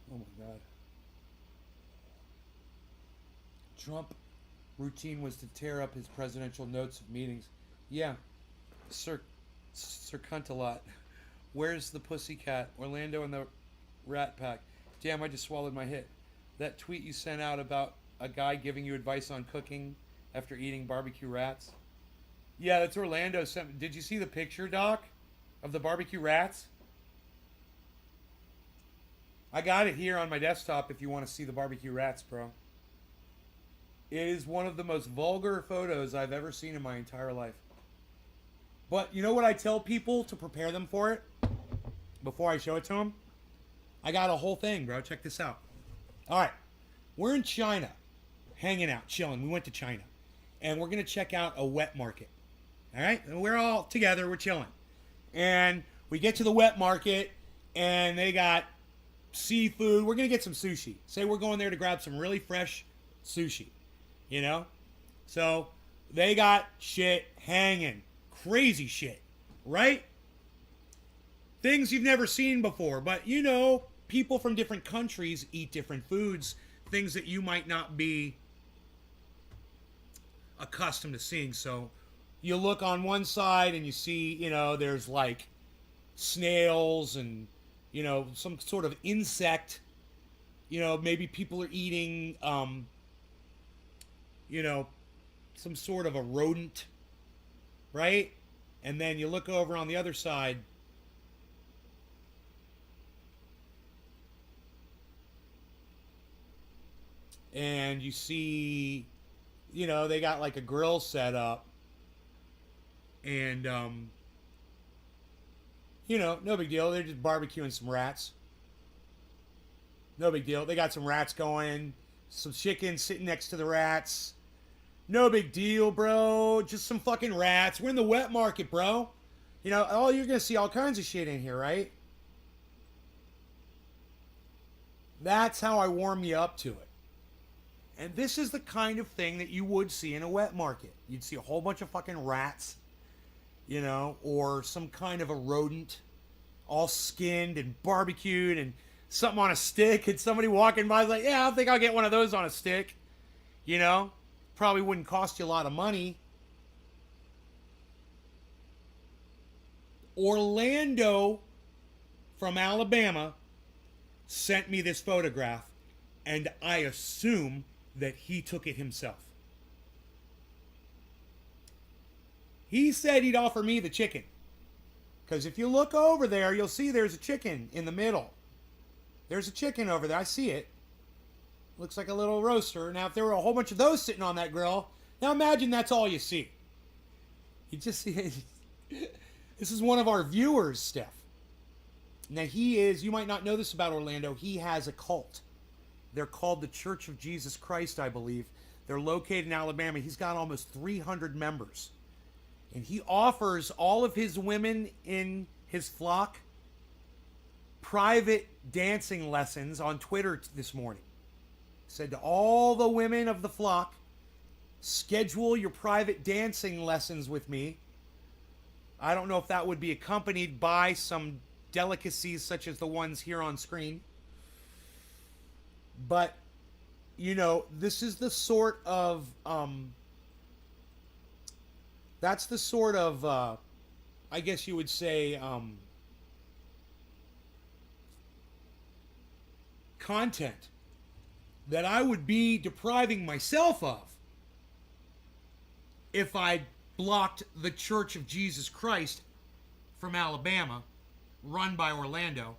A: Oh my God. Trump routine was to tear up his presidential notes of meetings. Yeah. Sir Cunt-a-lot. Where's the pussycat? Orlando and the Rat Pack. Damn, I just swallowed my hit. That tweet you sent out about a guy giving you advice on cooking after eating barbecue rats? Yeah, that's Orlando sent. Did you see the picture, Doc, of the barbecue rats? I got it here on my desktop if you want to see the barbecue rats, bro. It is one of the most vulgar photos I've ever seen in my entire life. But you know what I tell people to prepare them for it? Before I show it to them? I got a whole thing, bro. Check this out. All right. We're in China. Hanging out, chilling. We went to China. And we're going to check out a wet market. All right? And we're all together. We're chilling. And we get to the wet market. And they got seafood. We're going to get some sushi. Say we're going there to grab some really fresh sushi. You know? So they got shit hanging. Crazy shit. Right? Things you've never seen before. But, you know, people from different countries eat different foods. Things that you might not be accustomed to seeing. So you look on one side and you see, you know, there's like snails and, you know, some sort of insect. You know, maybe people are eating, you know, some sort of a rodent, right? And then you look over on the other side. And you see, you know, they got like a grill set up. And, you know, no big deal. They're just barbecuing some rats. No big deal. They got some rats going. Some chicken sitting next to the rats. No big deal, bro. Just some fucking rats. We're in the wet market, bro. You know, oh, you're going to see all kinds of shit in here, right? That's how I warm you up to it. And this is the kind of thing that you would see in a wet market. You'd see a whole bunch of fucking rats, you know, or some kind of a rodent, all skinned and barbecued and something on a stick. And somebody walking by is like, yeah, I think I'll get one of those on a stick. You know, probably wouldn't cost you a lot of money. Orlando from Alabama sent me this photograph, and I assume that he took it himself. He said he'd offer me the chicken. Because if you look over there, you'll see there's a chicken in the middle. There's a chicken over there. I see it. Looks like a little roaster. Now, if there were a whole bunch of those sitting on that grill, now imagine that's all you see. You just see... This is one of our viewers, Steph. Now, he is... You might not know this about Orlando. He has a cult. They're called the Church of Jesus Christ, I believe. They're located in Alabama. He's got almost 300 members. And he offers all of his women in his flock private dancing lessons on Twitter this morning. Said to all the women of the flock, schedule your private dancing lessons with me. I don't know if that would be accompanied by some delicacies such as the ones here on screen. But, you know, this is the sort of, that's the sort of, I guess you would say, content that I would be depriving myself of if I blocked the Church of Jesus Christ from Alabama, run by Orlando,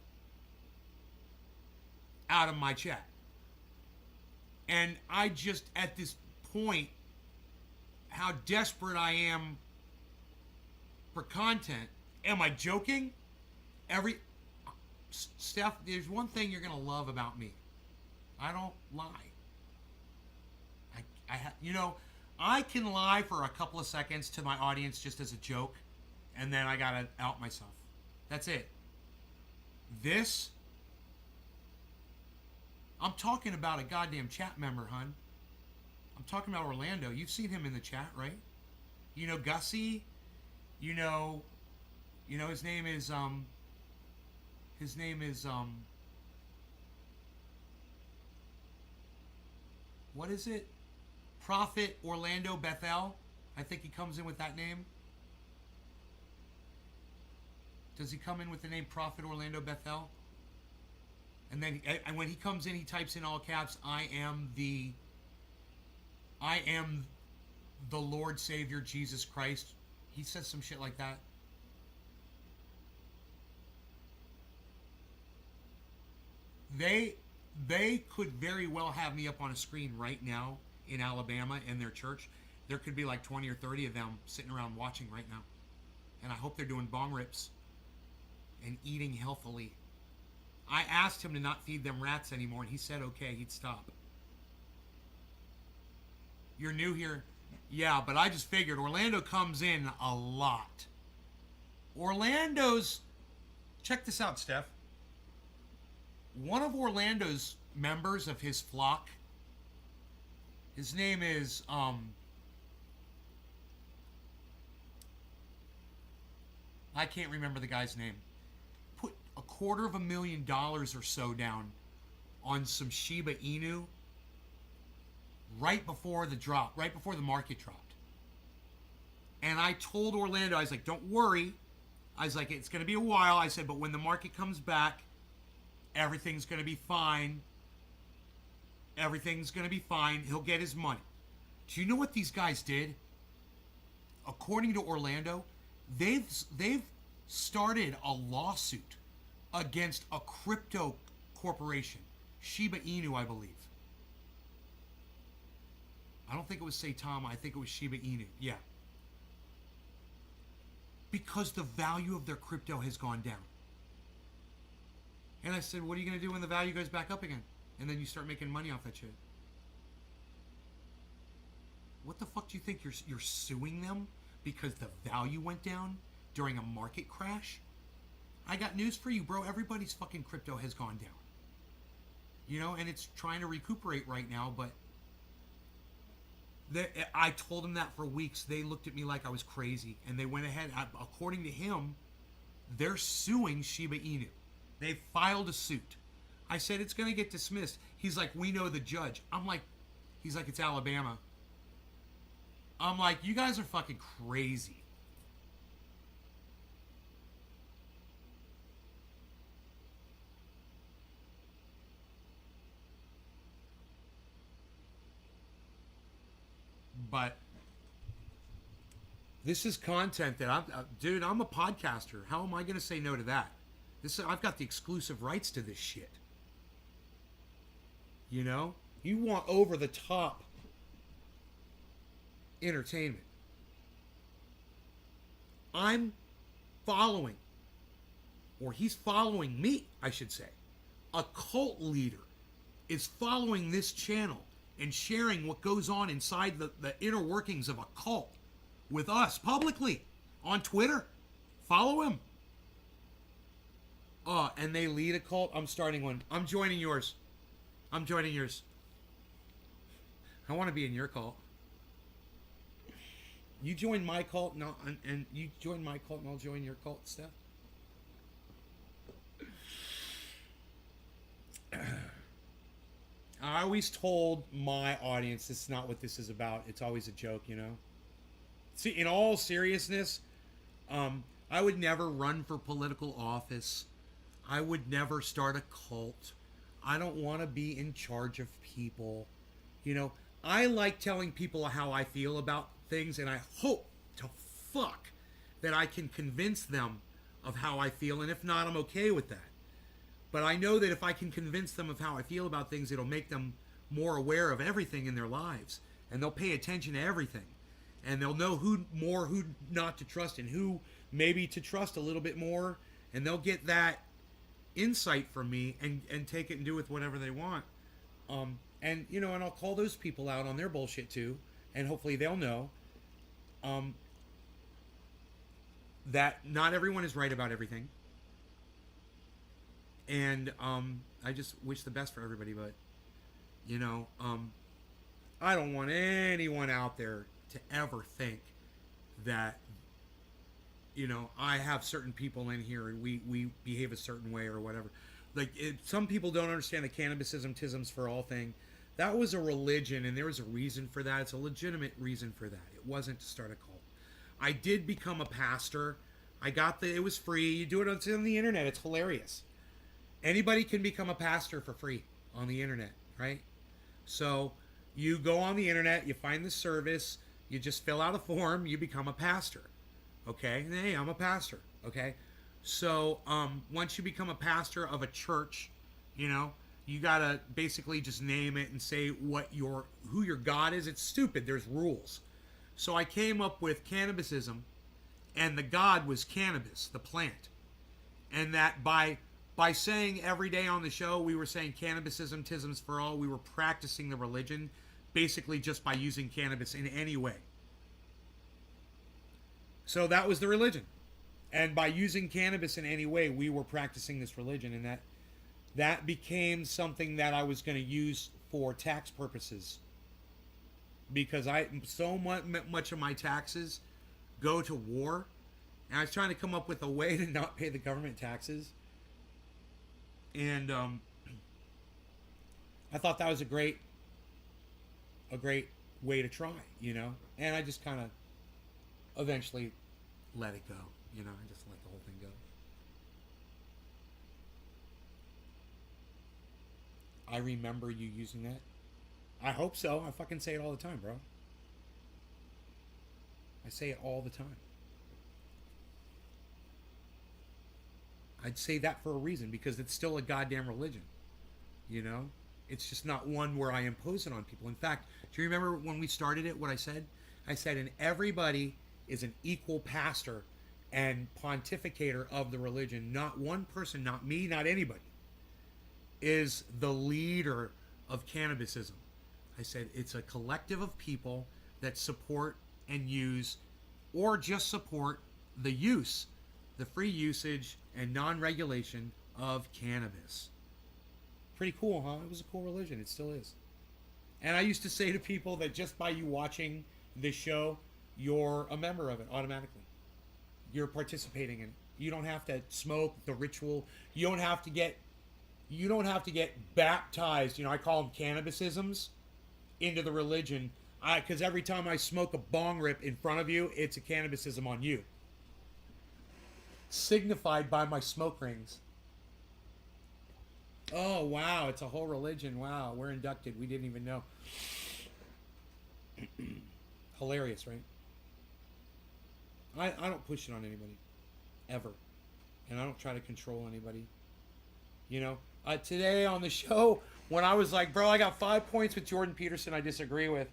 A: out of my chat. And I just, at this point, how desperate I am for content. Am I joking? Steph, there's one thing you're gonna love about me. I don't lie. I can lie for a couple of seconds to my audience just as a joke, and then I gotta out myself. That's it. This, I'm talking about a goddamn chat member, hun. I'm talking about Orlando. You've seen him in the chat, right? You know Gussie. You know his name is what is it? Prophet Orlando Bethel. I think he comes in with that name. Does he come in with the name Prophet Orlando Bethel? And then when he comes in, he types in all caps, I am the Lord Savior Jesus Christ. He says some shit like that. They could very well have me up on a screen right now in Alabama in their church. There could be like 20 or 30 of them sitting around watching right now. And I hope they're doing bong rips and eating healthily. I asked him to not feed them rats anymore, and he said okay, he'd stop. You're new here? Yeah, but I just figured Orlando comes in a lot. Check this out, Steph. One of Orlando's members of his flock, his name is, I can't remember the guy's name, put $250,000 or so down on some Shiba Inu right before the market dropped. And I told Orlando, I was like, don't worry. I was like, it's going to be a while. I said, but when the market comes back, everything's going to be fine. Everything's going to be fine. He'll get his money. Do you know what these guys did? According to Orlando, they've started a lawsuit against a crypto corporation, Shiba Inu, I believe. I don't think it was Saitama. I think it was Shiba Inu. Yeah. Because the value of their crypto has gone down. And I said, what are you going to do when the value goes back up again? And then you start making money off that shit. What the fuck do you think? You're suing them because the value went down during a market crash? I got news for you, bro. Everybody's fucking crypto has gone down. You know, and it's trying to recuperate right now, but I told them that for weeks. They looked at me like I was crazy, and they went ahead. According to him, they're suing Shiba Inu. They filed a suit. I said, it's going to get dismissed. He's like, we know the judge. He's like, it's Alabama. I'm like, you guys are fucking crazy. But this is content that I'm a podcaster. How am I going to say no to that? I've got the exclusive rights to this shit. You know? You want over the top entertainment. I'm following, or he's following me, I should say. A cult leader is following this channel and sharing what goes on inside the inner workings of a cult with us publicly on Twitter. Follow him. Oh, and they lead a cult. I'm starting one. I'm joining yours. I want to be in your cult. You join my cult, and you join my cult, and I'll join your cult, Steph. I always told my audience this is not what this is about. It's always a joke, you know. See, in all seriousness, I would never run for political office. I would never start a cult. I don't want to be in charge of people. You know, I like telling people how I feel about things, and I hope to fuck that I can convince them of how I feel, and if not, I'm okay with that. But I know that if I can convince them of how I feel about things, it'll make them more aware of everything in their lives, and they'll pay attention to everything, and they'll know who not to trust and who maybe to trust a little bit more, and they'll get that insight from me and take it and do with whatever they want. And you know, and I'll call those people out on their bullshit too, and hopefully they'll know that not everyone is right about everything. And I just wish the best for everybody, but you know, I don't want anyone out there to ever think that, you know, I have certain people in here and we behave a certain way or whatever. Like, some people don't understand the cannabism tisms for all thing. That was a religion, and there was a reason for that. It's a legitimate reason for that. It wasn't to start a cult. I did become a pastor. It was free. You do it on the internet. It's hilarious. Anybody can become a pastor for free on the internet, right? So you go on the internet, you find the service, you just fill out a form, you become a pastor. Okay? And, hey, I'm a pastor. Okay? So once you become a pastor of a church, you know, you gotta basically just name it and say who your God is. It's stupid. There's rules. So I came up with cannabism, and the God was cannabis, the plant. And that by saying every day on the show, we were saying cannabism, tisms for all, we were practicing the religion, basically just by using cannabis in any way. So that was the religion. And by using cannabis in any way, we were practicing this religion, and that became something that I was going to use for tax purposes. Because so much of my taxes go to war, and I was trying to come up with a way to not pay the government taxes. And I thought that was a great way to try, you know. And I just kind of eventually let it go, you know. I just let the whole thing go. I remember you using that. I hope so. I fucking say it all the time, bro. I say it all the time. I'd say that for a reason, because it's still a goddamn religion. You know? It's just not one where I impose it on people. In fact, do you remember when we started it, what I said? I said, and everybody is an equal pastor and pontificator of the religion. Not one person, not me, not anybody, is the leader of cannabisism. I said it's a collective of people that support and use, or just support the use, the free usage and non-regulation of cannabis. Pretty cool, huh? It was a cool religion. It still is. And I used to say to people that just by you watching this show, you're a member of it automatically. You're participating in it. You don't have to smoke the ritual. You don't have to get baptized. You know, I call them cannabisisms, into the religion. Because every time I smoke a bong rip in front of you, it's a cannabisism on you. Signified by my smoke rings. Oh, wow. It's a whole religion. Wow. We're inducted. We didn't even know. Hilarious, right? I don't push it on anybody. Ever. And I don't try to control anybody. You know? Today on the show, when I was like, bro, I got 5 points with Jordan Peterson I disagree with.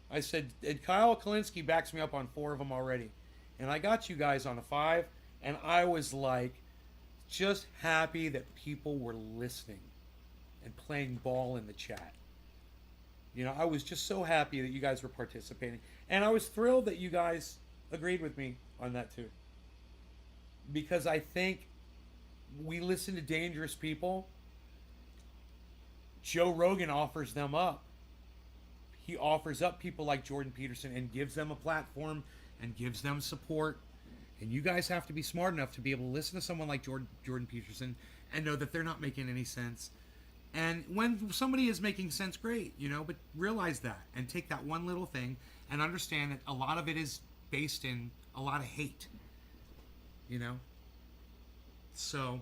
A: I said, and Kyle Kalinske backs me up on 4 of them already. And I got you guys on a 5. And I was like, just happy that people were listening and playing ball in the chat. You know, I was just so happy that you guys were participating. And I was thrilled that you guys agreed with me on that too. Because I think we listen to dangerous people. Joe Rogan offers them up. He offers up people like Jordan Peterson and gives them a platform and gives them support. And you guys have to be smart enough to be able to listen to someone like Jordan Peterson and know that they're not making any sense. And when somebody is making sense, great, but realize that and take that one little thing and understand that a lot of it is based in a lot of hate, So,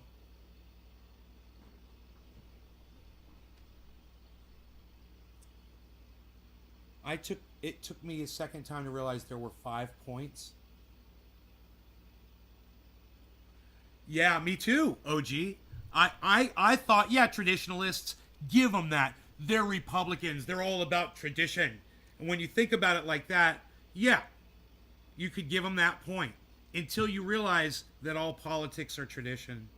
A: it took me a second time to realize there were 5 points. Yeah, me too, OG. I thought, yeah, traditionalists, give them that. They're Republicans. They're all about tradition. And when you think about it like that, yeah, you could give them that point. Until you realize that all politics are tradition.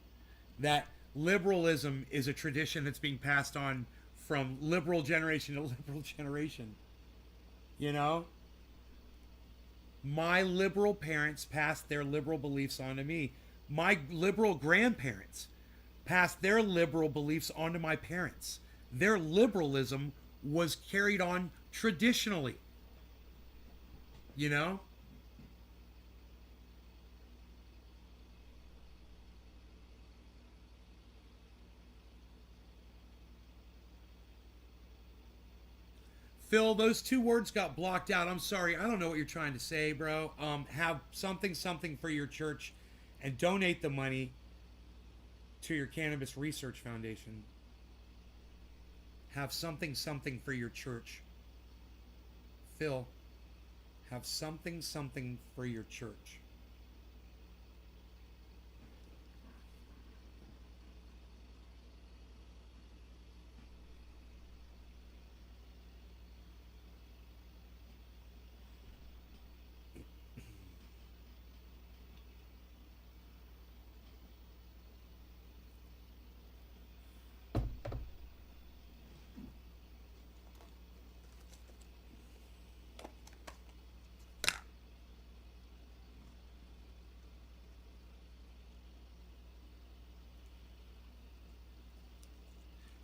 A: That liberalism is a tradition that's being passed on from liberal generation to liberal generation. My liberal parents passed their liberal beliefs on to me. My liberal grandparents passed their liberal beliefs on to my parents. Their liberalism was carried on traditionally. Phil, those 2 words got blocked out. I'm sorry. I don't know what you're trying to say, bro. Have something for your church and donate the money to your Cannabis Research Foundation. Have something for your church. Phil, have something for your church.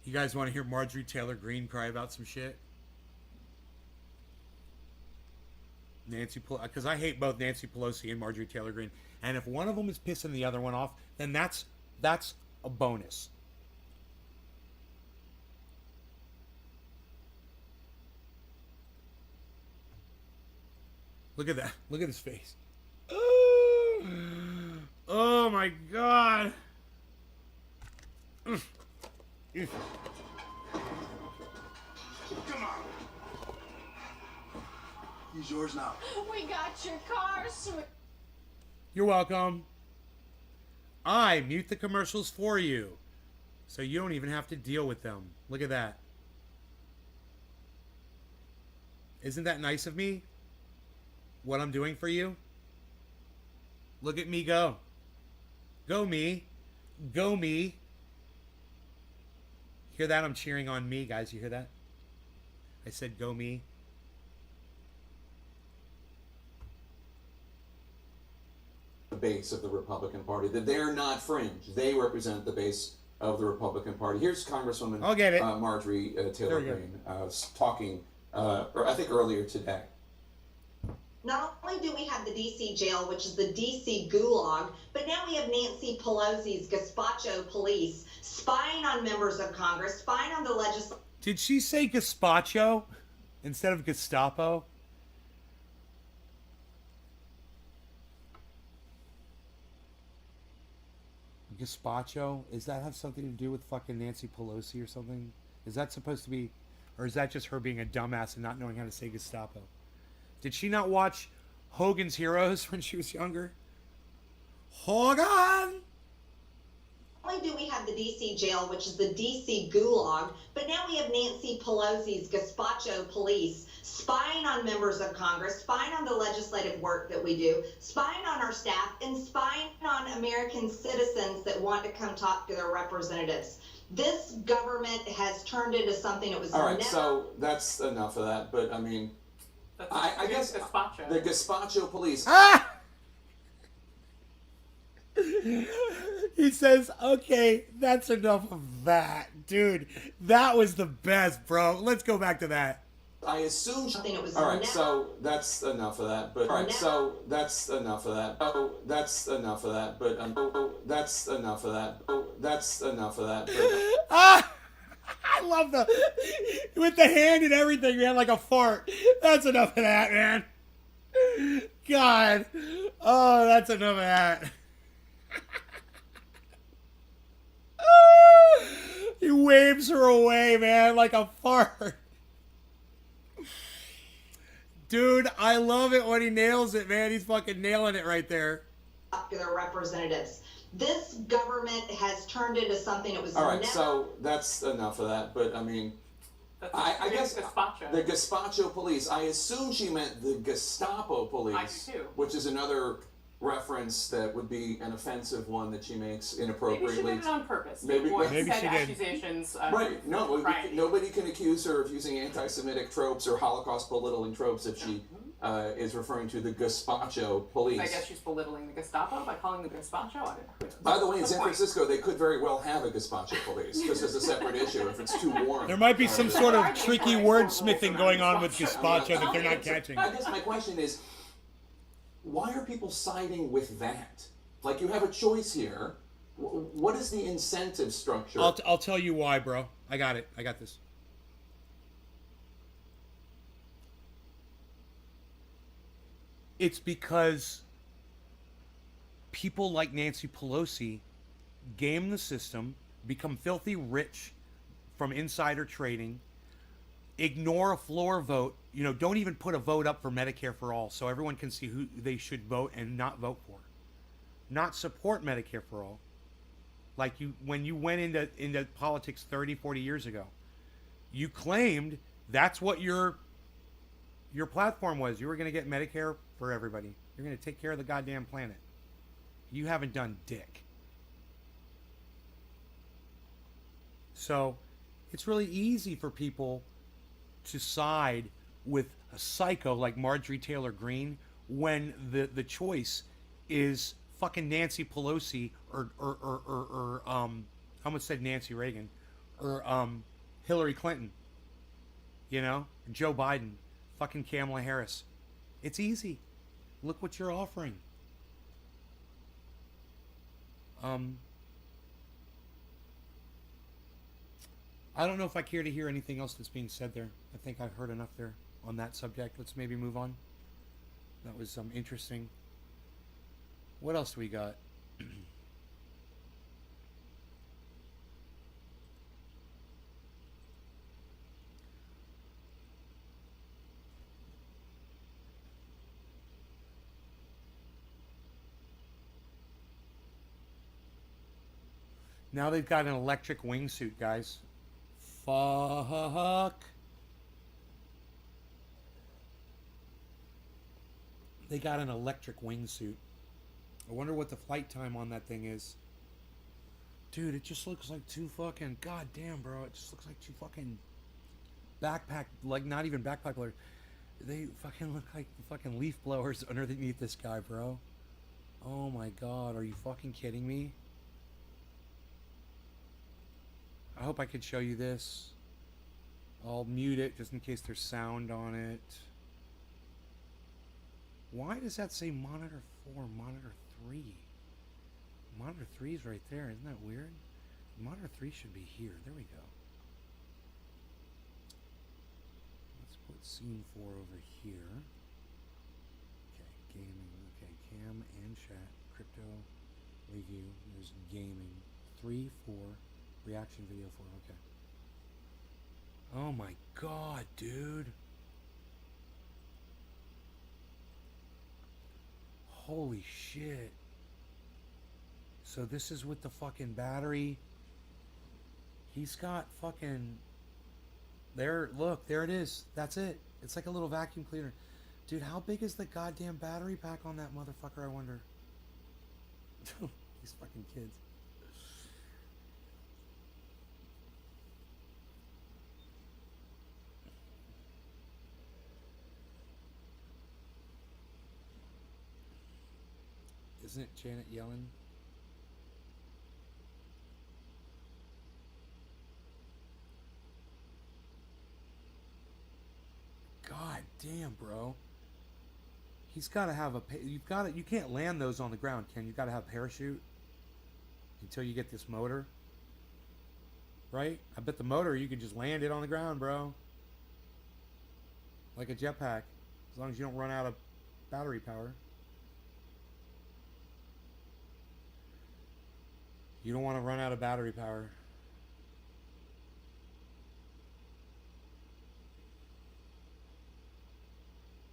A: You guys want to hear Marjorie Taylor Greene cry about some shit? Because I hate both Nancy Pelosi and Marjorie Taylor Greene. And if one of them is pissing the other one off, then that's a bonus. Look at that. Look at his face. Oh my God.
F: Come on. He's yours now.
G: We got your car, sweet.
A: You're welcome. I mute the commercials for you, so you don't even have to deal with them. Look at that. Isn't that nice of me? What I'm doing for you? Look at me go. Go me. Go me. Hear that? I'm cheering on me, guys. You hear that? I said go me.
H: The base of the Republican Party. That they're not fringe. They represent the base of the Republican Party. Here's Congresswoman
A: I'll get it.
H: Marjorie Taylor Greene talking, or I think earlier today.
I: Not only do we have the D.C. jail, which is the D.C. gulag, but now we have Nancy Pelosi's gazpacho police spying on members of Congress, spying on the legislature.
A: Did she say gazpacho instead of Gestapo? Gazpacho? Does that have something to do with fucking Nancy Pelosi or something? Is that supposed to be, or is that just her being a dumbass and not knowing how to say Gestapo? Did she not watch Hogan's Heroes when she was younger? Hogan!
I: Not only do we have the D.C. jail, which is the D.C. gulag, but now we have Nancy Pelosi's gazpacho police spying on members of Congress, spying on the legislative work that we do, spying on our staff, and spying on American citizens that want to come talk to their representatives. This government has turned into something it was
H: All right,
I: never...
H: so that's enough of that, but I mean... I guess
J: Gazpacho.
H: the gazpacho police.
A: Ah! He says, okay, that's enough of that. Dude, that was the best, bro. Let's go back to that.
H: I assume.
I: Something it was
H: All right,
I: never-
H: so that's enough of that. But all right,
I: Never-
H: so that's enough of that. Oh, that's enough of that. But that's enough of that. Oh, that's enough of that. But
A: Ah! I love the with the hand and everything, man, like a fart. That's enough of that, man. God. Oh, that's enough of that. He waves her away, man, like a fart. Dude, I love it when he nails it, man. He's fucking nailing it right there.
I: Popular representatives. This government has turned into something it was
H: all right,
I: never.
H: so that's enough of that. But I mean, I guess
J: Gazpacho.
H: the gazpacho police. I assume she meant the Gestapo police,
J: I do too.
H: which is another reference that would be an offensive one that she makes
J: Maybe she
H: inappropriately.
J: did it on purpose.
H: Maybe-
J: to avoid
A: maybe
J: said
A: she did.
J: accusations.
H: Right. No,
J: propriety.
H: nobody can accuse her of using anti-Semitic tropes or Holocaust belittling tropes if she is referring to the gazpacho police.
J: I guess she's belittling the Gestapo by calling the Gazpacho. I don't know.
H: By the way, in
J: Good
H: San
J: point.
H: Francisco, they could very well have a gazpacho police, just as a separate issue if it's too warm.
A: There might be some sort of tricky wordsmithing going on with
J: Gazpacho.
A: gazpacho that they're not catching.
H: I guess my question is, why are people siding with that? Like, you have a choice here. What is the incentive structure?
A: I'll tell you why, bro. I got it. I got this. It's because people like Nancy Pelosi game the system, become filthy rich from insider trading, ignore a floor vote, don't even put a vote up for Medicare for all so everyone can see who they should vote and not vote for. Not support Medicare for all. Like when you went into politics 30, 40 years ago, you claimed that's what your platform was. You were going to get Medicare for everybody. You're going to take care of the goddamn planet. You haven't done dick. So it's really easy for people to side with a psycho like Marjorie Taylor Greene when the choice is fucking Nancy Pelosi or I almost said Nancy Reagan or Hillary Clinton, Joe Biden, fucking Kamala Harris. It's easy. Look what you're offering. I don't know if I care to hear anything else that's being said there. I think I've heard enough there on that subject. Let's maybe move on. That was interesting. What else do we got? Now they've got an electric wingsuit, guys. Fuck. They got an electric wingsuit. I wonder what the flight time on that thing is. Dude, it just looks like two fucking... God damn, bro. It just looks like two fucking... backpack... Like, not even backpack blowers. They fucking look like fucking leaf blowers underneath this guy, bro. Oh my god. Are you fucking kidding me? I hope I could show you this. I'll mute it just in case there's sound on it. Why does that say monitor 4, monitor 3? Monitor 3 is right there. Isn't that weird? Monitor 3 should be here. There we go. Let's put scene 4 over here. Okay, gaming. Okay, cam and chat. Crypto. Review. There's gaming. 3, 4. Reaction video 4. Okay. Oh my god, dude. Holy shit. So this is with the fucking battery. He's got fucking... There, look, there it is. That's it. It's like a little vacuum cleaner. Dude, how big is the goddamn battery pack on that motherfucker, I wonder? These fucking kids. Isn't it Janet Yellen? God damn, bro. He's got to have a. You've got to. You can't land those on the ground, Ken. You got to have a parachute until you get this motor. Right? I bet the motor you can just land it on the ground, bro. Like a jetpack, as long as you don't run out of battery power. You don't want to run out of battery power.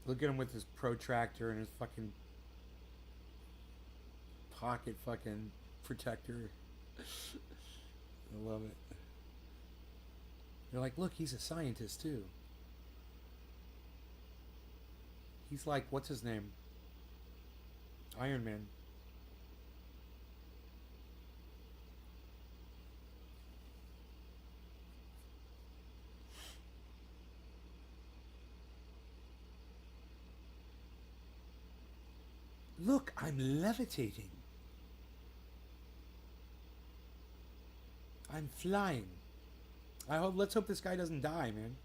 A: Look at him with his protractor and his fucking pocket fucking protector. I love it. They're like, look, he's a scientist too. He's like, what's his name? Iron Man. Look, I'm levitating. I'm flying. Let's hope this guy doesn't die, man.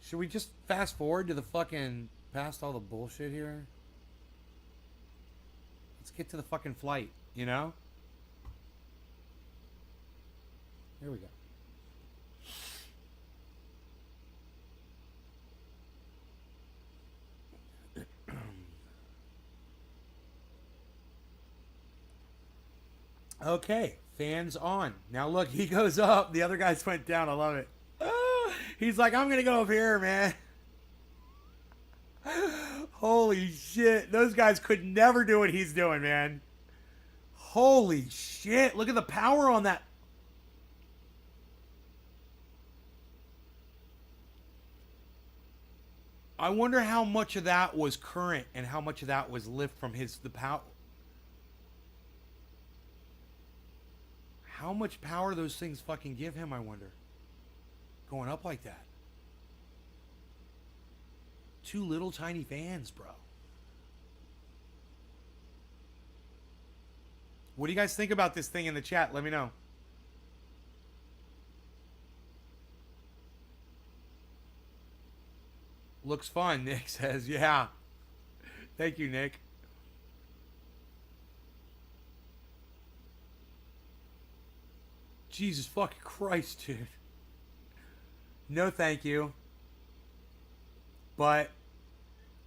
A: Should we just fast forward to the fucking past all the bullshit here? Let's get to the fucking flight, you know? There we go. Okay, fans on. Now look, he goes up. The other guys went down. I love it. He's like, I'm going to go up here, man. Holy shit. Those guys could never do what he's doing, man. Holy shit. Look at the power on that. I wonder how much of that was current and how much of that was lift from the power. How much power those things fucking give him, I wonder. Going up like that. 2 little tiny fans, bro. What do you guys think about this thing in the chat? Let me know. Looks fun, Nick says. Yeah. Thank you, Nick. Jesus fucking Christ, dude. No, thank you. But,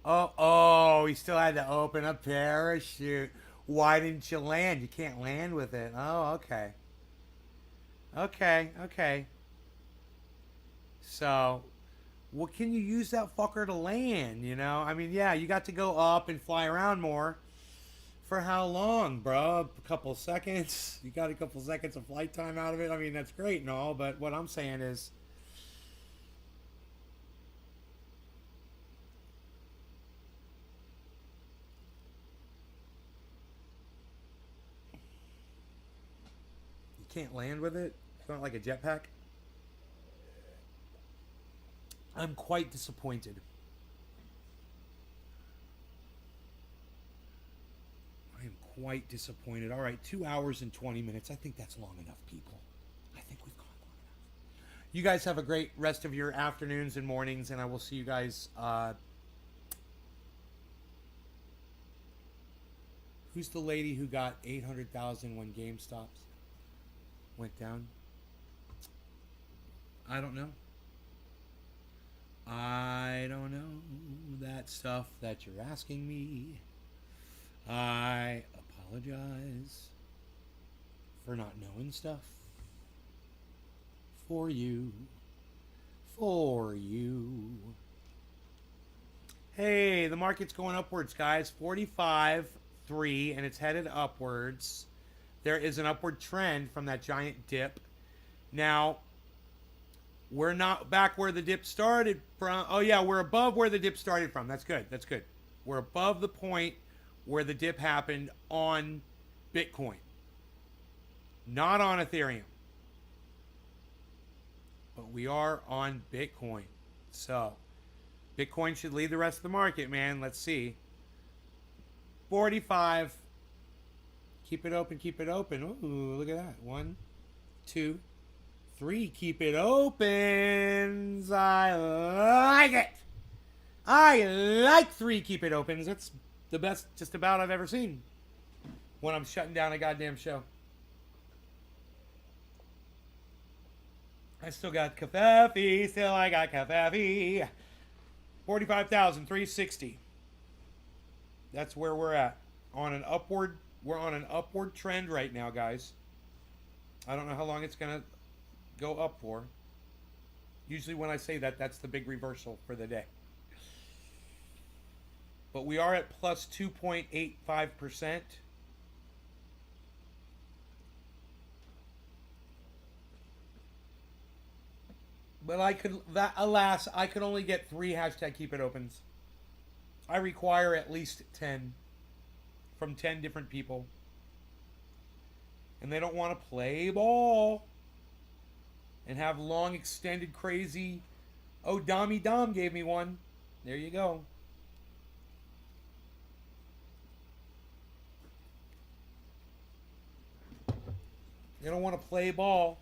A: oh, he still had to open a parachute. Why didn't you land? You can't land with it. Oh, okay. Okay. So, what can you use that fucker to land, you know? I mean, yeah, you got to go up and fly around more. For how long, bro? A couple seconds? You got a couple seconds of flight time out of it? I mean, that's great and all, but what I'm saying is... You can't land with it? It's not like a jetpack? I'm quite disappointed. I am quite disappointed. All right, 2 hours and 20 minutes. I think that's long enough, people. I think we've gone long enough. You guys have a great rest of your afternoons and mornings, and I will see you guys. Who's the lady who got 800,000 when GameStop went down? I don't know. I don't know that stuff that you're asking me. I apologize for not knowing stuff. For you. Hey, the market's going upwards, guys. 45.3, and it's headed upwards. There is an upward trend from that giant dip. Now, we're not back where the dip started from. Oh, yeah, we're above where the dip started from. That's good. We're above the point where the dip happened on Bitcoin, not on Ethereum, but we are on Bitcoin. So Bitcoin should lead the rest of the market, man. Let's see. 45. Keep it open, keep it open. Ooh, look at that. 1, 2, 3. Keep it open. I like it. I like 3 keep it opens. That's the best just about I've ever seen when I'm shutting down a goddamn show. I still got Cafefe. Still I got Cafefe. 45,360. That's where we're at. On an upward, we're on an upward trend right now, guys. I don't know how long it's going to go up for. Usually when I say that, that's the big reversal for the day. But we are at plus 2.85%. But alas, I could only get 3 hashtag keep it opens. I require at least 10 from 10 different people. And they don't want to play ball and have long, extended, crazy. Oh, Dommy Dom gave me one. There you go. They don't want to play ball.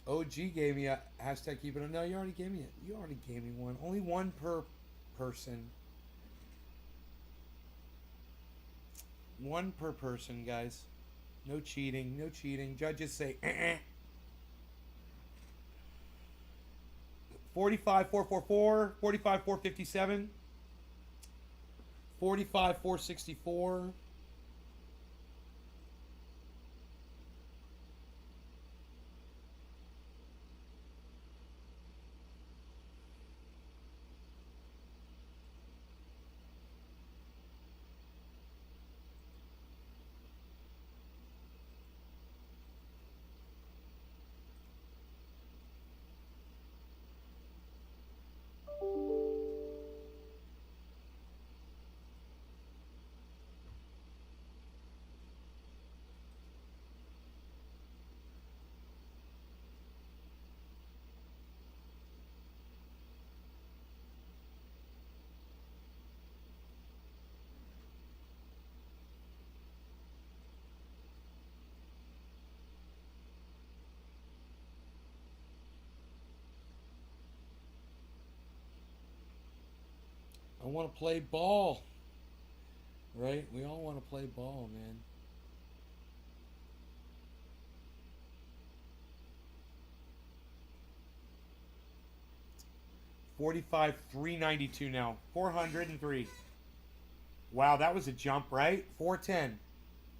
A: OG gave me a hashtag keep it. No, you already gave me it. You already gave me one. Only one per person. One per person, guys. No cheating. No cheating. Judges say 45,444, 45,457, 45,464. I want to play ball. Right? We all want to play ball, man. $45,392 now. 403. Wow, that was a jump, right? 410.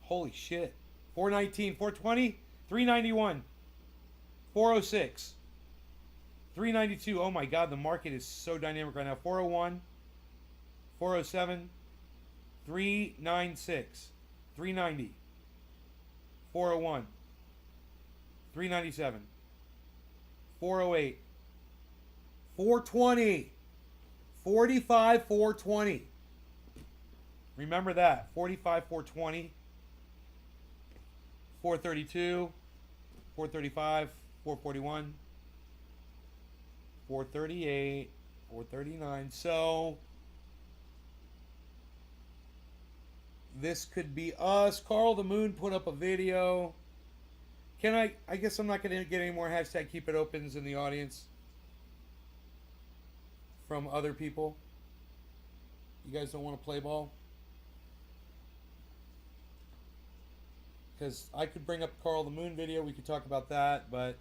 A: Holy shit. 419, 420, 391, 406, 392. Oh my god, the market is so dynamic right now. 401, 407, 396, 390, 401, 397, 408, 420, 45, 420. Remember that. 45, 420, 432, 435, 441, 438, 439. So this could be us. Carl the Moon put up a video. I guess I'm not going to get any more hashtag keep it opens in the audience from other people. You guys don't want to play ball? Because I could bring up Carl the Moon video. We could talk about that, but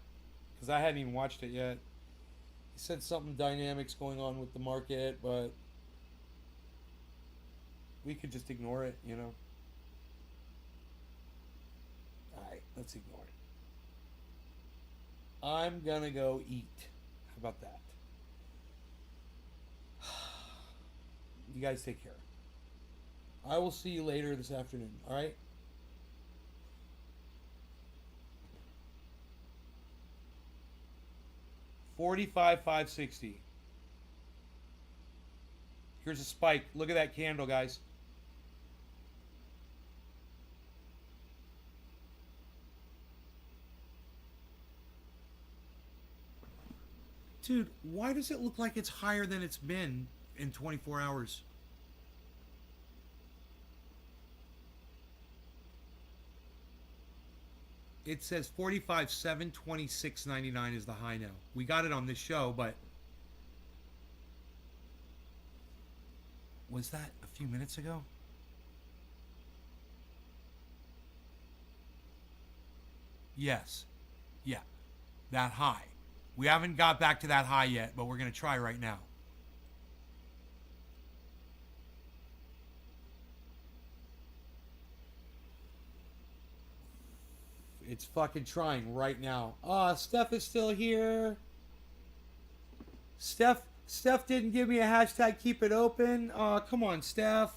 A: because I hadn't even watched it yet. He said something dynamics going on with the market, but we could just ignore it, you know. Alright, let's ignore it. I'm gonna go eat. How about that? You guys take care. I will see you later this afternoon, alright? $45,560. Here's a spike. Look at that candle, guys. Dude, why does it look like it's higher than it's been in 24 hours? It says 45.7, 26.99 is the high now. We got it on this show, but was that a few minutes ago? Yes. Yeah. That high. We haven't got back to that high yet, but we're going to try right now. It's fucking trying right now. Steph is still here. Steph didn't give me a hashtag keep it open. Come on, Steph.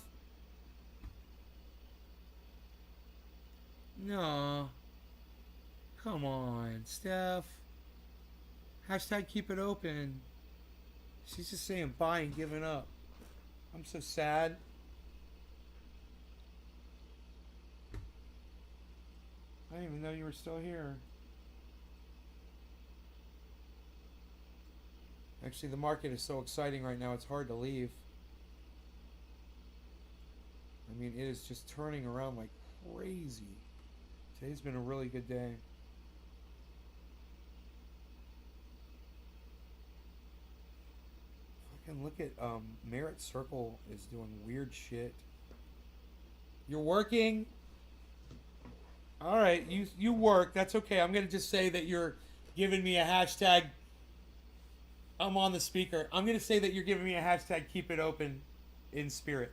A: No. Come on, Steph. Hashtag keep it open. She's just saying bye and giving up. I'm so sad. I didn't even know you were still here. Actually, the market is so exciting right now, it's hard to leave. I mean, it is just turning around like crazy. Today's been a really good day. Fucking look at Merit Circle is doing weird shit. You're working? Alright, you work. That's okay. I'm going to just say that you're giving me a hashtag. I'm on the speaker. I'm going to say that you're giving me a hashtag keep it open in spirit.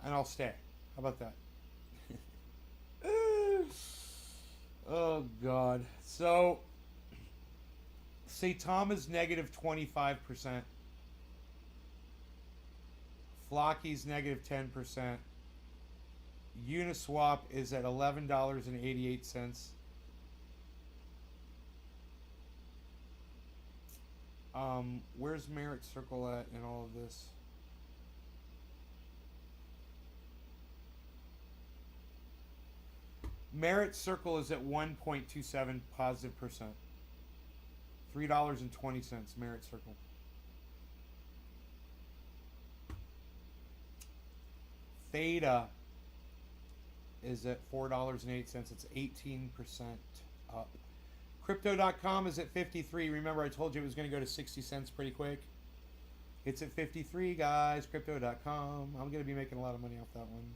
A: And I'll stay. How about that? Oh, God. So, say Tom is negative 25%. Flocky's negative 10%. Uniswap is at $11.88. Where's Merit Circle at in all of this? Merit Circle is at 1.27 positive percent. $3.20 Merit Circle. Theta is at $4.08. It's 18% up. Crypto.com is at 53. Remember I told you it was going to go to 60 cents pretty quick. It's at 53, guys. Crypto.com. I'm going to be making a lot of money off that one.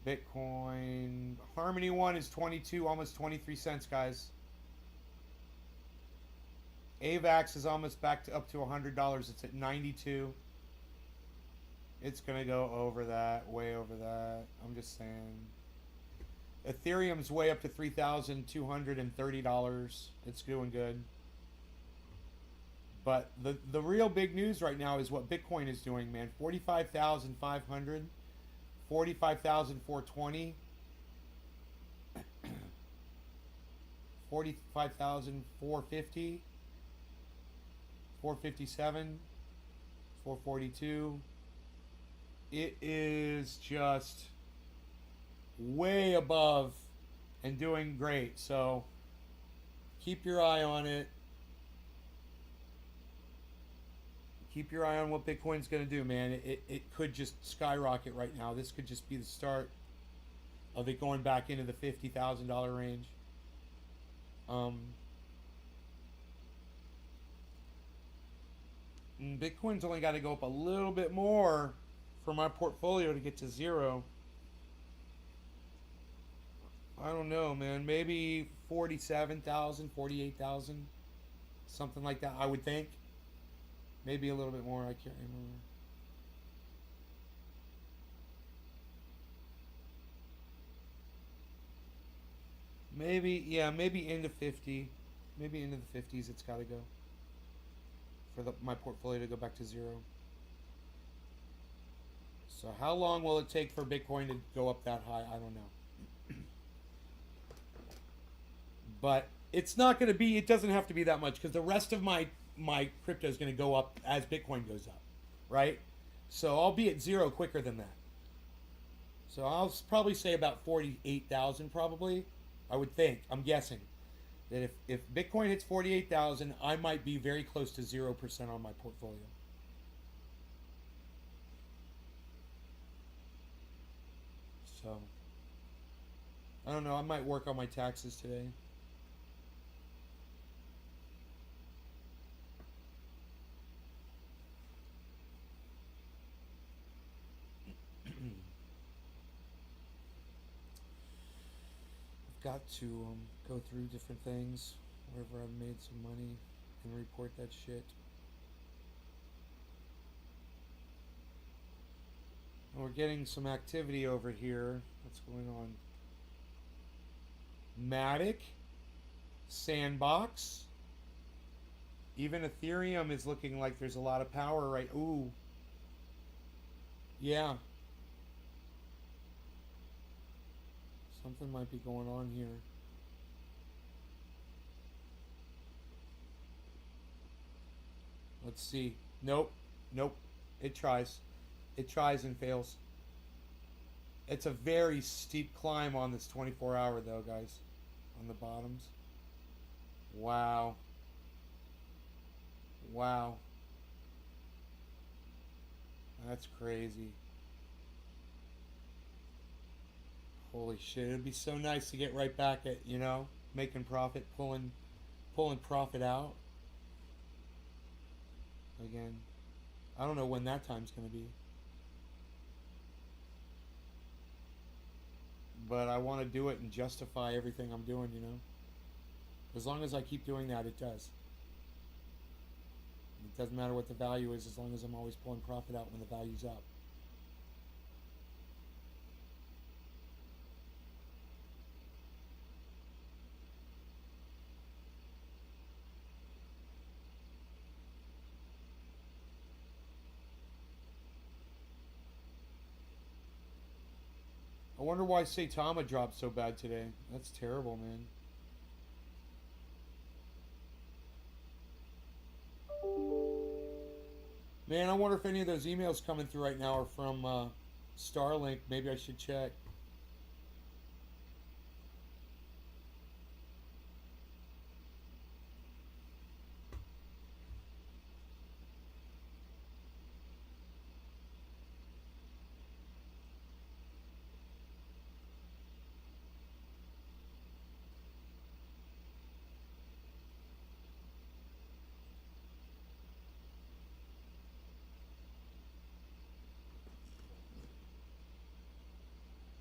A: Bitcoin. Harmony one is 22, almost 23 cents, guys. AVAX is almost back to up to $100. It's at 92. It's going to go over that, way over that. I'm just saying. Ethereum's way up to $3,230. It's doing good. But the real big news right now is what Bitcoin is doing, man. 45,500, 45,420, 45,450, 457, 442. It is just way above and doing great. So keep your eye on it. Keep your eye on what Bitcoin's going to do, man. It could just skyrocket right now. This could just be the start of it going back into the $50,000 range. Bitcoin's only got to go up a little bit more for my portfolio to get to zero. I don't know, man. Maybe 47,000, 48,000. Something like that, I would think. Maybe a little bit more, I can't remember. Maybe, yeah, maybe into 50. Maybe into the 50s it's got to go. For my portfolio to go back to zero. So how long will it take for Bitcoin to go up that high? I don't know. But it's not going to be, it doesn't have to be that much because the rest of my crypto is going to go up as Bitcoin goes up, right? So I'll be at zero quicker than that. So I'll probably say about 48,000 probably, I would think. I'm guessing. that if Bitcoin hits 48,000, I might be very close to 0% on my portfolio. So, I don't know. I might work on my taxes today. Got to go through different things wherever I've made some money and report that shit. And we're getting some activity over here. What's going on? Matic, Sandbox. Even Ethereum is looking like there's a lot of power right. Ooh. Yeah. Something might be going on here. Let's see. Nope. Nope. It tries. It tries and fails. It's a very steep climb on this 24-hour though, guys. On the bottoms. Wow. Wow. That's crazy. Holy shit, it'd be so nice to get right back at, you know, making profit, pulling profit out. Again, I don't know when that time's going to be. But I want to do it and justify everything I'm doing, you know. As long as I keep doing that, it does. It doesn't matter what the value is as long as I'm always pulling profit out when the value's up. I wonder why Saitama dropped so bad today. That's terrible, man. Man, I wonder if any of those emails coming through right now are from Starlink. Maybe I should check.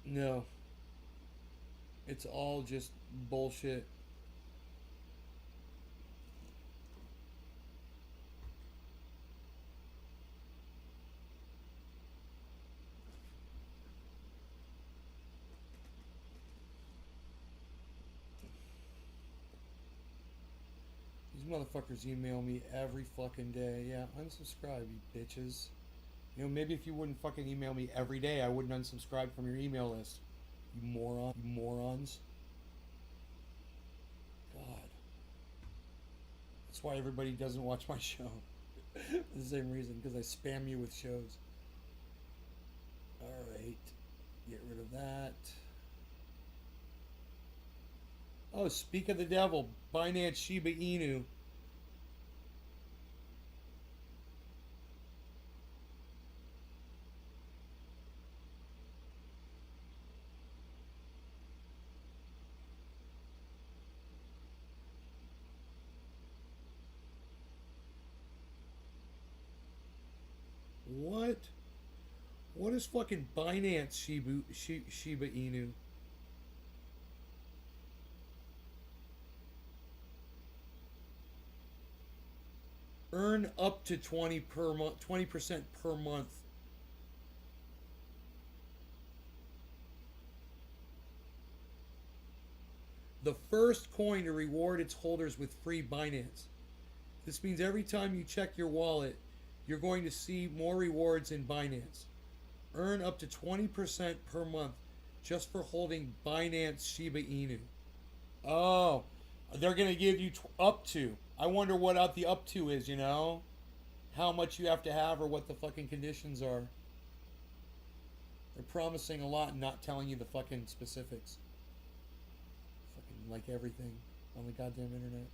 A: No. It's all just bullshit. These motherfuckers email me every fucking day. Yeah, unsubscribe, you bitches. You know, maybe if you wouldn't fucking email me every day, I wouldn't unsubscribe from your email list. You moron. You morons. God. That's why everybody doesn't watch my show. For the same reason, because I spam you with shows. Alright. Get rid of that. Oh, speak of the devil. Binance Shiba Inu. What? What is fucking Binance Shiba Inu? Earn up to 20% per month. The first coin to reward its holders with free Binance. This means every time you check your wallet, you're going to see more rewards in Binance. Earn up to 20% per month just for holding Binance Shiba Inu. Oh, they're going to give you up to. I wonder what the up to is, you know? How much you have to have or what the fucking conditions are. They're promising a lot and not telling you the fucking specifics. Fucking like everything. on the goddamn internet.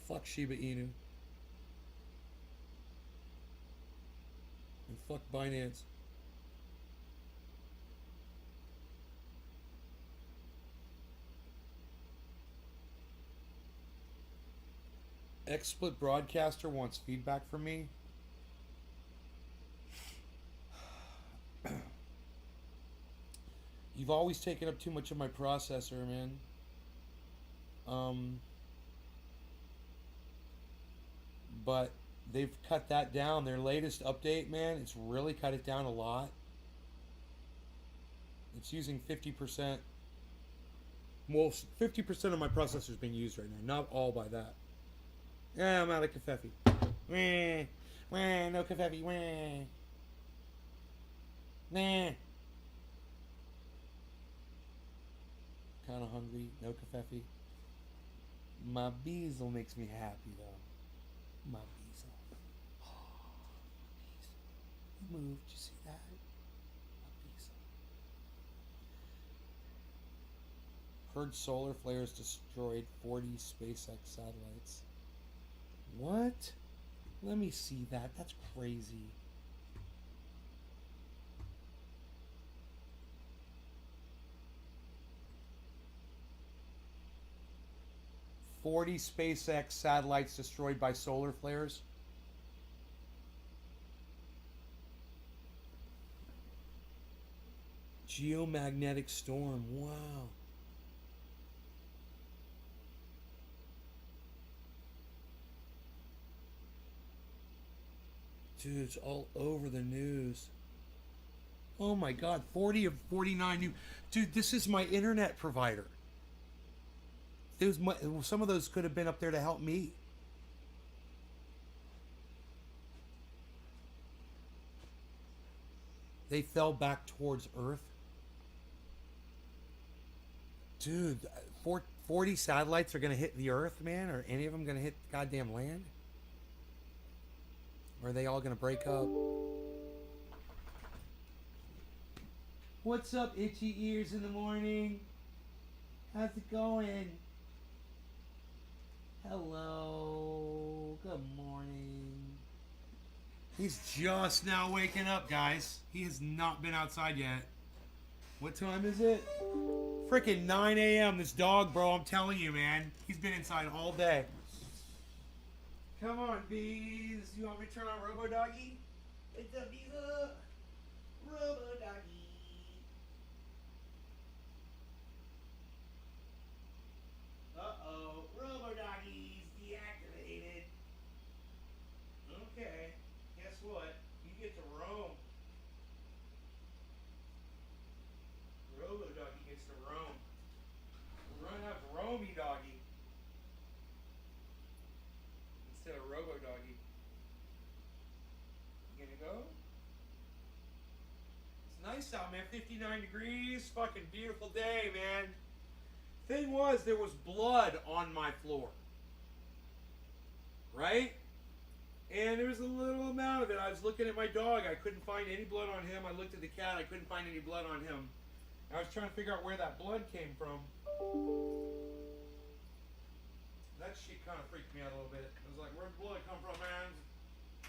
A: Fuck Shiba Inu. And fuck Binance. XSplit Broadcaster wants feedback from me. You've always taken up too much of my processor, man. But they've cut that down. Their latest update, man, it's really cut it down a lot. It's using 50%. Well, 50% of my processor is being used right now. Not all by that. Yeah, I'm out of kafefe. Wah, wah, no kafefe. Wah. Nah. Kind of hungry. No kafefe. My bezel makes me happy, though. My bezel. Oh, bezel. He moved. Did you see that? My bezel. Heard solar flares destroyed 40 SpaceX satellites. What? Let me see that. That's crazy. SpaceX satellites destroyed by solar flares. Geomagnetic storm. Wow. Dude, it's all over the news. Oh my God, 40 of 49 new. Dude, this is my internet provider. Some of those could have been up there to help me. They fell back towards Earth. Dude, 40 satellites are going to hit the Earth, man? Are any of them going to hit goddamn land? Or are they all going to break up? What's up, itchy ears in the morning? How's it going? Hello. Good morning. He's just now waking up, guys. He has not been outside yet. What time is it? Freaking 9 a.m. This dog, bro, I'm telling you, man. He's been inside all day. Come on, bees. You want me to turn on Robo Doggy?
D: It's a visa. Robo doggy. Uh-oh. Robo doggy's deactivated. Okay. Guess what? You get to roam. Robo doggy gets to roam. Run up roamy doggy. Instead of Robo Doggy. You gonna go? It's nice out, man. 59 degrees. Fucking beautiful day, man. Thing was, there was blood on my floor. Right? And there was a little amount of it. I was looking at my dog. I couldn't find any blood on him. I looked at the cat. I couldn't find any blood on him. I was trying to figure out where that blood came from. That shit kind of freaked me out a little bit. I was like, where'd the blood come from, man?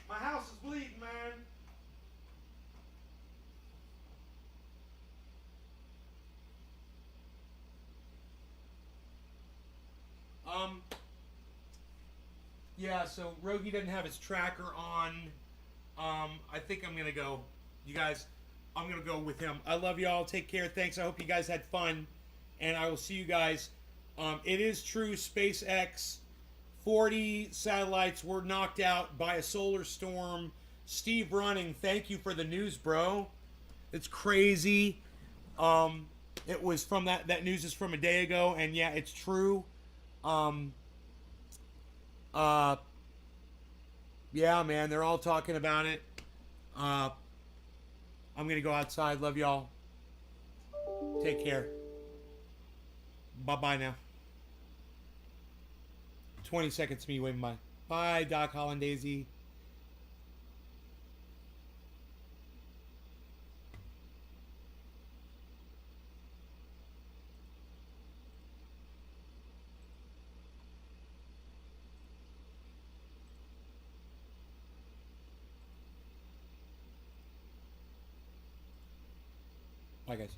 D: My house is bleeding, man. Yeah, so Rogie doesn't have his tracker on. I think I'm going to go. You guys, I'm going to go with him. I love y'all. Take care. Thanks. I hope you guys had fun. And I will see you guys. It is true, SpaceX, 40 satellites were knocked out by a solar storm. Steve Running, thank you for the news, bro. It's crazy. It was from that news is from a day ago, and yeah, it's true. Yeah, man, they're all talking about it. I'm gonna go outside. Love y'all. Take care. Bye-bye now. 20 seconds me waving bye. Bye, Doc Hollandaisy.
A: Bye, guys.